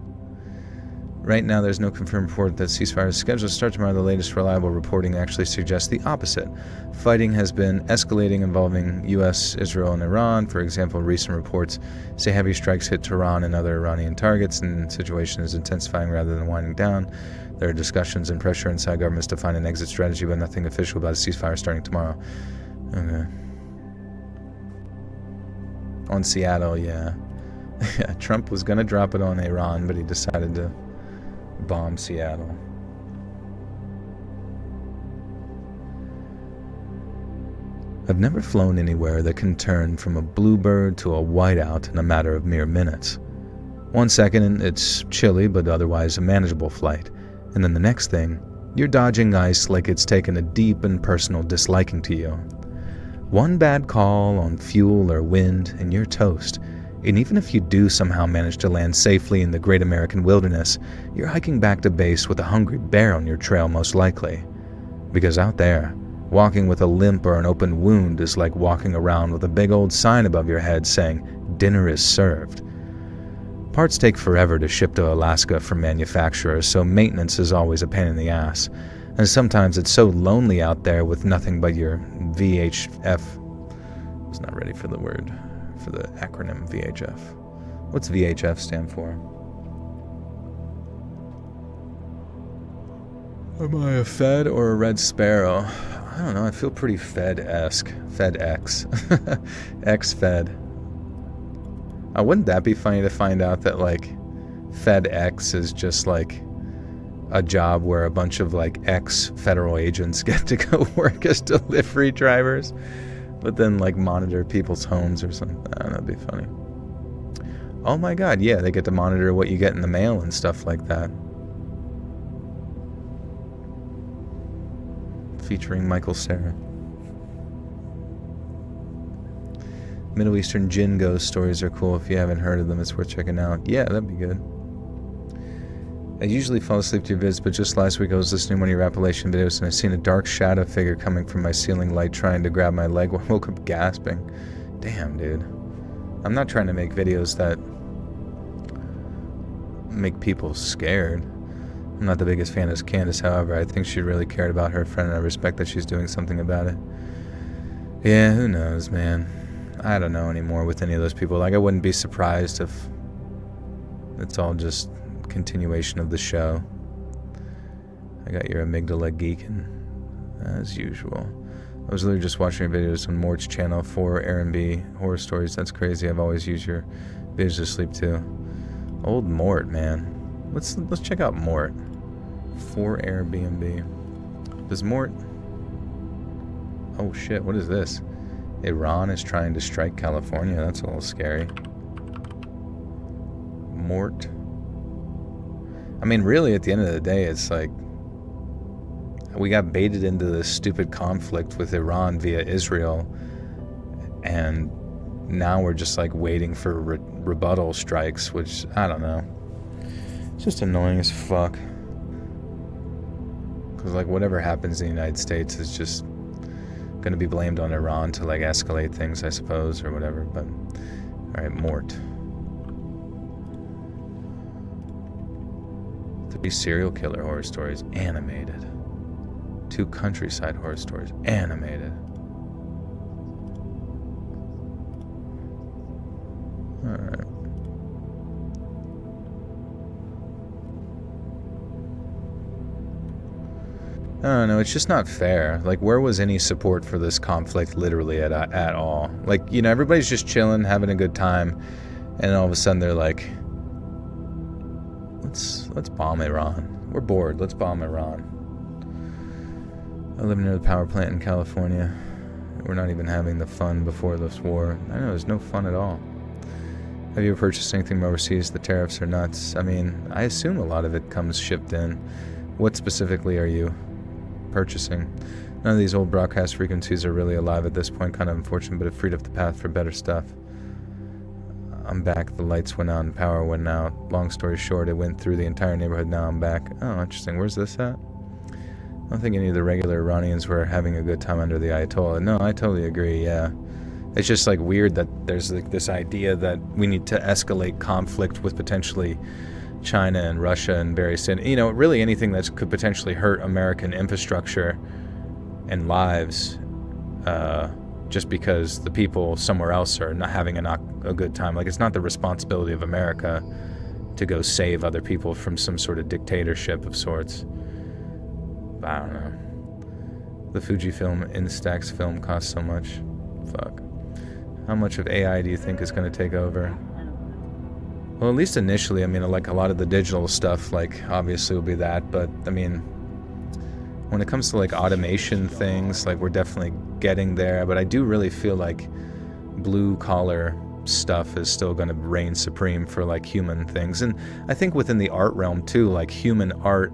Right now, there's no confirmed report that ceasefire is scheduled to start tomorrow. The latest reliable reporting actually suggests the opposite. Fighting has been escalating involving U.S., Israel, and Iran. For example, recent reports say heavy strikes hit Tehran and other Iranian targets, and the situation is intensifying rather than winding down. There are discussions and pressure inside governments to find an exit strategy, but nothing official about a ceasefire starting tomorrow. Okay. On Seattle, yeah. Yeah, Trump was going to drop it on Iran, but he decided to bomb Seattle. I've never flown anywhere that can turn from a bluebird to a whiteout in a matter of mere minutes. 1 second, it's chilly, but otherwise a manageable flight. And then the next thing, you're dodging ice like it's taken a deep and personal disliking to you. One bad call on fuel or wind, and you're toast. And even if you do somehow manage to land safely in the great American wilderness, you're hiking back to base with a hungry bear on your trail most likely. Because out there, walking with a limp or an open wound is like walking around with a big old sign above your head saying, "Dinner is served." Parts take forever to ship to Alaska from manufacturers, so maintenance is always a pain in the ass. And sometimes it's so lonely out there with nothing but your VHF. I was not ready for the word. For the acronym VHF. What's VHF stand for? Am I a Fed or a Red Sparrow? I don't know, I feel pretty Fed-esque. FedEx. Ex-Fed. Wouldn't that be funny to find out that, like, FedEx is just, like, a job where a bunch of, like, ex-federal agents get to go work as delivery drivers? But then, like, monitor people's homes or something. That'd be funny. Oh my god, yeah, they get to monitor what you get in the mail and stuff like that. Featuring Michael Cera. Middle Eastern Jinn ghost stories are cool. If you haven't heard of them, it's worth checking out. Yeah, that'd be good. I usually fall asleep to your vids, but just last week I was listening to one of your Appalachian videos and I seen a dark shadow figure coming from my ceiling light trying to grab my leg. I woke up gasping. Damn, dude. I'm not trying to make videos that make people scared. I'm not the biggest fan of Candace, however. I think she really cared about her friend and I respect that she's doing something about it. Yeah, who knows, man. I don't know anymore with any of those people. Like, I wouldn't be surprised if it's all just continuation of the show. I got your amygdala geeking as usual. I was literally just watching your videos on Mort's channel for Airbnb horror stories. That's crazy. I've always used your videos to sleep too. Old Mort, man. Let's check out Mort for Airbnb. Does Mort? Oh shit! What is this? Iran is trying to strike California. That's a little scary. Mort. I mean, really, at the end of the day, it's like we got baited into this stupid conflict with Iran via Israel, and now we're just like waiting for rebuttal strikes, which I don't know. It's just annoying as fuck. Because like whatever happens in the United States is just going to be blamed on Iran to like escalate things, I suppose, or whatever. But all right, Mort. 3 serial killer horror stories animated. 2 countryside horror stories animated. Alright. I don't know, it's just not fair. Like, where was any support for this conflict literally at all? Like, you know, everybody's just chilling, having a good time, and all of a sudden they're like, let's bomb Iran. We're bored, let's bomb Iran. I live near the power plant in California. We're not even having the fun before this war. I know, there's no fun at all. Have you ever purchased anything from overseas? The tariffs are nuts. I mean, I assume a lot of it comes shipped in. What specifically are you purchasing? None of these old broadcast frequencies are really alive at this point. Kind of unfortunate, but it freed up the path for better stuff. I'm back. The lights went out and power went out. Long story short, it went through the entire neighborhood. Now I'm back. Oh, interesting. Where's this at? I don't think any of the regular Iranians were having a good time under the Ayatollah. No, I totally agree, yeah. It's just like weird that there's like this idea that we need to escalate conflict with potentially China and Russia and various, really anything that could potentially hurt American infrastructure and lives, just because the people somewhere else are not having a good time. Like, it's not the responsibility of America to go save other people from some sort of dictatorship of sorts. But I don't know. The Fujifilm Instax film costs so much. Fuck. How much of AI do you think is going to take over? Well, at least initially, I mean, like a lot of the digital stuff, like, obviously will be that, but, I mean, when it comes to, like, automation things, like, we're definitely getting there, but I do really feel like blue-collar stuff is still going to reign supreme for, like, human things. And I think within the art realm, too, like, human art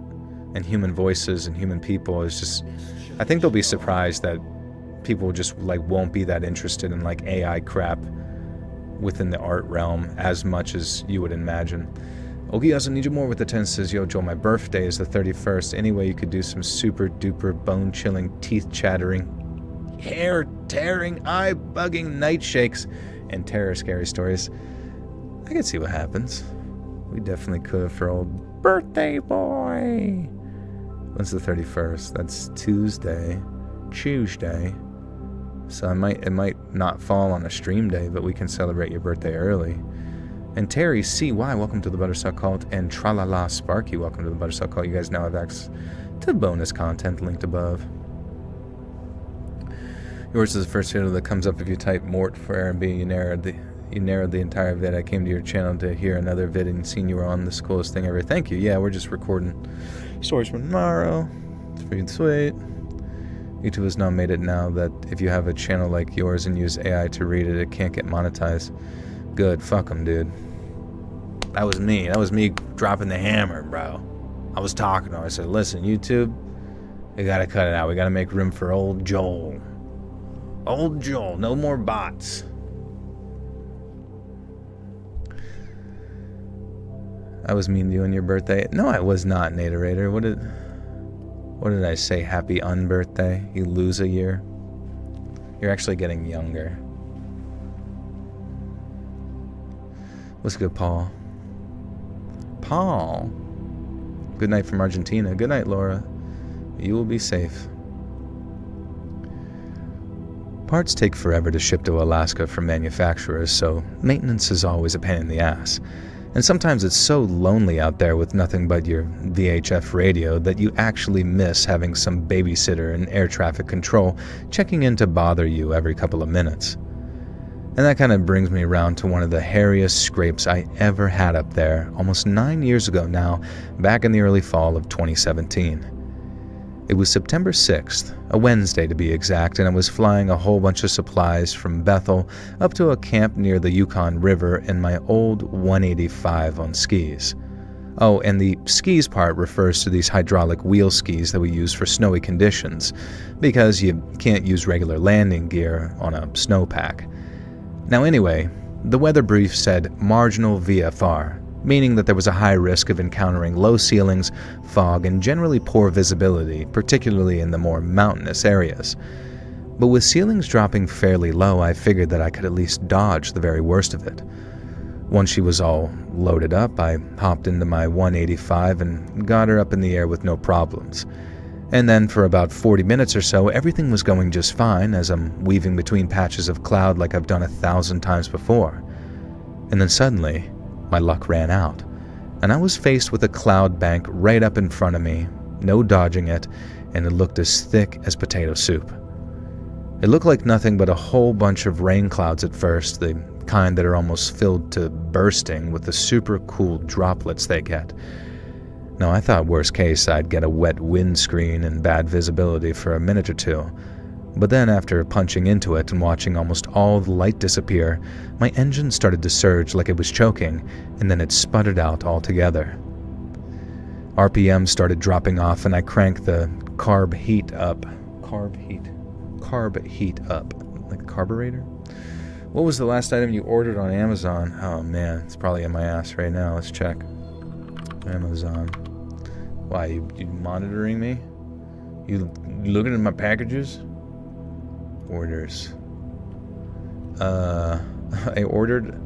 and human voices and human people is just, I think they'll be surprised that people just, like, won't be that interested in, like, AI crap within the art realm as much as you would imagine. Ogie doesn't need you more with the 10 says, yo, Joel, my birthday is the 31st. Anyway, you could do some super duper bone chilling, teeth chattering, hair tearing, eye bugging night shakes, and terror scary stories. I could see what happens. We definitely could for old birthday boy. When's the 31st? That's Tuesday. So it might not fall on a stream day, but we can celebrate your birthday early. And Terry CY, welcome to the Buttersuck Cult. And Tralala Sparky, welcome to the Buttersuck Cult. You guys now have access to bonus content linked above. Yours is the first video that comes up if you type Mort for Airbnb. You narrowed the entire vid. I came to your channel to hear another vid and seen you were on. This coolest thing ever. Thank you. Yeah, we're just recording stories from tomorrow. It's freaking sweet. YouTube has now made it now that if you have a channel like yours and use AI to read it, it can't get monetized. Good. Fuck them, dude. That was me. That was me dropping the hammer, bro. I was talking to him. I said, listen, YouTube, you gotta cut it out. We gotta make room for old Joel. Old Joel. No more bots. I was mean to you on your birthday. No, I was not, Naterator. What did I say? Happy unbirthday? You lose a year? You're actually getting younger. What's good, Paul? Paul? Good night from Argentina. Good night, Laura. You will be safe. Parts take forever to ship to Alaska from manufacturers, so maintenance is always a pain in the ass. And sometimes it's so lonely out there with nothing but your VHF radio that you actually miss having some babysitter in air traffic control checking in to bother you every couple of minutes. And that kind of brings me around to one of the hairiest scrapes I ever had up there, almost 9 years ago now, back in the early fall of 2017. It was September 6th, a Wednesday to be exact, and I was flying a whole bunch of supplies from Bethel up to a camp near the Yukon River in my old 185 on skis. Oh, and the skis part refers to these hydraulic wheel skis that we use for snowy conditions, because you can't use regular landing gear on a snowpack. Now anyway, the weather brief said marginal VFR, meaning that there was a high risk of encountering low ceilings, fog, and generally poor visibility, particularly in the more mountainous areas. But with ceilings dropping fairly low, I figured that I could at least dodge the very worst of it. Once she was all loaded up, I hopped into my 185 and got her up in the air with no problems. And then for about 40 minutes or so, everything was going just fine as I'm weaving between patches of cloud like I've done 1,000 times before. And then suddenly, my luck ran out, and I was faced with a cloud bank right up in front of me, no dodging it, and it looked as thick as potato soup. It looked like nothing but a whole bunch of rain clouds at first, the kind that are almost filled to bursting with the super cool droplets they get. Now, I thought worst case I'd get a wet windscreen and bad visibility for a minute or two, But then after punching into it and watching almost all the light disappear, my engine started to surge like it was choking, and then it sputtered out altogether. RPM started dropping off and I cranked the carb heat up. Like carburetor? What was the last item you ordered on Amazon? Oh man, it's probably in my ass right now. Let's check. Amazon. Why, you monitoring me? You looking at my packages? Orders. I ordered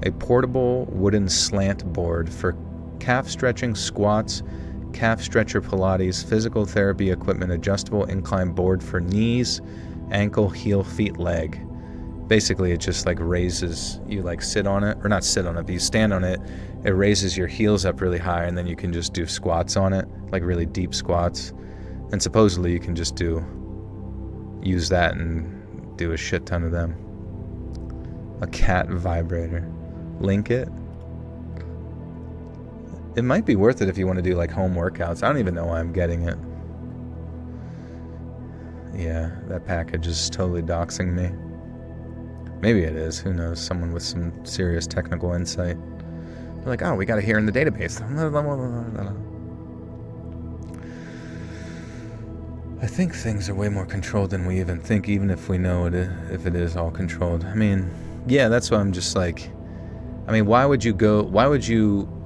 a portable wooden slant board for calf stretching, squats, calf stretcher Pilates, physical therapy equipment, adjustable incline board for knees, ankle, heel, feet, leg. Basically, it just like raises, you like sit on it, or not sit on it, but you stand on it, it raises your heels up really high, and then you can just do squats on it, like really deep squats. And supposedly you can just use that and do a shit ton of them. A cat vibrator. Link it. It might be worth it if you want to do like home workouts. I don't even know why I'm getting it. Yeah, that package is totally doxing me. Maybe it is. Who knows? Someone with some serious technical insight. They're like, oh, we got it here in the database. I think things are way more controlled than we even think, even if we know if it is all controlled. I mean, yeah, that's why I'm just like, I mean, why would you,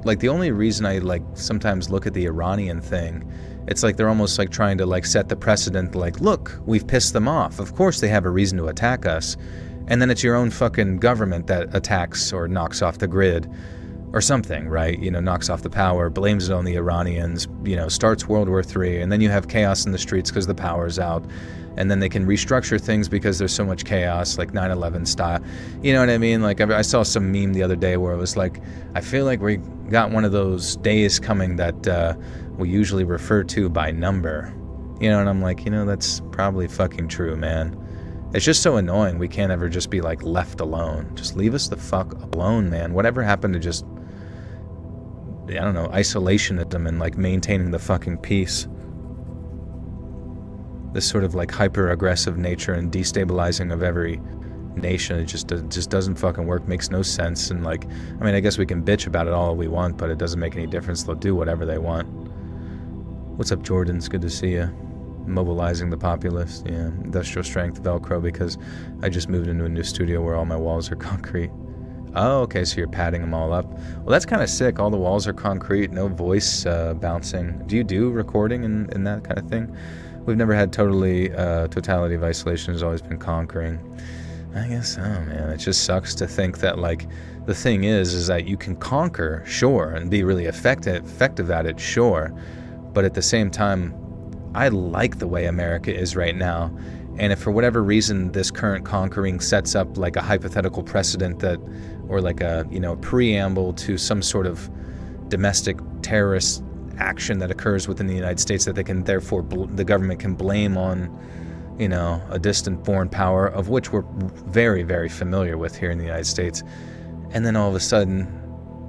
like, the only reason I, like, sometimes look at the Iranian thing, it's like they're almost, like, trying to, like, set the precedent, like, look, we've pissed them off. Of course they have a reason to attack us. And then it's your own fucking government that attacks or knocks off the grid or something, right? You know, knocks off the power, blames it on the Iranians, you know, starts World War III, and then you have chaos in the streets because the power's out. And then they can restructure things because there's so much chaos, like 9/11 style. You know what I mean? Like, I saw some meme the other day where it was like, I feel like we got one of those days coming that we usually refer to by number. You know, and I'm like, you know, that's probably fucking true, man. It's just so annoying we can't ever just be, like, left alone. Just leave us the fuck alone, man. Whatever happened to just, I don't know, isolationism and, like, maintaining the fucking peace? This sort of, like, hyper-aggressive nature and destabilizing of every nation, it just doesn't fucking work, makes no sense. And, like, I mean, I guess we can bitch about it all we want, but it doesn't make any difference. They'll do whatever they want. What's up, Jordan? It's good to see you. Mobilizing the populace. Yeah, industrial strength Velcro, because I just moved into a new studio where all my walls are concrete. Oh, okay, so you're padding them all up. Well, that's kind of sick. All the walls are concrete, no voice bouncing. Do you do recording and that kind of thing? We've never had totality of isolation. Has always been conquering. I guess so, man. It just sucks to think that, like, the thing is that you can conquer, sure, and be really effective at it, sure, but at the same time, I like the way America is right now, and if for whatever reason this current conquering sets up like a hypothetical precedent that, or like a, you know, preamble to some sort of domestic terrorist action that occurs within the United States that they can therefore, the government can blame on, you know, a distant foreign power, of which we're very, very familiar with here in the United States, and then all of a sudden,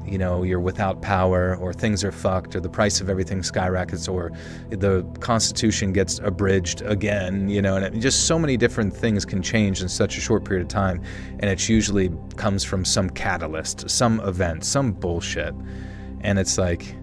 you know, you're without power, or things are fucked, or the price of everything skyrockets, or the Constitution gets abridged again, you know, and just so many different things can change in such a short period of time, and it usually comes from some catalyst, some event, some bullshit. And it's like,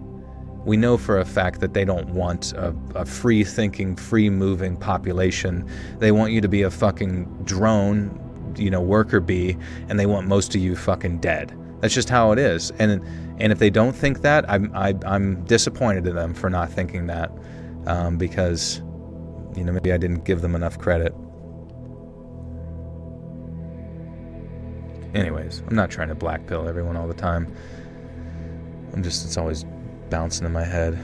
we know for a fact that they don't want a free-thinking, free-moving population. They want you to be a fucking drone, you know, worker bee, and they want most of you fucking dead. That's just how it is. And if they don't think that, I'm disappointed in them for not thinking that, because, you know, maybe I didn't give them enough credit. Anyways, I'm not trying to black pill everyone all the time. It's always bouncing in my head.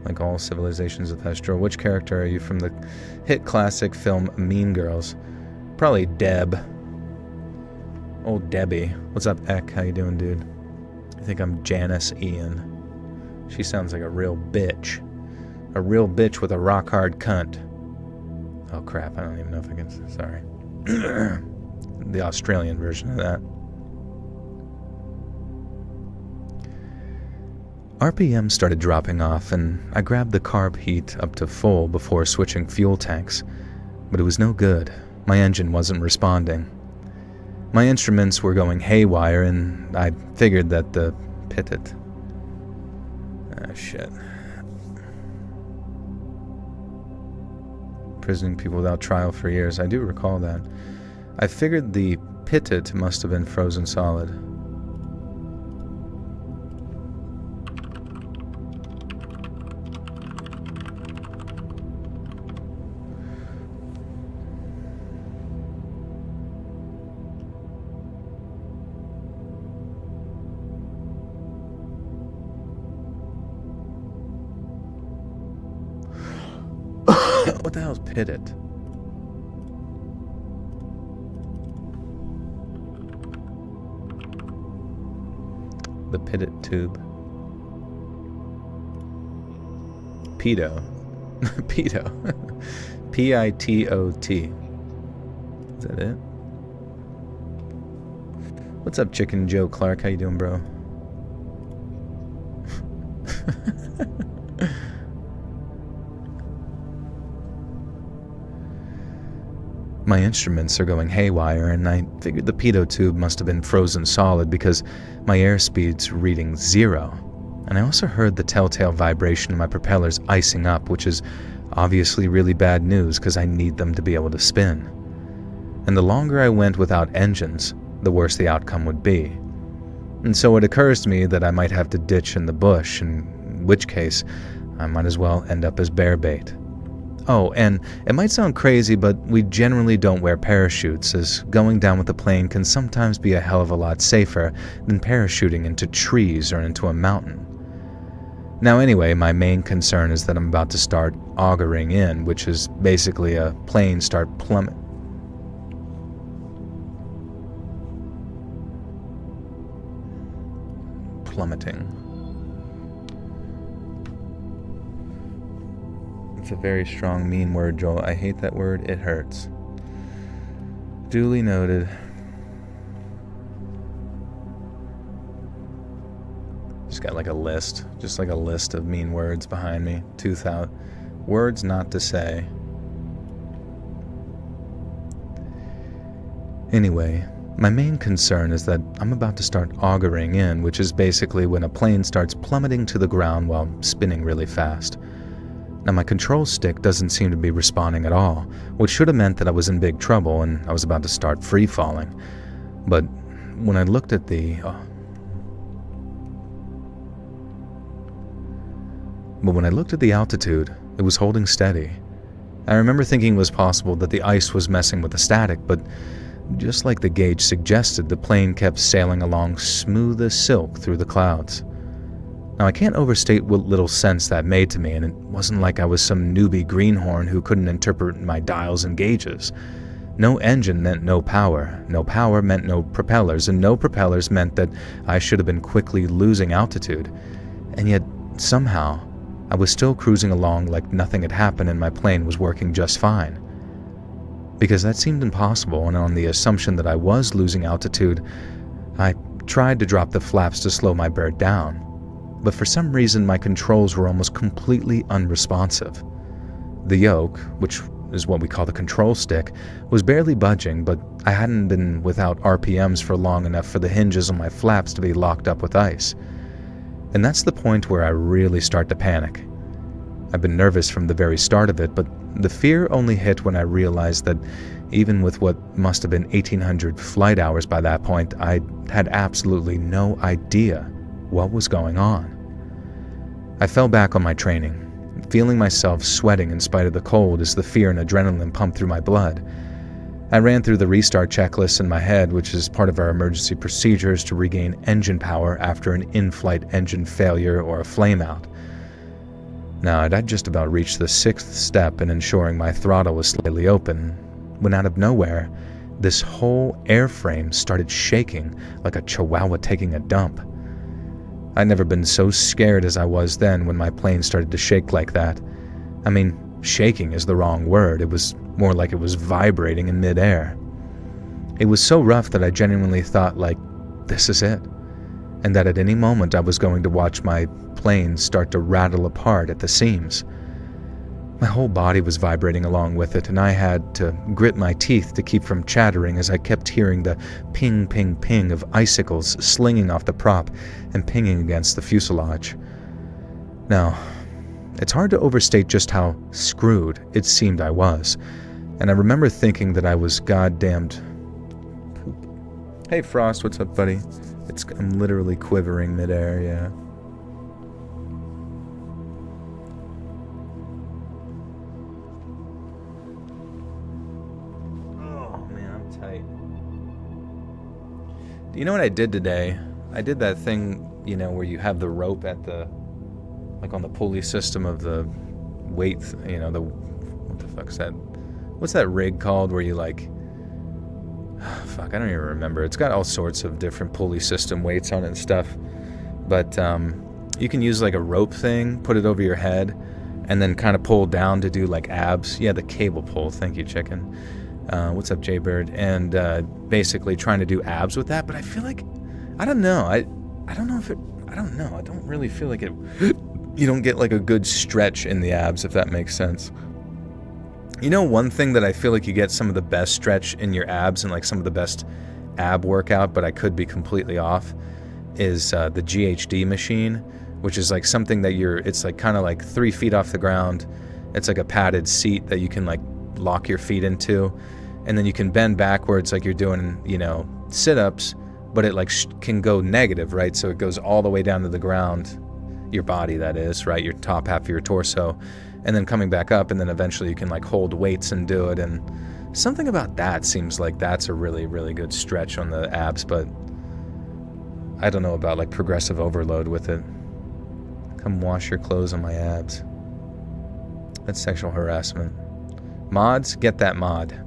Like all civilizations of Pestro. Which character are you from the hit classic film Mean Girls? Probably Deb. Old Debbie. What's up, Eck? How you doing, dude? I think I'm Janice Ian. She sounds like a real bitch. A real bitch with a rock-hard cunt. Oh, crap. I don't even know if I can... Sorry. The Australian version of that. RPM started dropping off, and I grabbed the carb heat up to full before switching fuel tanks, but it was no good. My engine wasn't responding. My instruments were going haywire, and I figured that the pitted. Ah, shit. Imprisoning people without trial for years. I do recall that. I figured the pitted must have been frozen solid. What the hell's pitted? The pitted tube. Pitot. Pitot. P-I-T-O-T. Is that it? What's up, Chicken Joe Clark? How you doing, bro? My instruments are going haywire, and I figured the pitot tube must have been frozen solid because my airspeed's reading 0. And I also heard the telltale vibration of my propellers icing up, which is obviously really bad news because I need them to be able to spin. And the longer I went without engines, the worse the outcome would be. And so it occurs to me that I might have to ditch in the bush, in which case I might as well end up as bear bait. Oh, and it might sound crazy, but we generally don't wear parachutes, as going down with a plane can sometimes be a hell of a lot safer than parachuting into trees or into a mountain. Now anyway, my main concern is that I'm about to start augering in, which is basically a plane start plummeting. It's a very strong, mean word, Joel. I hate that word. It hurts. Duly noted. Just got like a list. Just like a list of mean words behind me. 2,000 words not to say. Anyway, my main concern is that I'm about to start augering in, which is basically when a plane starts plummeting to the ground while spinning really fast. Now my control stick doesn't seem to be responding at all, which should have meant that I was in big trouble and I was about to start free falling. But when I looked at the altitude, it was holding steady. I remember thinking it was possible that the ice was messing with the static, but just like the gauge suggested, the plane kept sailing along smooth as silk through the clouds. Now, I can't overstate what little sense that made to me, and it wasn't like I was some newbie greenhorn who couldn't interpret my dials and gauges. No engine meant no power meant no propellers, and no propellers meant that I should have been quickly losing altitude. And yet, somehow, I was still cruising along like nothing had happened and my plane was working just fine. Because that seemed impossible, and on the assumption that I was losing altitude, I tried to drop the flaps to slow my bird down. But for some reason my controls were almost completely unresponsive. The yoke, which is what we call the control stick, was barely budging, but I hadn't been without RPMs for long enough for the hinges on my flaps to be locked up with ice. And that's the point where I really start to panic. I've been nervous from the very start of it, but the fear only hit when I realized that even with what must have been 1,800 flight hours by that point, I had absolutely no idea what was going on. I fell back on my training, feeling myself sweating in spite of the cold as the fear and adrenaline pumped through my blood. I ran through the restart checklist in my head, which is part of our emergency procedures to regain engine power after an in-flight engine failure or a flameout. Now, I'd just about reached the 6th step in ensuring my throttle was slightly open, when out of nowhere, this whole airframe started shaking like a chihuahua taking a dump. I'd never been so scared as I was then when my plane started to shake like that. I mean, shaking is the wrong word. It was more like it was vibrating in midair. It was so rough that I genuinely thought, like, this is it. and that at any moment I was going to watch my plane start to rattle apart at the seams. My whole body was vibrating along with it, and I had to grit my teeth to keep from chattering as I kept hearing the ping, ping, ping of icicles slinging off the prop and pinging against the fuselage. Now, it's hard to overstate just how screwed it seemed I was, and I remember thinking that I was goddamned poop. Hey Frost, what's up, buddy? I'm literally quivering midair, yeah. Do you know what I did today? I did that thing, where you have the rope at on the pulley system of the weight, what the fuck's that? What's that rig called where you fuck, I don't even remember. It's got all sorts of different pulley system weights on it and stuff. But you can use a rope thing, put it over your head, and then kind of pull down to do abs. Yeah, the cable pull. Thank you, chicken. What's up, Jaybird? And basically trying to do abs with that, but I feel I don't know. I don't know if it. I don't know. I don't really feel like it. You don't get a good stretch in the abs, if that makes sense. One thing that I feel you get some of the best stretch in your abs and some of the best ab workout, but I could be completely off, is the GHD machine, which is something that it's kind of 3 feet off the ground. It's a padded seat that you can lock your feet into, and then you can bend backwards you're doing sit-ups, but it can go negative, right? So it goes all the way down to the ground, your body, that is, right? Your top half of your torso, and then coming back up, and then eventually you can hold weights and do it. And something about that seems that's a really, really good stretch on the abs, but I don't know about progressive overload with it. Come wash your clothes on my abs. That's sexual harassment. Mods, get that mod.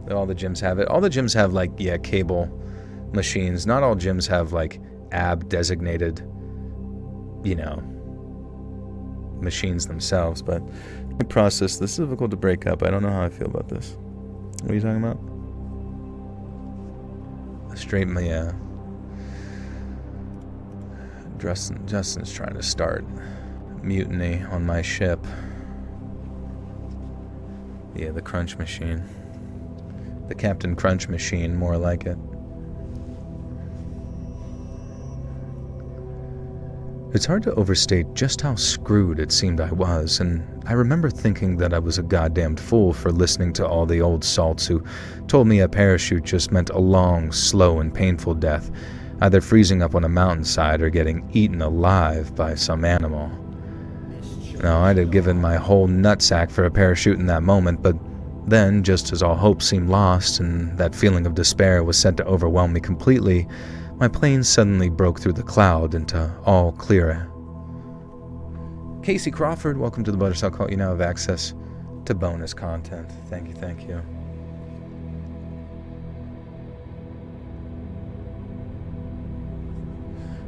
All the gyms have it. All the gyms have cable machines. Not all gyms have ab designated, machines themselves. But I process this. Is difficult to break up. I don't know how I feel about this. What are you talking about? Yeah. Justin's trying to start mutiny on my ship. Yeah, the crunch machine. The Captain Crunch machine, more like it. It's hard to overstate just how screwed it seemed I was, and I remember thinking that I was a goddamned fool for listening to all the old salts who told me a parachute just meant a long, slow, and painful death, either freezing up on a mountainside or getting eaten alive by some animal. Now, I'd have given my whole nutsack for a parachute in that moment, but then, just as all hope seemed lost and that feeling of despair was set to overwhelm me completely, my plane suddenly broke through the cloud into all clear. Casey Crawford, welcome to the Buttercell Cult. You now have access to bonus content. Thank you, thank you.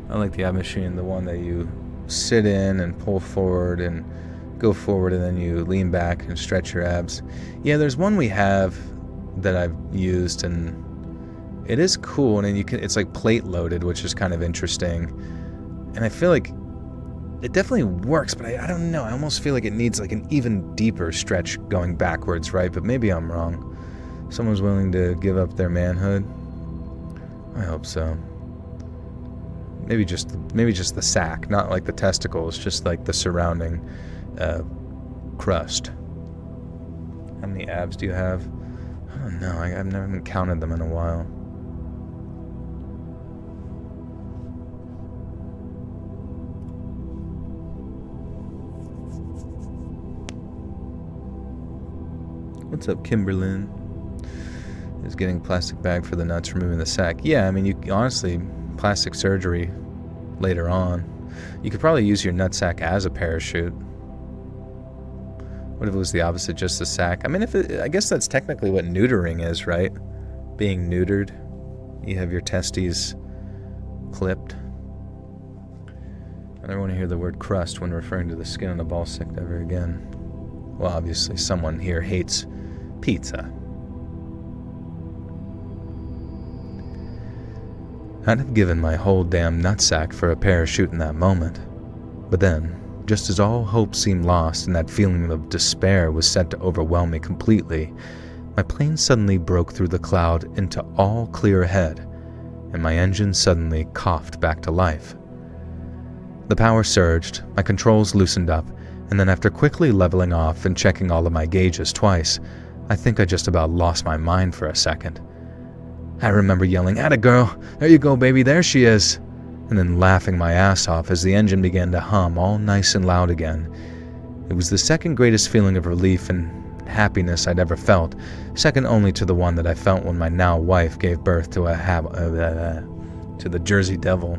I like the ab machine, the one that you sit in and pull forward and go forward, and then you lean back and stretch your abs. Yeah, there's one we have that I've used, and it is cool, and it's plate loaded, which is kind of interesting. And I feel it definitely works, but I don't know. I almost feel it needs an even deeper stretch going backwards, right? But maybe I'm wrong. Someone's willing to give up their manhood. I hope so. Maybe just the sack, not the testicles, just the surrounding crust. How many abs do you have? I don't know. I've never even counted them in a while. What's up, Kimberlyn? Is getting plastic bag for the nuts, removing the sack. Yeah, I mean, you honestly, plastic surgery later on. You could probably use your nutsack as a parachute. What if it was the opposite, just a sack? I mean, I guess that's technically what neutering is, right? Being neutered. You have your testes clipped. I never want to hear the word crust when referring to the skin on a ball sack ever again. Well, obviously, someone here hates pizza. I'd have given my whole damn nutsack for a parachute in that moment. But then, just as all hope seemed lost and that feeling of despair was set to overwhelm me completely, my plane suddenly broke through the cloud into all clear ahead, and my engine suddenly coughed back to life. The power surged, my controls loosened up, and then after quickly leveling off and checking all of my gauges twice, I think I just about lost my mind for a second. I remember yelling, "Atta girl, there you go baby, there she is," and then laughing my ass off as the engine began to hum all nice and loud again. It was the second greatest feeling of relief and happiness I'd ever felt, second only to the one that I felt when my now wife gave birth to to the Jersey Devil.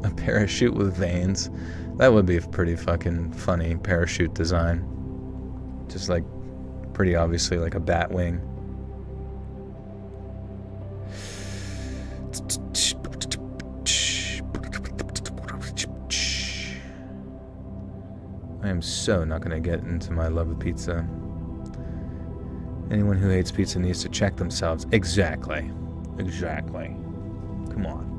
A parachute with veins. That would be a pretty fucking funny parachute design. Just like, pretty obviously like a bat wing. I am so not going to get into my love of pizza. Anyone who hates pizza needs to check themselves. Exactly. Come on.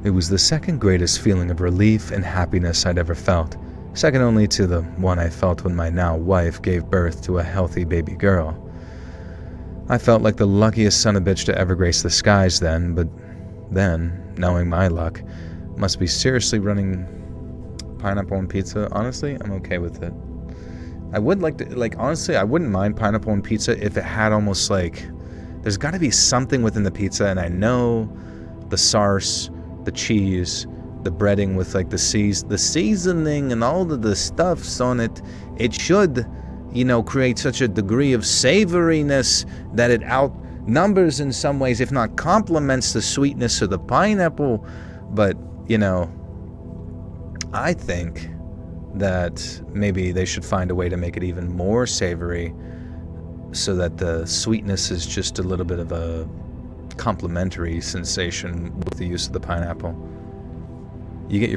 It was the second greatest feeling of relief and happiness I'd ever felt, second only to the one I felt when my now wife gave birth to a healthy baby girl. I felt like the luckiest son of a bitch to ever grace the skies then, but then, knowing my luck, must be seriously running pineapple on pizza. Honestly, I'm okay with it. I would like to, honestly, I wouldn't mind pineapple on pizza if it had almost there's got to be something within the pizza, and I know the sarse, the cheese, the breading with the seasoning and all of the stuffs on it, it should, create such a degree of savoriness that it outnumbers in some ways, if not complements the sweetness of the pineapple. But, I think that maybe they should find a way to make it even more savory so that the sweetness is just a little bit of a complementary sensation with the use of the pineapple. You get your